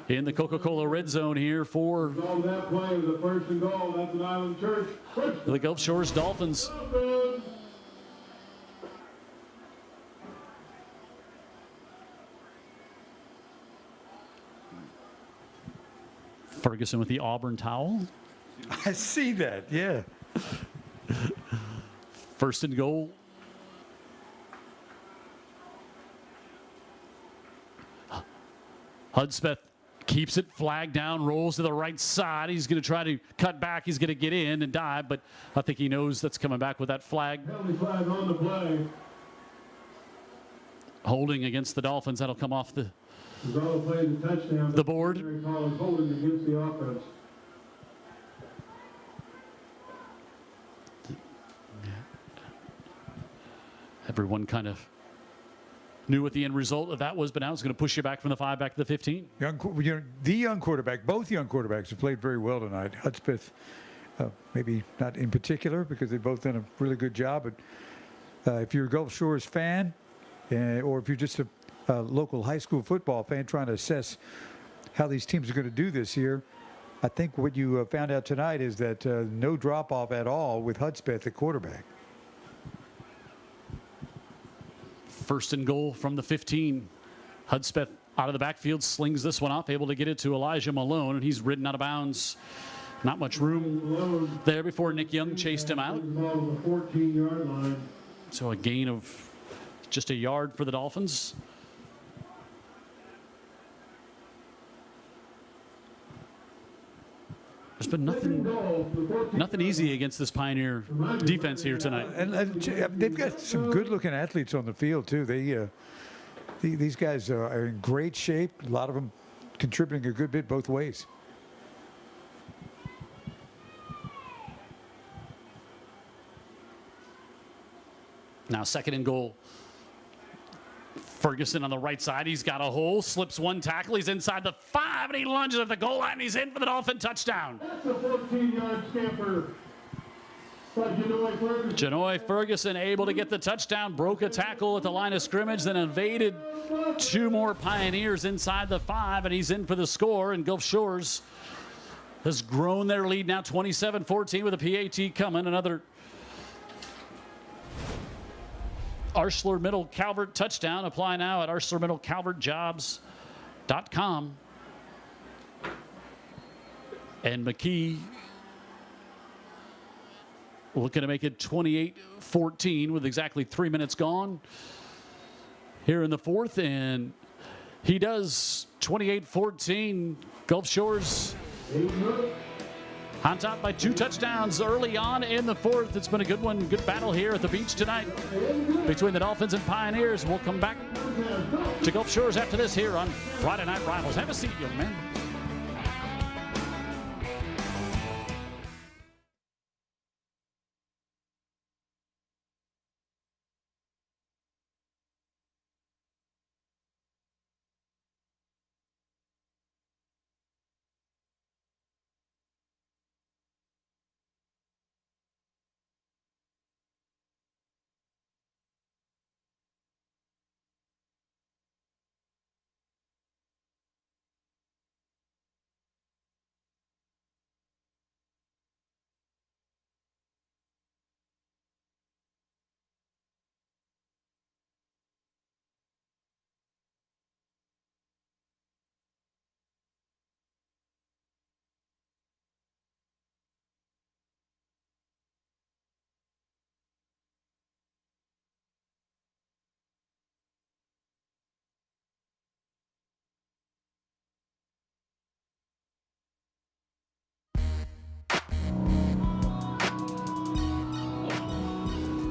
in the Coca-Cola red zone here for the Gulf Shores Dolphins. Ferguson with the Auburn towel. I see that, yeah. 1st and goal. Hudspeth keeps it, flag down, rolls to the right side. He's going to try to cut back. He's going to get in and dive, but I think he knows that's coming back with that flag. Penalty flag on the play. Holding against the Dolphins. That'll come off the board. Holding against the offense. everyone kind of knew what the end result of that was, but now it's going to push you back from the 5 back to the 15. The young quarterback, both young quarterbacks have played very well tonight. Hudspeth, maybe not in particular because they've both done a really good job, but if you're a Gulf Shores fan or if you're just a local high school football fan trying to assess how these teams are going to do this year, I think what you found out tonight is that no drop-off at all with Hudspeth at quarterback. First and goal from the 15. Hudspeth out of the backfield slings this one off, able to get it to Elijah Malone, and he's ridden out of bounds. Not much room there before Nick Young chased him out. 14-yard line. So a gain of just a yard for the Dolphins. There's been nothing easy against this Pioneer defense here tonight. And they've got some good-looking athletes on the field too. These guys are in great shape. A lot of them contributing a good bit both ways. Now second and goal. Ferguson on the right side. He's got a hole, slips one tackle. He's inside the 5, and he lunges at the goal line. He's in for the Dolphin touchdown. That's a 14-yard scamper. Janoy Ferguson able to get the touchdown, broke a tackle at the line of scrimmage, then evaded 2 more Pioneers inside the 5, and he's in for the score. And Gulf Shores has grown their lead now 27-14 with a PAT coming. Another Arcelor Middle Calvert touchdown. Apply now at ArcelorMiddleCalvertJobs.com. And McKee looking to make it 28-14 with exactly 3 minutes gone here in the 4th. And he does. 28-14. Gulf Shores on top by 2 touchdowns early on in the 4th. It's been a good one. Good battle here at the beach tonight between the Dolphins and Pioneers. We'll come back to Gulf Shores after this here on Friday Night Rivals. Have a seat, young man.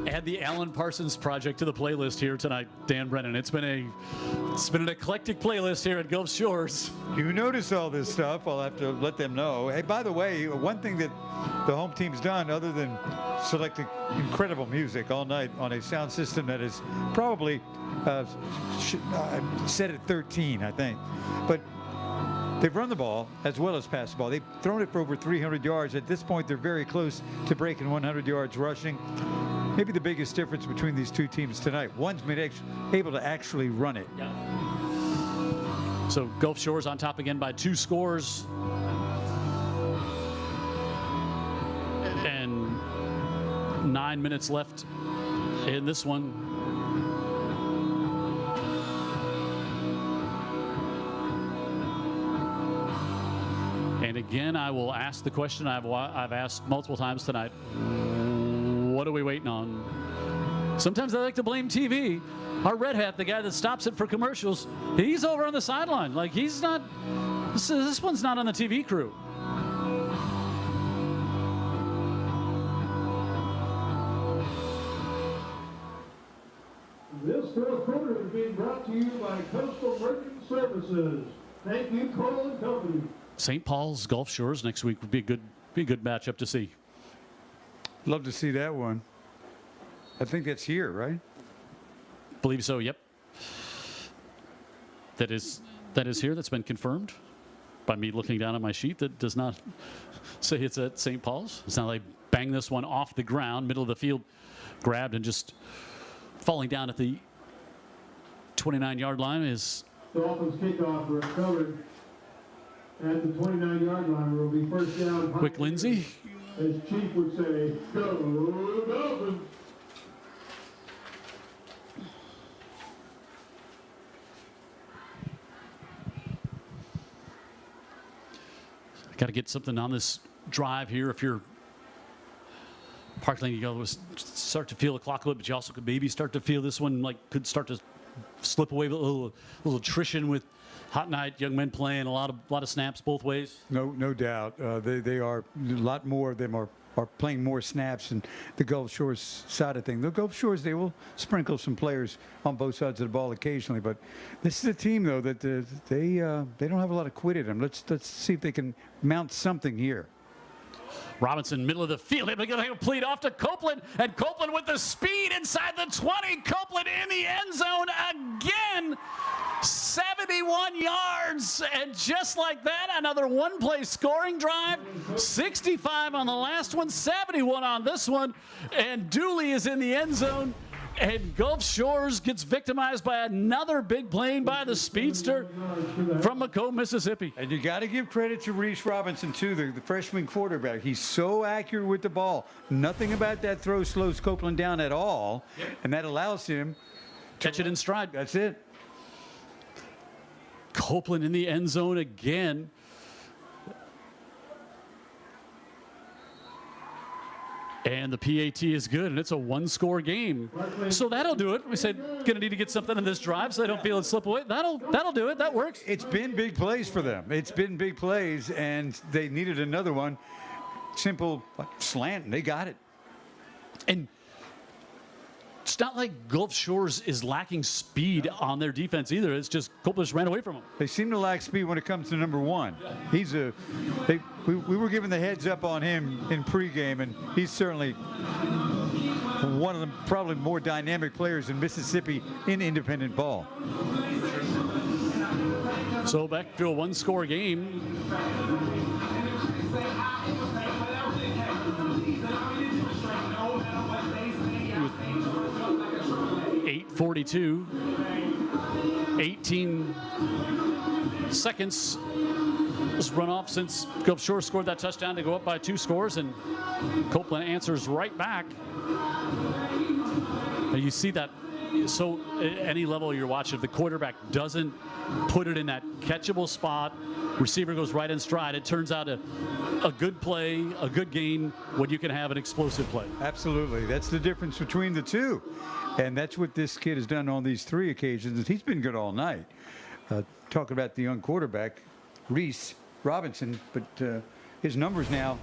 Add the Alan Parsons Project to the playlist here tonight, Dan Brennan. It's been an eclectic playlist here at Gulf Shores. You notice all this stuff. I'll have to let them know. Hey, by the way, one thing that the home team's done, other than selecting incredible music all night on a sound system that is probably set at 13, I think, but they've run the ball as well as passed the ball. They've thrown it for over 300 yards. At this point, they're very close to breaking 100 yards rushing. Maybe the biggest difference between these two teams tonight. One's been able to actually run it. Yeah. So Gulf Shores on top again by 2 scores. And 9 minutes left in this one. And again, I will ask the question I've asked multiple times tonight. What are we waiting on? Sometimes I like to blame TV. Our Red Hat, the guy that stops it for commercials, he's over on the sideline. Like, he's not, this one's not on the TV crew. This 4th quarter is being brought to you by Coastal Merchant Services. Thank you, Cole and Company. St. Paul's Gulf Shores next week would be a good matchup to see. Love to see that one. I think that's here, right? Believe so, yep. That is here. That's been confirmed by me looking down at my sheet that does not say it's at St. Paul's. It's not like bang this one off the ground, middle of the field, grabbed and just falling down at the 29-yard line is Dolphins kickoff recovered at the 29-yard line. Will be first down. Quick Lindsay. As Chief would say, go Dolphins. Got to get something on this drive here. If you're Parklane, you go start to feel the clock a little, but you also could maybe start to feel this one could start to slip away with a little attrition with Hot Night, young men playing a lot of snaps both ways. No doubt. They are a lot more of them are playing more snaps than the Gulf Shores side of things. The Gulf Shores, they will sprinkle some players on both sides of the ball occasionally, but this is a team though that they don't have a lot of quit in them. Let's see if they can mount something here. Robinson, middle of the field, able to get a complete off to Copeland, and Copeland with the speed inside the 20. Copeland in the end zone again. 71 yards, and just like that, another one-play scoring drive. 65 on the last one, 71 on this one, and Dooley is in the end zone. And Gulf Shores gets victimized by another big plane by the speedster from Macomb, Mississippi. And you got to give credit to Reese Robinson, too, the freshman quarterback. He's so accurate with the ball. Nothing about that throw slows Copeland down at all, and that allows him to catch it in stride. That's it. Copeland in the end zone again. And the PAT is good, and it's a one-score game. So that'll do it. We said going to need to get something in this drive so they don't feel it slip away. That'll do it. That works. It's been big plays for them. It's been big plays, and they needed another one. Simple slant, and they got it. And it's not like Gulf Shores is lacking speed on their defense either. It's just Copeland just ran away from them. They seem to lack speed when it comes to number one. We were given the heads up on him in pregame, and he's certainly one of the probably more dynamic players in Mississippi in independent ball. So back to a one-score game. With 8:42, 18 seconds was run off since Gulf Shores scored that touchdown to go up by 2 scores, and Copeland answers right back. And you see that. So at any level you're watching, if the quarterback doesn't put it in that catchable spot, receiver goes right in stride, it turns out a good play, a good gain when you can have an explosive play. Absolutely. That's the difference between the two. And that's what this kid has done on these 3 occasions. He's been good all night. Talking about the young quarterback, Reese Robinson, but his numbers now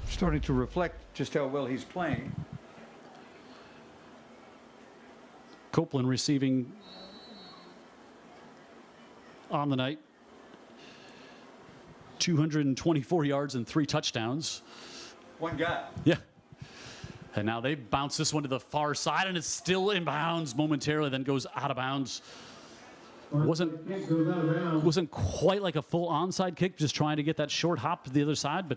starting to reflect just how well he's playing. Copeland receiving on the night 224 yards and 3 touchdowns. One guy. Yeah. And now they bounce this one to the far side, and it's still in bounds momentarily, then goes out of bounds. Wasn't quite like a full onside kick, just trying to get that short hop to the other side, but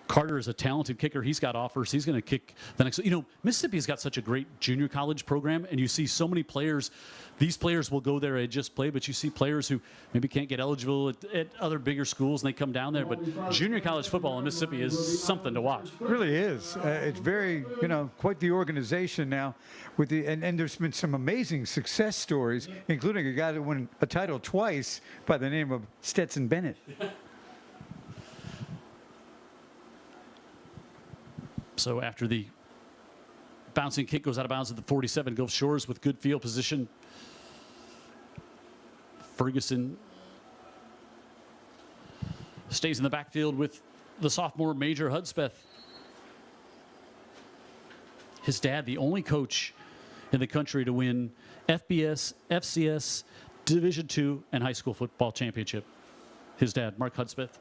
Carter is a talented kicker. He's got offers. He's going to kick the next. You know, Mississippi's got such a great junior college program, and you see so many players. These players will go there and just play, but you see players who maybe can't get eligible at other bigger schools, and they come down there. But junior college football in Mississippi is something to watch. It really is. It's very, quite the organization now. And there's been some amazing success stories, including a guy that won a title twice by the name of Stetson Bennett. So after the bouncing kick goes out of bounds at the 47, Gulf Shores with good field position. Ferguson stays in the backfield with the sophomore Major Hudspeth. His dad, the only coach in the country to win FBS, FCS, Division II, and high school football championship. His dad, Mark Hudspeth.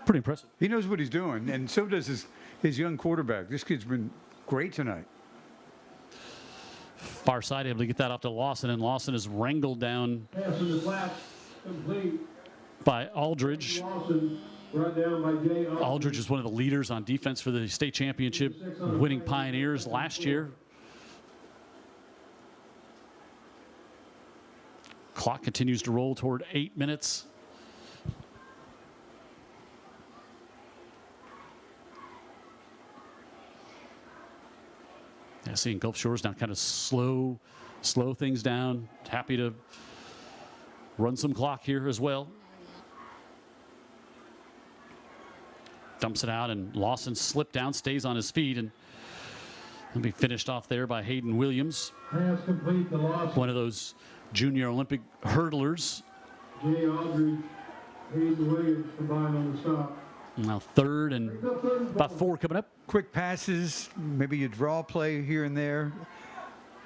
Pretty impressive. He knows what he's doing, and so does his young quarterback. This kid's been great tonight. far side, able to get that off to Lawson, and Lawson is wrangled down Pass in the flat, complete. by Aldridge. Lawson, brought down by Jay Aldridge is one of the leaders on defense for the state championship winning Pioneers last year. Clock continues to roll toward 8 minutes. Yeah, seeing Gulf Shores now kind of slow things down. Happy to run some clock here as well. Dumps it out, and Lawson slipped down, stays on his feet, and he'll be finished off there by Hayden Williams. Pass complete to Lawson. One of those junior Olympic hurdlers. Jay Aldridge, Hayden Williams combined on the stop. Now third and about 4 coming up. Quick passes, maybe a draw play here and there,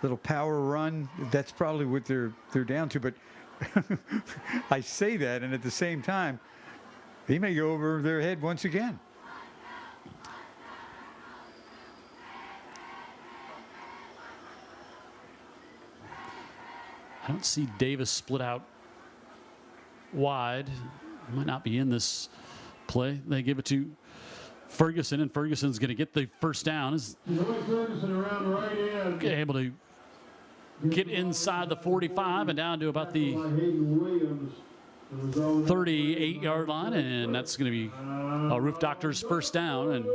little power run. That's probably what they're down to. But I say that, and at the same time, he may go over their head once again. I don't see Davis split out wide. He might not be in this play. They give it to Ferguson, and Ferguson's going to get the first down. Is Ferguson around the right end. able to get inside the 45 and down to about the 38-yard line, and that's going to be Roof Doctor's first down. And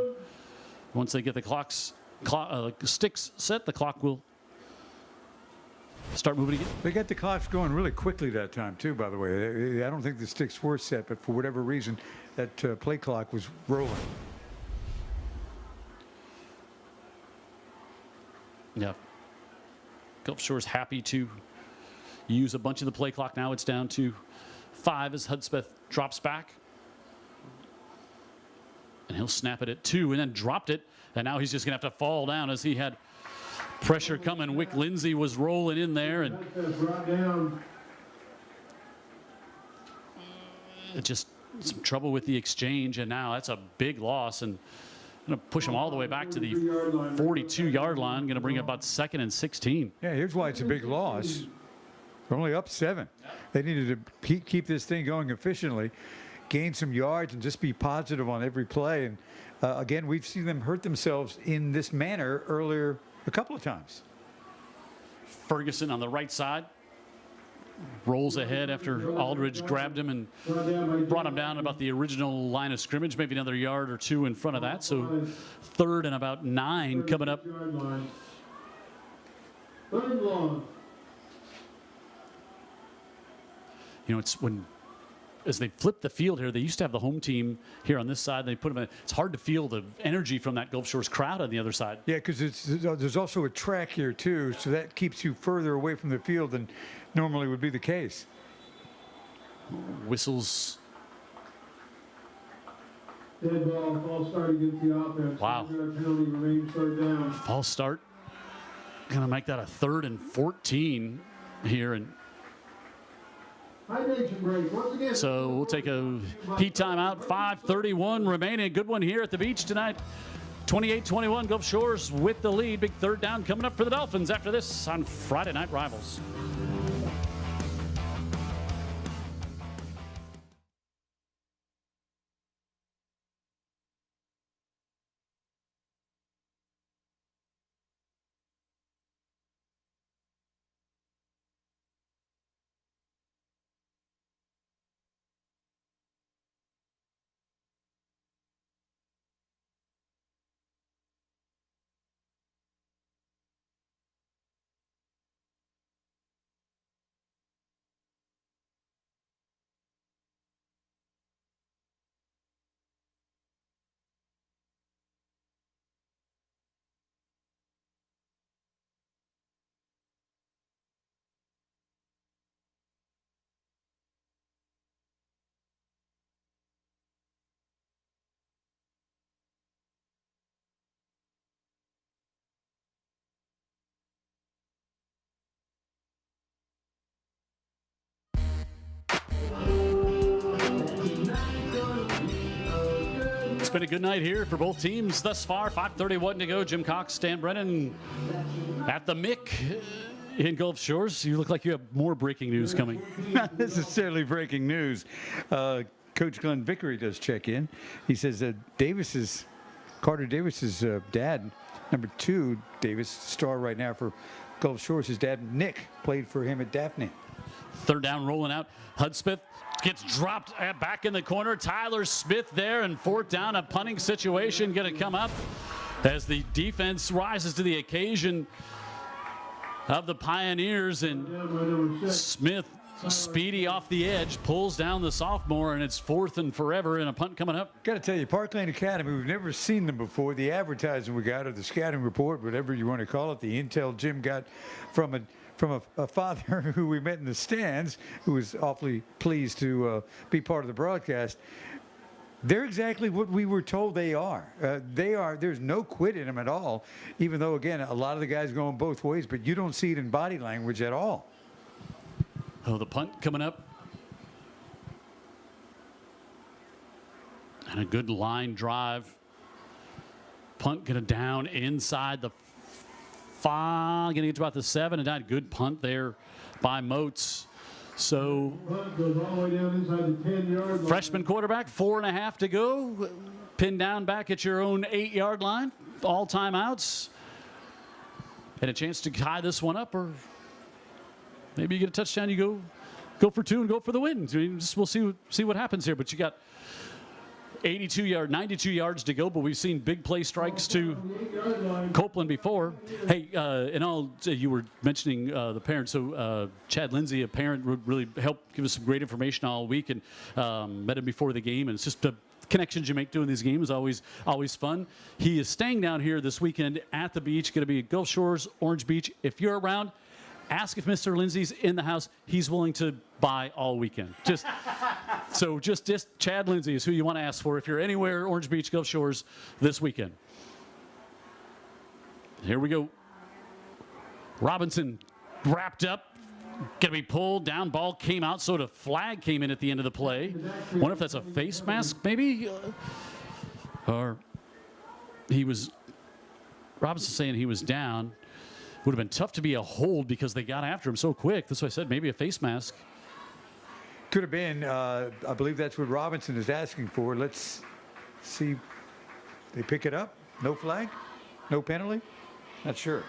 once they get the sticks set, the clock will start moving again. They got the clocks going really quickly that time, too, by the way. I don't think the sticks were set, but for whatever reason, that play clock was rolling. Yeah. Gulf Shore's happy to use a bunch of the play clock. Now it's down to 5 as Hudspeth drops back. And he'll snap it at 2 and then dropped it. And now he's just going to have to fall down as he had pressure coming. Wick Lindsay was rolling in there, and it just some trouble with the exchange, and now that's a big loss, and going to push them all the way back to the 42-yard line. Going to bring it about 2nd and 16. Yeah, here's why it's a big loss. They're only up 7. They needed to keep this thing going efficiently, gain some yards, and just be positive on every play. And again, we've seen them hurt themselves in this manner earlier a couple of times. Ferguson on the right side rolls ahead after Aldridge grabbed him and brought him down about the original line of scrimmage, maybe another yard or 2 in front of that. So 3rd and about 9 coming up. 3rd long. You know, it's as they flip the field here, they used to have the home team here on this side. They put them in. It's hard to feel the energy from that Gulf Shores crowd on the other side. Yeah, because there's also a track here, too, so that keeps you further away from the field than normally would be the case. Whistles. Dead ball, false start against the offense. Wow. Penalty remains 3rd down. False start. Going to make that a 3rd and 14 here. And so we'll take a heat timeout. 5:31 remaining. Good one here at the beach tonight. 28-21, Gulf Shores with the lead. Big 3rd down coming up for the Dolphins after this on Friday Night Rivals. It's been a good night here for both teams thus far. 5:31 to go. Jim Cox, Stan Brennan at the Mick in Gulf Shores. You look like you have more breaking news coming. Not necessarily breaking news. Coach Glenn Vickery does check in. He says that Carter Davis's dad, number 2 Davis, star right now for Gulf Shores. His dad, Nick, played for him at Daphne. Third down rolling out. Hudspeth gets dropped back in the corner. Tyler Smith there, and fourth down, a punting situation going to come up as the defense rises to the occasion of the Pioneers, and Smith, speedy off the edge, pulls down the sophomore, and it's 4th and forever, and a punt coming up. Got to tell you, Parklane Academy, we've never seen them before. The advertising we got, or the scouting report, whatever you want to call it, the intel Jim got from a father who we met in the stands, who was awfully pleased to be part of the broadcast. They're exactly what we were told they are. There's no quit in them at all, even though, again, a lot of the guys going both ways, but you don't see it in body language at all. Oh, the punt coming up. And a good line drive. Punt going to down inside the 5, going to get to about the 7, and a good punt there by Moats. So, freshman quarterback, 4.5 to go. Pinned down back at your own 8-yard line. All timeouts. And a chance to tie this one up, or maybe you get a touchdown, you go for 2 and go for the win. We'll see what happens here. But you got 92 yards to go, but we've seen big play strikes to Copeland before. Hey, you were mentioning the parents. So Chad Lindsay, a parent, would really help give us some great information all week, and met him before the game. And it's just the connections you make doing these games is always fun. He is staying down here this weekend at the beach. Going to be Gulf Shores, Orange Beach. If you're around, ask if Mr. Lindsay's in the house. He's willing to buy all weekend. Just Chad Lindsay is who you want to ask for if you're anywhere Orange Beach, Gulf Shores this weekend. Here we go. Robinson wrapped up. Going to be pulled down. Ball came out, so the flag came in at the end of the play. Wonder if that's a face mask, maybe? Or Robinson saying he was down. Would have been tough to be a hold because they got after him so quick. That's why I said maybe a face mask. Could have been. I believe that's what Robinson is asking for. Let's see. They pick it up. No flag? No penalty? Not sure.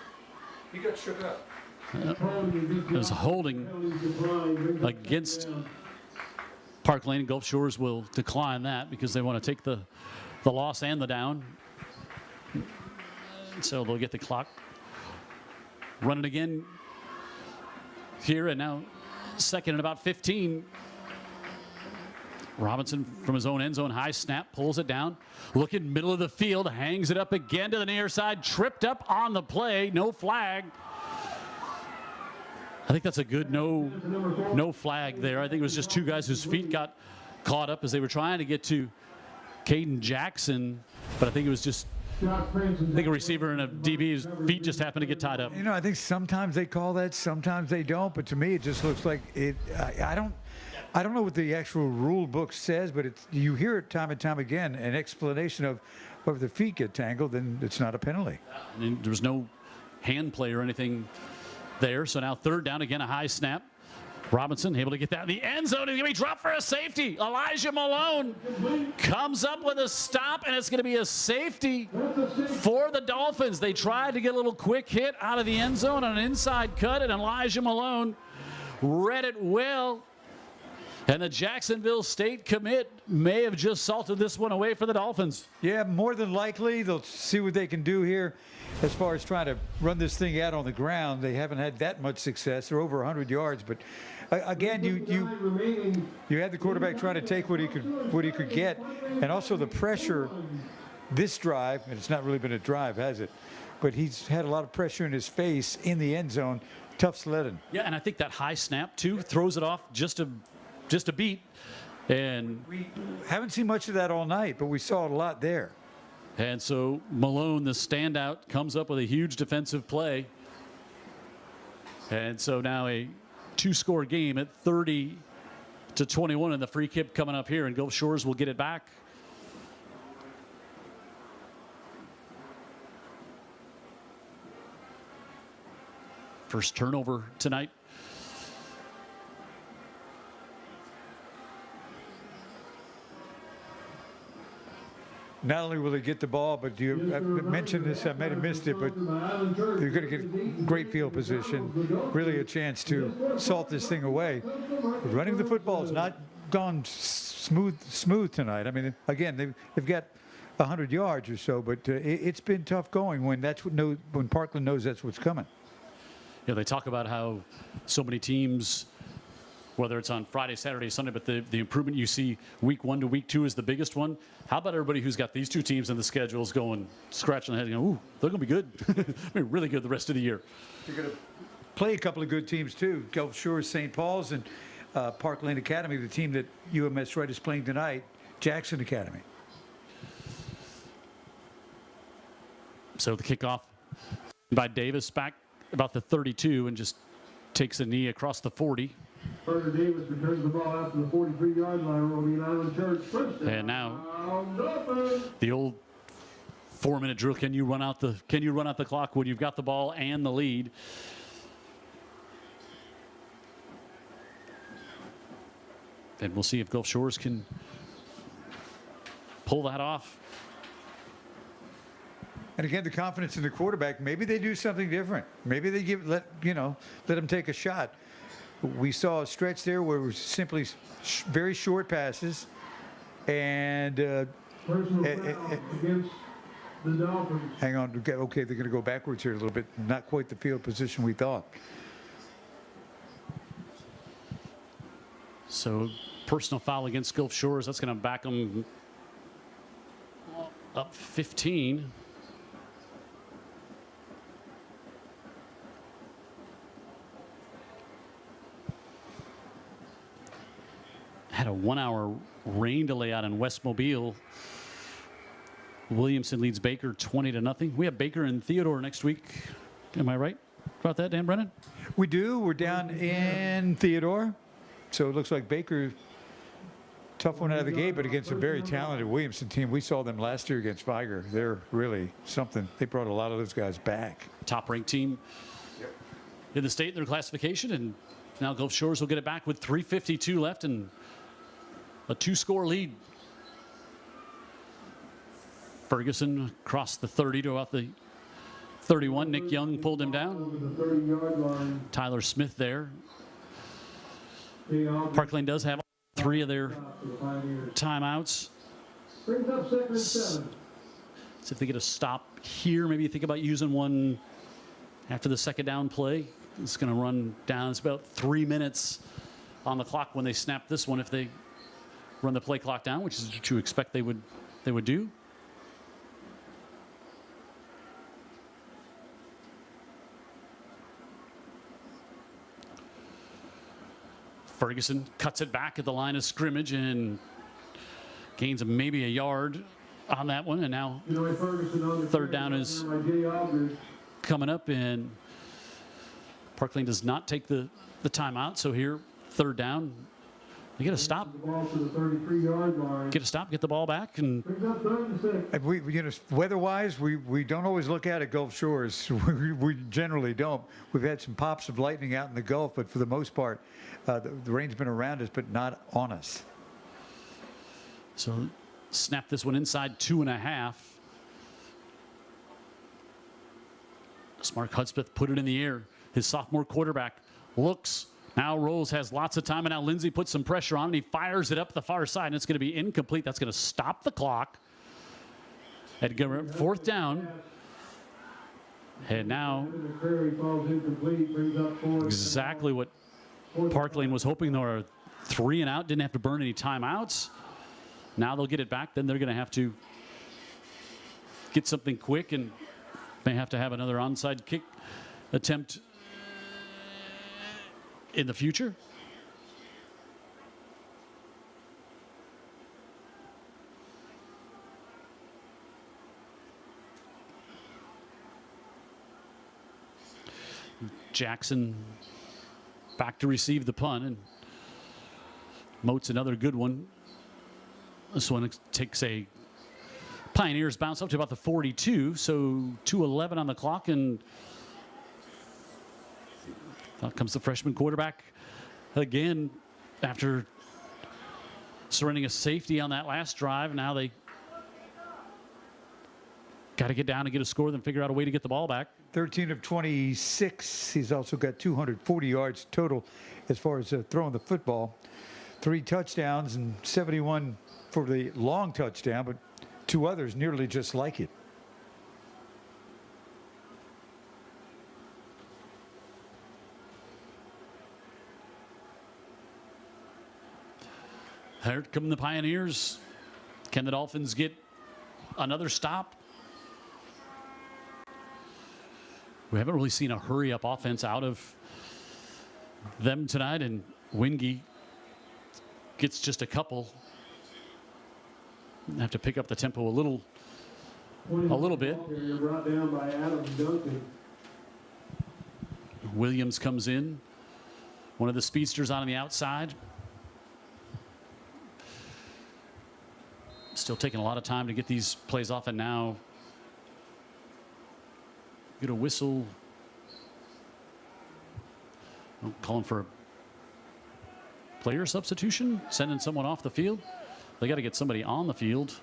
He got shook up. There's a holding against Parklane. Gulf Shores will decline that because they want to take the loss and the down. So they'll get the clock running again here, and now 2nd and about 15. Robinson from his own end zone, high snap, pulls it down. Looking middle of the field, hangs it up again to the near side, tripped up on the play, no flag. I think that's a good no flag there. I think it was just 2 guys whose feet got caught up as they were trying to get to Caden Jackson, but I think it was just a receiver and a DB's feet just happened to get tied up. I think sometimes they call that, sometimes they don't. But to me, it just looks like it. I don't know what the actual rule book says, but you hear it time and time again, an explanation of if the feet get tangled, then it's not a penalty. There was no hand play or anything there. So now 3rd down, again a high snap. Robinson able to get that in the end zone. He's going to be dropped for a safety. Elijah Malone comes up with a stop, and it's going to be a safety for the Dolphins. They tried to get a little quick hit out of the end zone on an inside cut, and Elijah Malone read it well. And the Jacksonville State commit may have just salted this one away for the Dolphins. Yeah, more than likely. They'll see what they can do here as far as trying to run this thing out on the ground. They haven't had that much success. They're over 100 yards, but again, you had the quarterback trying to take what he could get, and also the pressure this drive, and it's not really been a drive, has it? But he's had a lot of pressure in his face in the end zone. Tough sledding. Yeah, and I think that high snap too throws it off just a beat. And we haven't seen much of that all night, but we saw it a lot there. And so Malone, the standout, comes up with a huge defensive play. And so now a 2-score game at 30-21, and the free kick coming up here, and Gulf Shores will get it back. First turnover tonight. Not only will they get the ball, but I mentioned this, I might have missed it, but they're going to get great field position, really a chance to salt this thing away. Running the football has not gone smooth tonight. I mean, again, they've got 100 yards or so, but it's been tough going when when Parkland knows that's what's coming. You know, they talk about how so many teams, whether it's on Friday, Saturday, Sunday, but the improvement you see week 1 to week 2 is the biggest one. How about everybody who's got these two teams in the schedules going, scratching their head, ooh, they're going to be good. I mean, really good the rest of the year. They're going to play a couple of good teams, too. Gulf Shores, St. Paul's, and Parklane Academy, the team that UMS Wright is playing tonight, Jackson Academy. So the kickoff by Davis back about the 32 and just takes a knee across the 40. Carter Davis returns the ball out to the 43-yard line. Will be an Island Church first down. And now the old 4-minute drill. Can you run out the clock when you've got the ball and the lead? And we'll see if Gulf Shores can pull that off. And again, the confidence in the quarterback. Maybe they do something different. Maybe they let them take a shot. We saw a stretch there where it was simply very short passes, and against the Dolphins. Hang on. Okay, they're going to go backwards here a little bit. Not quite the field position we thought. So personal foul against Gulf Shores. That's going to back them up 15. Had a 1-hour rain delay out in West Mobile. Williamson leads Baker 20-0. We have Baker and Theodore next week. Am I right about that, Dan Brennan? We do. We're down in Theodore. So it looks like Baker, tough one out of the gate, but against a very talented Williamson team. We saw them last year against Viger. They're really something. They brought a lot of those guys back. Top-ranked team in the state in their classification, and now Gulf Shores will get it back with 3:52 left and a 2-score lead. Ferguson across the 30 to about the 31. Nick Young pulled him down. Tyler Smith there. Parklane does have 3 of their timeouts. Brings up 2nd and 7. So if they get a stop here, maybe think about using one after the second down play. It's going to run down. It's about 3 minutes on the clock when they snap this one if they run the play clock down, which is what you expect they would do. Ferguson cuts it back at the line of scrimmage and gains maybe a yard on that one. And now third down is coming up, and Parklane does not take the timeout. So here, third down. You get a stop. Get a stop, get the ball back, and weather-wise, we don't always look out at Gulf Shores. We generally don't. We've had some pops of lightning out in the Gulf, but for the most part, the rain's been around us, but not on us. So snap this one inside 2.5. Mark Hudspeth put it in the air. His sophomore quarterback looks. Now Rolls has lots of time, and now Lindsey puts some pressure on, and he fires it up the far side, and it's going to be incomplete. That's going to stop the clock. And fourth down. And now exactly what Parklane was hoping. They were 3 and out, didn't have to burn any timeouts. Now they'll get it back. Then they're going to have to get something quick, and may have to have another onside kick attempt in the future. Jackson back to receive the punt, and Moat's another good one. This one takes a Pioneers bounce up to about the 42, so 2:11 on the clock, and Out comes the freshman quarterback again after surrendering a safety on that last drive. Now they got to get down and get a score, then figure out a way to get the ball back. 13 of 26. He's also got 240 yards total as far as throwing the football. 3 touchdowns and 71 for the long touchdown, but 2 others nearly just like it. Here come the Pioneers. Can the Dolphins get another stop? We haven't really seen a hurry-up offense out of them tonight, and Wingy gets just a couple. Have to pick up the tempo a little bit. Brought down by Adam Duncan. Williams comes in, one of the speedsters on the outside. Still taking a lot of time to get these plays off, and now get a whistle. Calling for a player substitution, sending someone off the field. They got to get somebody on the field.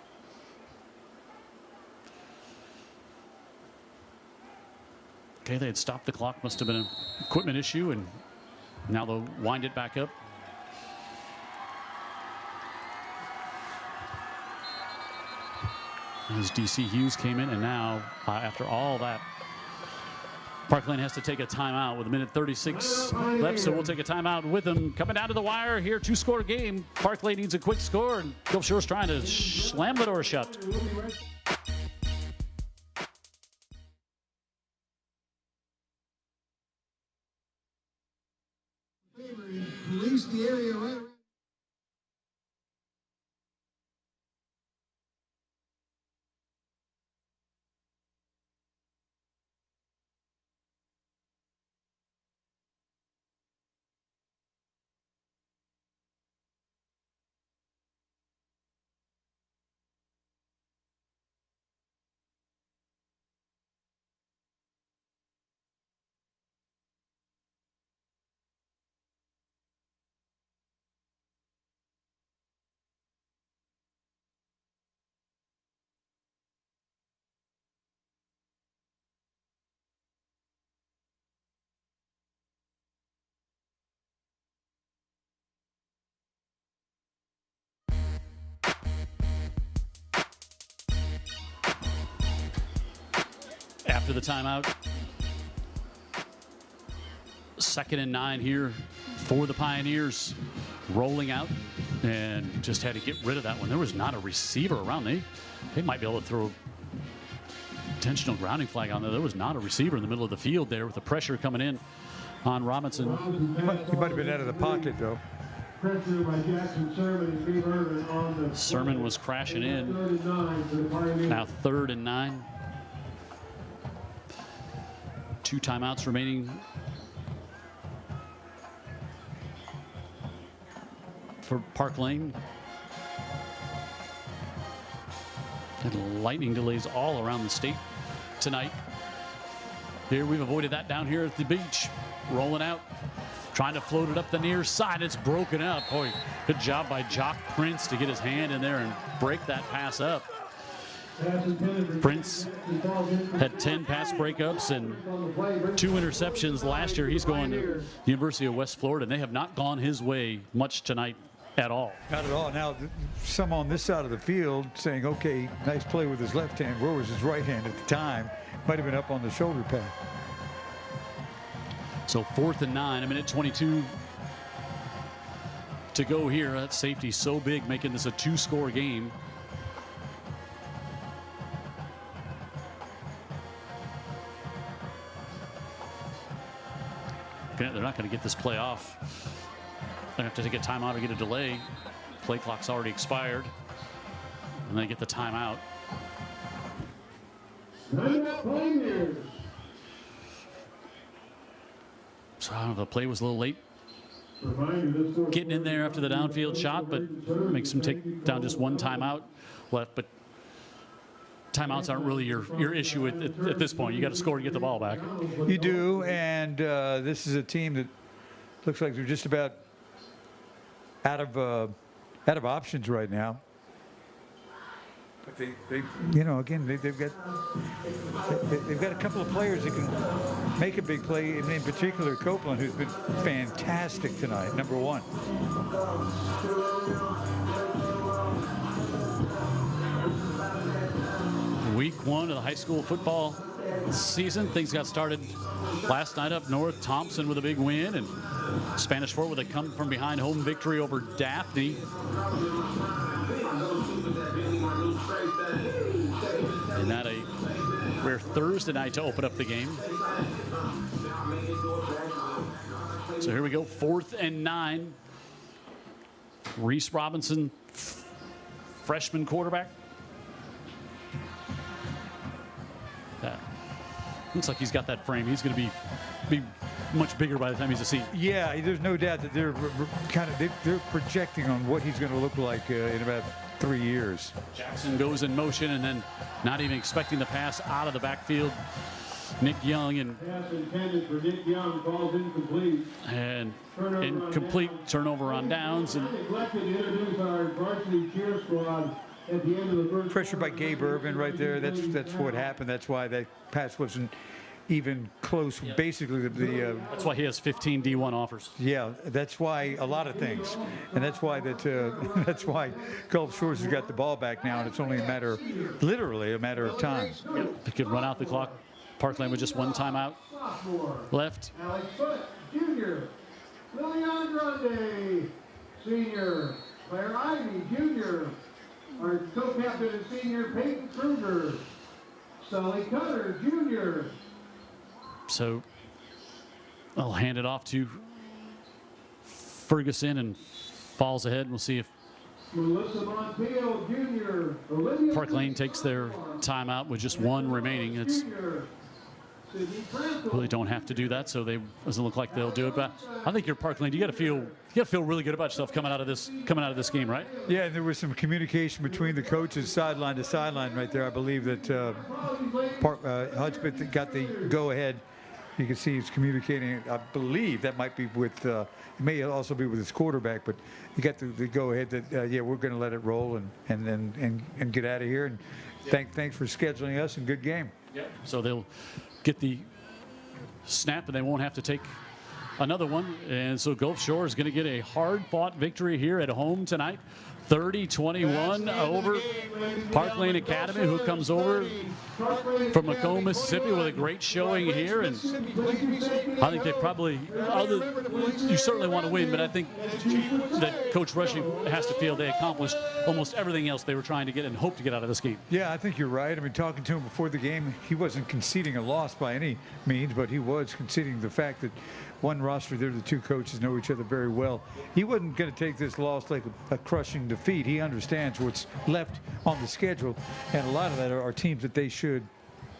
Okay, they had stopped the clock. Must have been an equipment issue, and now they'll wind it back up. As DC Hughes came in, and now after all that, Parklane has to take a timeout with 1:36 left, so we'll take a timeout with them. Coming down to the wire here, 2-score game. Parklane needs a quick score, and Gulf Shore's trying to slam the door shut. Police the area right. After the timeout, 2nd and 9 here for the Pioneers, rolling out, and just had to get rid of that one. There was not a receiver around. They might be able to throw intentional grounding flag on there. There was not a receiver in the middle of the field there with the pressure coming in on Robinson. He might have been out of the pocket, though. Pressure by Jackson Sermon and Steve Irvin on the Sermon was crashing in. Now 3rd and 9. 2 timeouts remaining for Parklane. And lightning delays all around the state tonight. Here, we've avoided that down here at the beach. Rolling out, trying to float it up the near side. It's broken up. Boy, good job by Jock Prince to get his hand in there and break that pass up. Prince had 10 pass breakups and 2 interceptions last year. He's going to the University of West Florida, and they have not gone his way much tonight at all. Not at all. Now, some on this side of the field saying, okay, nice play with his left hand. Where was his right hand at the time? Might have been up on the shoulder pad. So 4th and 9, 1:22 to go here. That safety so big, making this a 2-score game. They're not going to get this play off. They have to take a timeout or get a delay. Play clock's already expired. And they get the timeout. So I don't know, the play was a little late getting in there after the downfield shot, but makes them take down just 1 timeout left. But timeouts aren't really your issue at this point. You got to score to get the ball back. You do, and this is a team that looks like they're just about out of options right now. But they again, they've got a couple of players that can make a big play, and in particular Copeland, who's been fantastic tonight, number one. Week 1 of the high school football season. Things got started last night up north. Thompson with a big win, and Spanish Fort with a come from behind home victory over Daphne. And that a rare Thursday night to open up the game. So here we go, 4th and 9. Reese Robinson, freshman quarterback. Looks like he's got that frame. He's going to be much bigger by the time he's a senior. Yeah, there's no doubt that they're they're projecting on what he's going to look like in about 3 years. Jackson goes in motion, and then not even expecting the pass out of the backfield. Nick Young and Pass intended for Nick Young, falls incomplete. And incomplete turnover on downs. And Neglected to introduce our varsity cheer squad at the end of the first. Pressure by Gabe Irvin right there. That's what happened. That's why that pass wasn't even close. Yeah. Basically, that's why he has 15 D1 offers. Yeah, that's why a lot of things, and that's why that's why Gulf Shores has got the ball back now, and it's only literally a matter of time. Yep. They could run out the clock. Parklane with just one timeout left. Alex Foote, Jr., Lillian Grande, Senior, Claire Ivy, Jr., our co-captain and senior Peyton Kruger, Sully Cutter, Jr. So I'll hand it off to Ferguson, and falls ahead. We'll see if Melissa Montiel, Jr., Parklane takes their timeout with just one remaining. It's really don't have to do that, so they doesn't look like they'll do it. But I think you're Parklane. You got to feel really good about yourself coming out of this game, right? Yeah, and there was some communication between the coaches, sideline to sideline, right there. I believe that Hudspeth got the go-ahead. You can see he's communicating. I believe that might be with. It may also be with his quarterback, but he got the go-ahead that yeah, we're going to let it roll and get out of here. And thanks for scheduling us, and good game. Yep. So they'll get the snap, and they won't have to take another one. And so Gulf Shore is going to get a hard-fought victory here at home tonight. 30-21 over Parklane Academy, who comes over from Macomb, Mississippi, with a great showing here. And I think they probably, you certainly want to win, but I think that Coach Rushing has to feel they accomplished almost everything else they were trying to get and hope to get out of this game. Yeah, I think you're right. I mean, talking to him before the game, he wasn't conceding a loss by any means, but he was conceding the fact that one roster there, the two coaches know each other very well. He wasn't going to take this loss like a crushing defeat. He understands what's left on the schedule, and a lot of that are teams that they should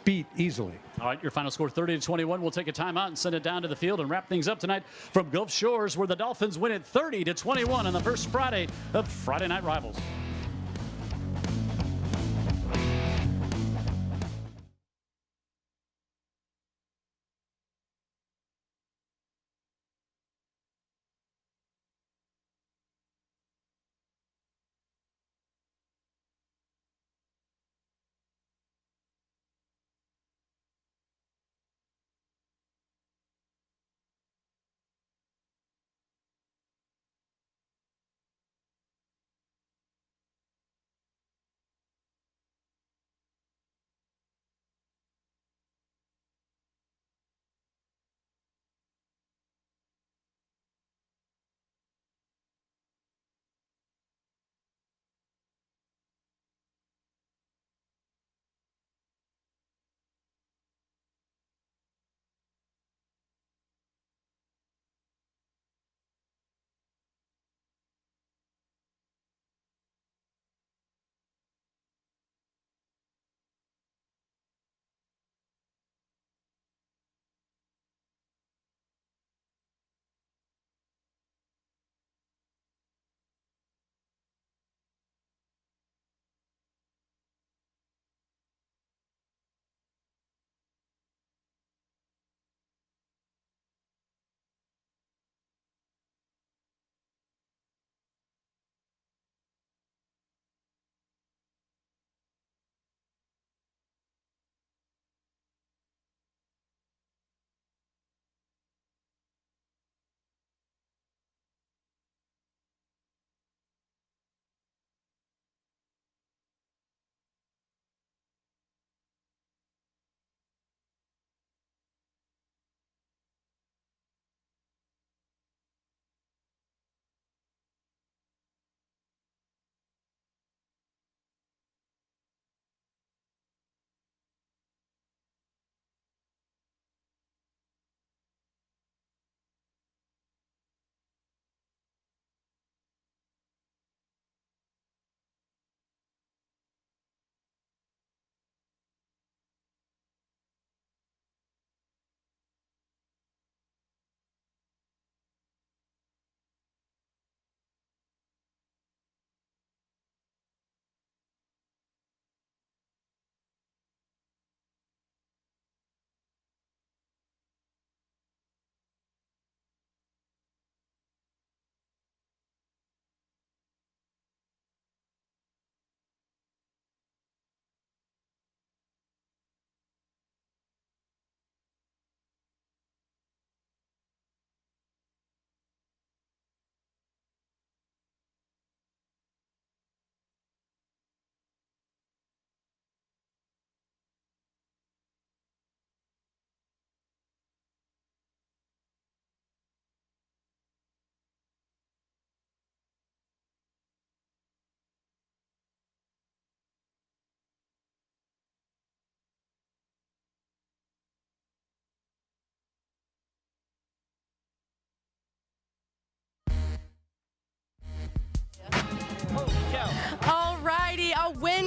beat easily. All right, your final score 30-21. We'll take a timeout and send it down to the field and wrap things up tonight from Gulf Shores, where the Dolphins win it 30-21 on the first Friday of Friday Night Rivals.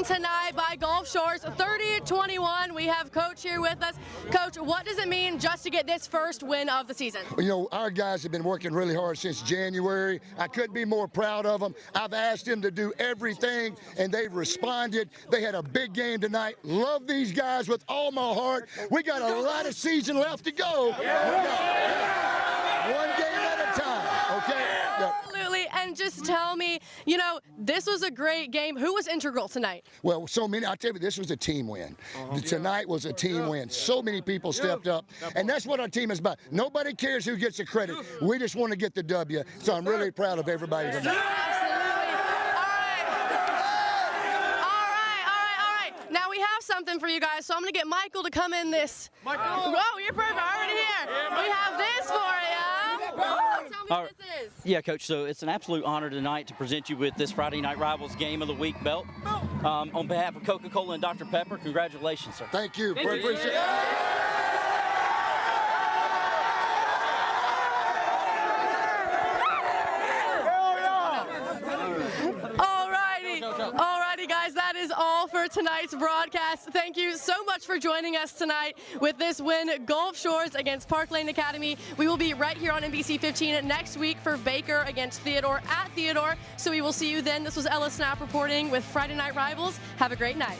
beaten tonight by Gulf Shores 30-21. We have Coach here with us. Coach, what does it mean just to get this first win of the season? You know, our guys have been working really hard since January. I couldn't be more proud of them. I've asked them to do everything, and they've responded. They had a big game tonight. Love these guys with all my heart. We got a lot of season left to go. One game at a time, okay? Absolutely. And just tell me, you know, this was a great game. Who was integral tonight? Well, so many. I'll tell you, this was a team win. Tonight was a team win. So many people stepped up, and that's what our team is about. Nobody cares who gets the credit. We just want to get the W. So I'm really proud of everybody tonight. Now we have something for you guys, so I'm going to get Michael to come in this. Michael! Oh, you're perfect. Already here. We have this for you. Tell me what this is. Yeah, Coach, so it's an absolute honor tonight to present you with this Friday Night Rivals Game of the Week belt. On behalf of Coca-Cola and Dr. Pepper, congratulations, sir. Thank you. Thank you. Appreciate it. Alrighty, guys, that is all for tonight's broadcast. Thank you so much for joining us tonight with this win, Gulf Shores against Parklane Academy. We will be right here on NBC 15 next week for Baker against Theodore at Theodore. So we will see you then. This was Ella Snap reporting with Friday Night Rivals. Have a great night.